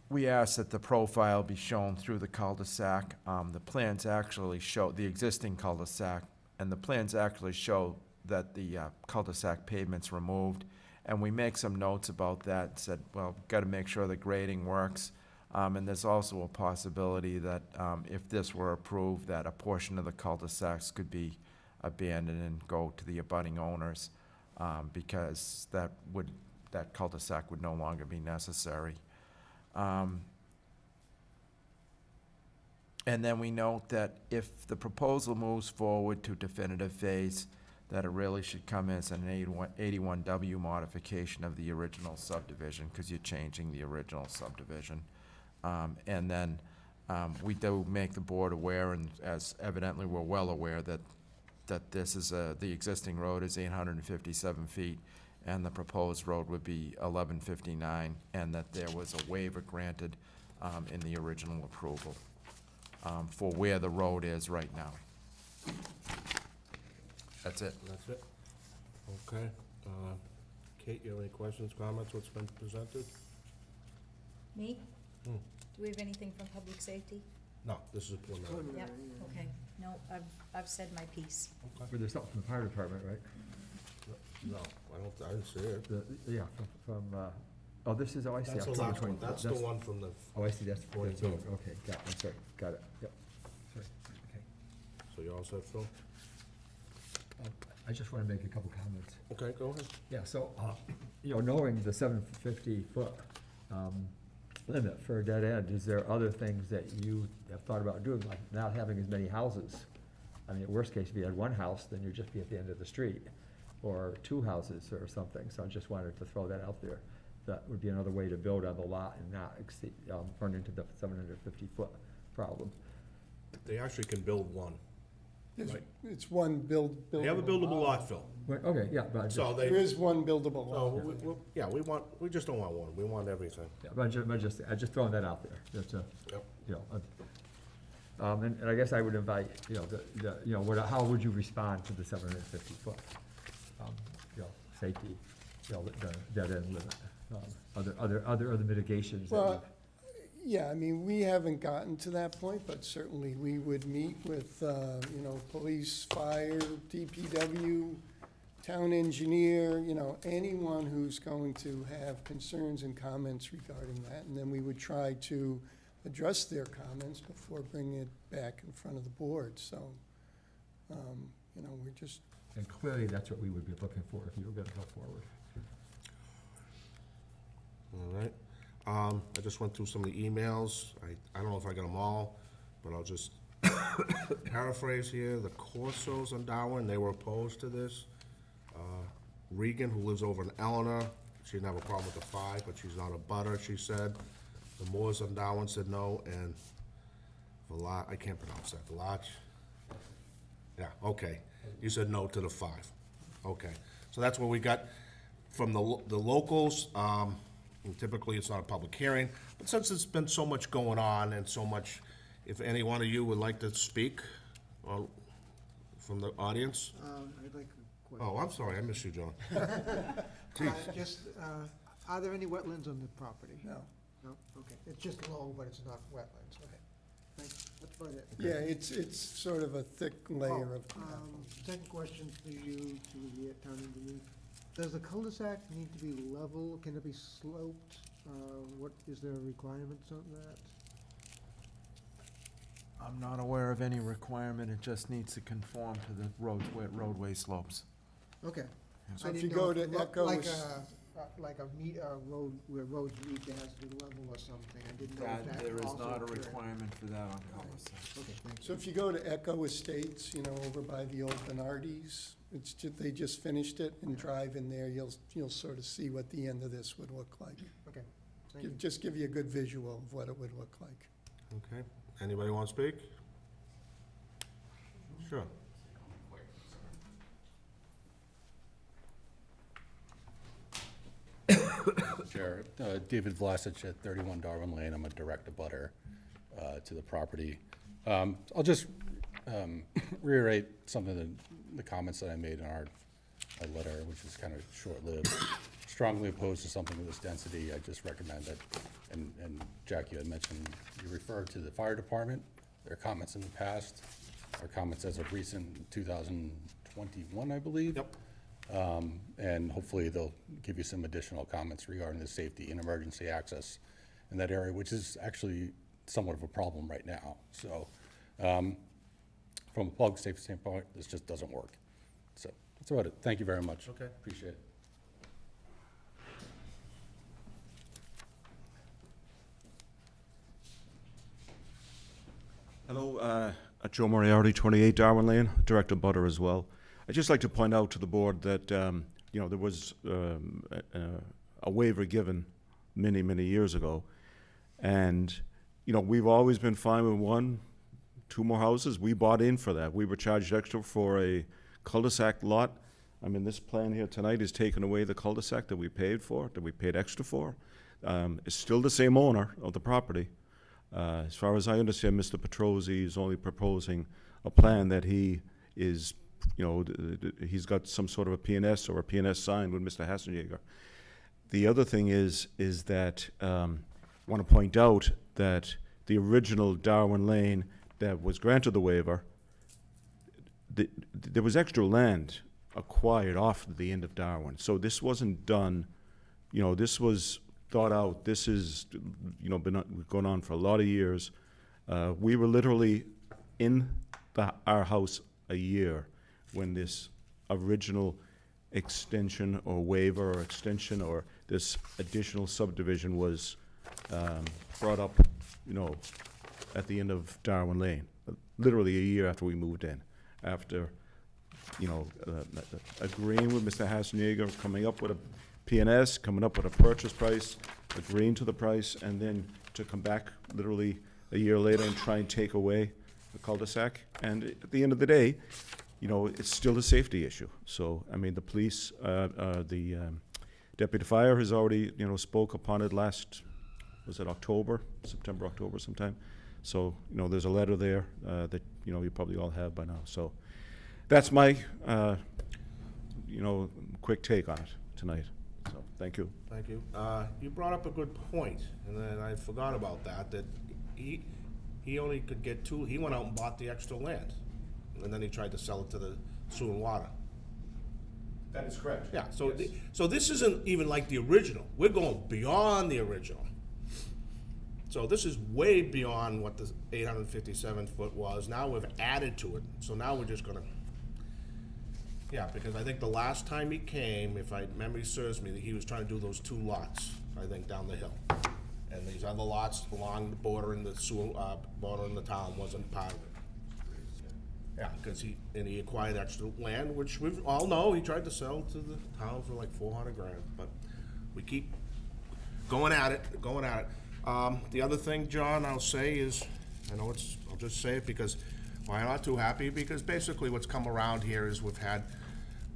We ask that the profile be shown through the cul-de-sac. The plans actually show the existing cul-de-sac, and the plans actually show that the cul-de-sac pavement's removed. And we make some notes about that, said, well, got to make sure the grading works. And there's also a possibility that if this were approved, that a portion of the cul-de-sacs could be abandoned and go to the abutting owners, because that cul-de-sac would no longer be necessary. And then we note that if the proposal moves forward to definitive phase, that it really should come as an 81W modification of the original subdivision, because you're changing the original subdivision. And then we do make the board aware, and as evidently we're well aware, that this is the existing road is 857 feet, and the proposed road would be 1159, and that there was a waiver granted in the original approval for where the road is right now. That's it. That's it? Okay. Kate, you have any questions, comments, what's been presented? Me? Hmm. Do we have anything from public safety? No, this is preliminary. Yep, okay. No, I've said my piece. But there's something from the fire department, right? No, I didn't see it. Yeah, oh, this is, oh, I see. That's the October last one, 20 that's the one from the, Oh, I see, that's the 42. okay, got it, I'm sorry, got it, yep, sorry, okay. so you all set, Phil? I just want to make a couple comments. Okay, go ahead. Yeah, so, knowing the 750-foot limit for a dead end, is there other things that you have thought about doing, like not having as many houses? I mean, at worst case, if you had one house, then you'd just be at the end of the street, or two houses or something, so I just wanted to throw that out there. That would be another way to build on the lot and not exceed, run into the 750-foot problem. They actually can build one. It's one buildable. They have a buildable lot, Phil. Right, okay, yeah, but I just, So they, There is one buildable so, lot. yeah, we just don't want one, we want everything. yeah, but I just throwing that out there, that's Yep. And I guess I would invite, how would you respond to the 750-foot, safety, the dead end limit? Other mitigations that Well, yeah, I mean, we haven't gotten to that point, but certainly we would meet with, police, fire, DPW, town engineer, anyone who's going to have concerns and comments regarding that. And then we would try to address their comments before bringing it back in front of the board. So, we're just, and clearly, that's what we would be looking for if you were gonna go forward. All right. I just went through some of the emails. I don't know if I got them all, but I'll just paraphrase here. The Corsos on Darwin, they were opposed to this. Regan, who lives over in Eleanor, she didn't have a problem with the 5, but she's not a butter, she said. The Moores on Darwin said no, and I can't pronounce that, Velach? Yeah, okay. You said no to the 5. Okay. So that's what we got from the locals. And typically, it's not a public hearing, but since there's been so much going on and so much, if any one of you would like to speak from the audience? I'd like a question. Oh, I'm sorry, I missed you, John. Are there any wetlands on the property? no. No? Okay. It's just low, but it's not wetlands. Okay. Thanks. That's about it. Yeah, it's sort of a thick layer of gravel. Second question for you, to the town engineer. Does the cul-de-sac need to be level? Can it be sloped? Is there requirements on that? I'm not aware of any requirement, it just needs to conform to the roadway slopes. Okay. So I if didn't you know go if to Echo, like a road where roads meet, there has to be level or something. I didn't know if that There is also not a occurred. requirement for that on cul-de-sacs. Okay, thank you. so if you go to Echo Estates, over by the old Bernardi's, they just finished it, and drive in there, you'll sort of see what the end of this would look like. Okay, thank you. Just give you a good visual of what it would look like. Okay. Anybody want to speak? Sure. Chair, David Vlasich at 31 Darwin Lane. I'm a direct abutter to the property. I'll just reiterate some of the comments that I made in our letter, which is kind of short-lived. Strongly opposed to something of this density. I just recommend that, and Jack, you had mentioned, you referred to the fire department, their comments in the past, our comments as of recent 2021, I believe. Yep. And hopefully they'll give you some additional comments regarding the safety and emergency access in that area, which is actually somewhat of a problem right now. So, from a public safety standpoint, this just doesn't work. So, that's about it. Thank you very much. Okay. Appreciate it. Hello, Joe Moriarty, 28 Darwin Lane, Director Butter as well. I'd just like to point out to the board that, there was a waiver given many, many years ago. And, we've always been fine with 1, 2 more houses. We bought in for that. We were charged extra for a cul-de-sac lot I mean, this plan here tonight is taking away the cul-de-sac that we paid for, that we paid extra for. It's still the same owner of the property. As far as I understand, Mr. Petrosi is only proposing a plan that he is, you know, he's got some sort of a PNS or a PNS signed with Mr. Hassenjäger. The other thing is that, I want to point out that the original Darwin Lane that was granted the waiver, there was extra land acquired off the end of Darwin. So this wasn't done, you know, this was thought out. This is, you know, been going on for a lot of years. We were literally in our house a year when this original extension or waiver or extension or this additional subdivision was brought up, you know, at the end of Darwin Lane, literally a year after we moved in, after, you know, agreeing with Mr. Hassenjäger, coming up with a PNS, coming up with a purchase price, agreeing to the price, and then to come back literally a year later and try and take away the cul-de-sac. And at the end of the day, you know, it's still a safety issue. So, I mean, the police, the deputy fire has already, you know, spoke upon it last, was it October, September, October sometime? So, you know, there's a letter there that, you know, you probably all have by now. So that's my, you know, quick take on it tonight. So, thank you. Thank you. You brought up a good point, and then I forgot about that he only could get two, he went out and bought the extra land, and then he tried to sell it to the sewer and water. That is correct. Yeah, so, so this isn't even like the original. We're going beyond the original. So this is way beyond what the 857 foot was. Now we've added to it, so now we're just gonna, yeah, because I think the last time he came, if memory serves me, that he was trying to do those two lots, I think, down the hill. And these other lots along the border in the sewer, border in the town wasn't part of it. Yeah, because he acquired extra land, which we all know, he tried to sell to the town for like 400 grand, but we keep going at it. The other thing, John, I'll say is, I'll just say it because, well, I'm not too happy, because basically what's come around here is we've had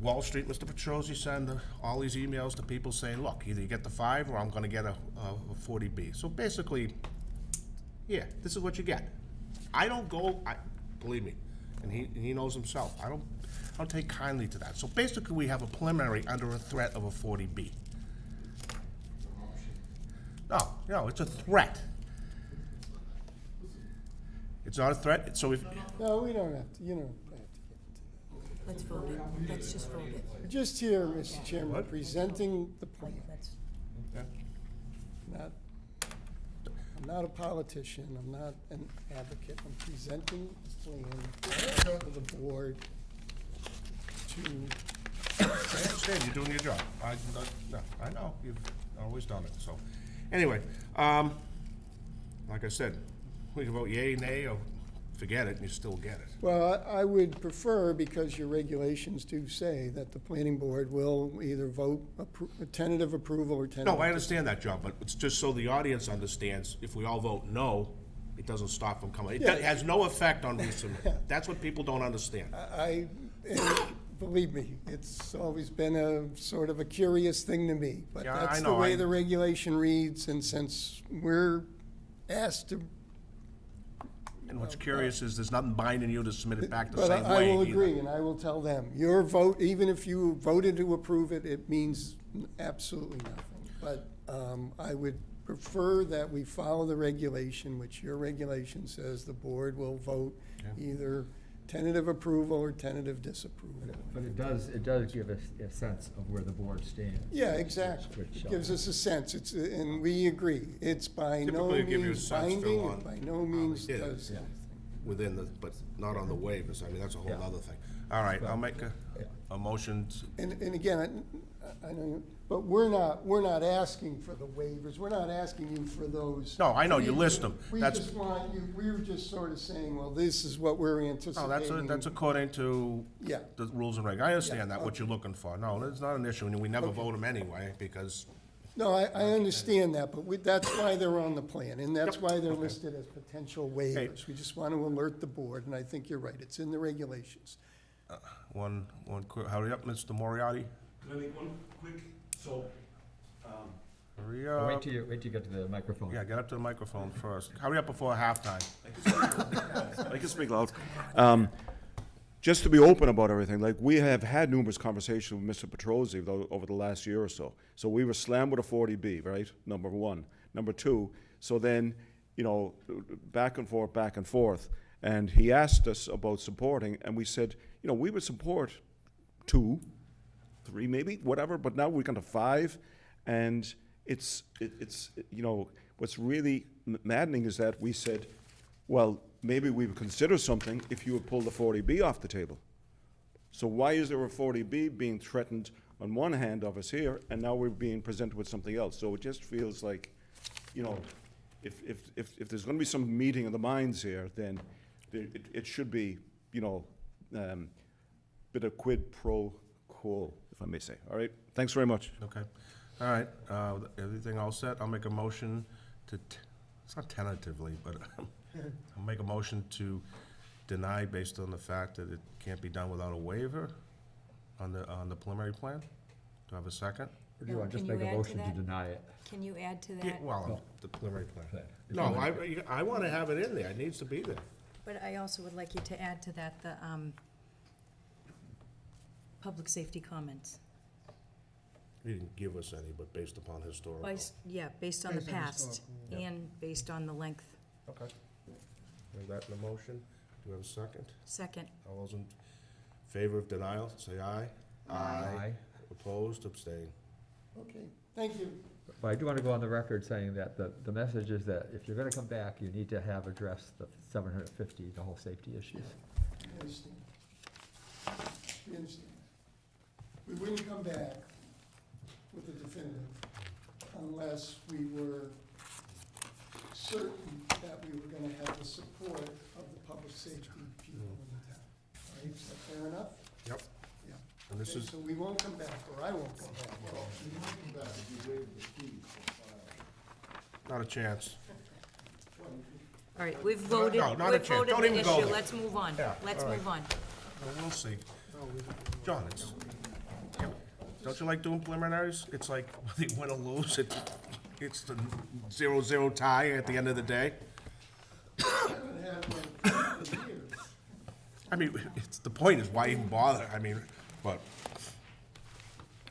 Wall Street, Mr. Petrosi send all these emails to people saying, look, either you get the 5 or I'm gonna get a 40B. So basically, yeah, this is what you get. I don't go, believe me, and he knows himself, I don't take kindly to that. So basically, we have a preliminary under a threat of a 40B. No, it's a threat. It's not a threat, so if, No, we don't have to, you know. Let's vote it. Let's just vote it. We're just here, Mr. Chairman, presenting the plan. Let's- I'm not a politician, I'm not an advocate, I'm presenting the plan to the board to, I understand, you're doing your job. I know, you've always done it, so. Anyway, like I said, we can vote yea, nay, or forget it, and you still get it. well, I would prefer, because your regulations do say that the planning board will either vote a tentative approval or tentative. No, I understand that, John, but it's just so the audience understands, if we all vote no, it doesn't stop from coming. It Yeah. has no effect on resubmit. That's what people don't understand. And believe me, it's always been a sort of a curious thing to me, but Yeah, that's I the know, way the regulation reads, and since we're asked to. And what's curious is there's nothing binding you to submit it back the But same I way will either. agree, and I will tell them, your vote, even if you voted to approve it, it means absolutely nothing. But I would prefer that we follow the regulation, which your regulation says the board will vote either tentative approval or tentative disapproval. But it does give us a sense of where the board stands. Yeah, exactly. Which, It gives us a sense, and we agree. It's by no Typically give you a means sense, Phil, binding, on it by no means did it. does anything. Within the, but not on the waivers, I mean, that's a whole Yeah. other thing. All right, I'll make Yeah. a motion And again, I know, but we're not asking for the waivers, we're not asking you for those. No, I know, you list them. We That's- just want you, we're just sort of saying, well, this is what we're No, anticipating. that's according to Yeah. the rules and regs. I understand Yeah, that, what you're looking for. No, it's not an issue, and we never vote them anyway, because, No, I understand that, but that's why they're on the plan, and that's why they're listed as potential waivers. We just want to alert the board, and I think you're right, it's in the regulations. one quick, hurry up, Mr. Moriarty. Can I make one quick, so, Hurry Wait up. till you get to the microphone. Yeah, get up to the microphone first. Hurry up before halftime. I can speak loud. Just to be open about everything, like, we have had numerous conversations with Mr. Petrosi over the last year or so. So we were slammed with a 40B, right? Number one. Number two, so then, you know, back and forth. And he asked us about supporting, and we said, you know, we would support 2, 3 maybe, whatever, but now we're going to 5. And it's you know, what's really maddening is that we said, well, maybe we would consider something if you would pull the 40B off the table. So why is there a 40B being threatened on one hand of us here, and now we're being presented with something else? So it just feels like, you know, if there's gonna be some meeting of the minds here, then it should be, you know, bit of quid pro quo, if I may say. All right, thanks very much. Okay. All right, everything all set? I'll make a motion to, it's not tentatively, but I'll make a motion to deny based on the fact that it can't be done without a waiver on the preliminary plan. Do I have a second? Or do you want to just Can you make a add to motion to that? deny it? Can you add to Yeah, that? well, the preliminary plan. Plan. No, I want to have it in there. It needs to be there. But I also would like you to add to that the public safety comments. He didn't give us any, but based upon historical. Yeah, based on the Based on past historical, and based on the length. Okay. Make that in the motion. Do we have a second? Second. All those in favor of denial, say aye. Aye. Opposed, abstain. Okay, thank you. But I do want to go on the record saying that the message is that if you're going to come back, you need to have addressed the 750, the whole safety issues. We understand. We understand. We wouldn't come back with a definitive unless we were certain that we were gonna have the support of the public safety people in the town. All right, is that fair enough? Yep. Yeah. And this Okay, is, so we won't come back, or I won't come back. not a chance. All right, we've voted, No, not a we've chance. voted Don't the even go issue. there. Let's move on. Yeah, Let's all right. move on. Well, we'll see. John, it's, don't you like doing preliminaries? It's like, whether you win or lose, it's the 0-0 tie at the end of the day. I haven't had one for years. I mean, it's, the point is, why even bother? I mean, but,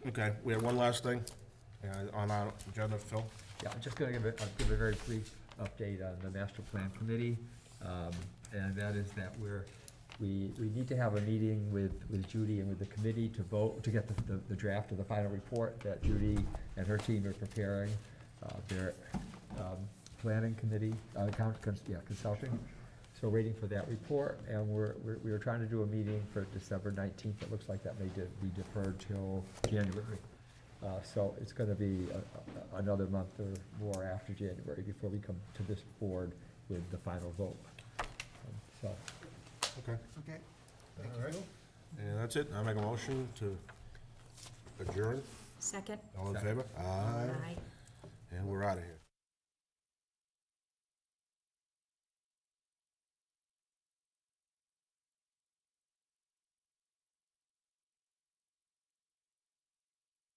okay, we have one last thing on our agenda, Phil. Yeah, I'm just going to give a very brief update on the master plan committee. And that is that we need to have a meeting with Judy and with the committee to vote, to get the draft of the final report that Judy and her team are preparing. Their planning committee, consulting. So we're waiting for that report, and we were trying to do a meeting for December 19th. It looks like that may be deferred till January. So it's gonna be another month or more after January before we come to this board with the final vote. So, Okay. Okay. All right. And that's it. I make a motion to adjourn. Second? All in Second. favor? Aye. Aye. And we're out of here.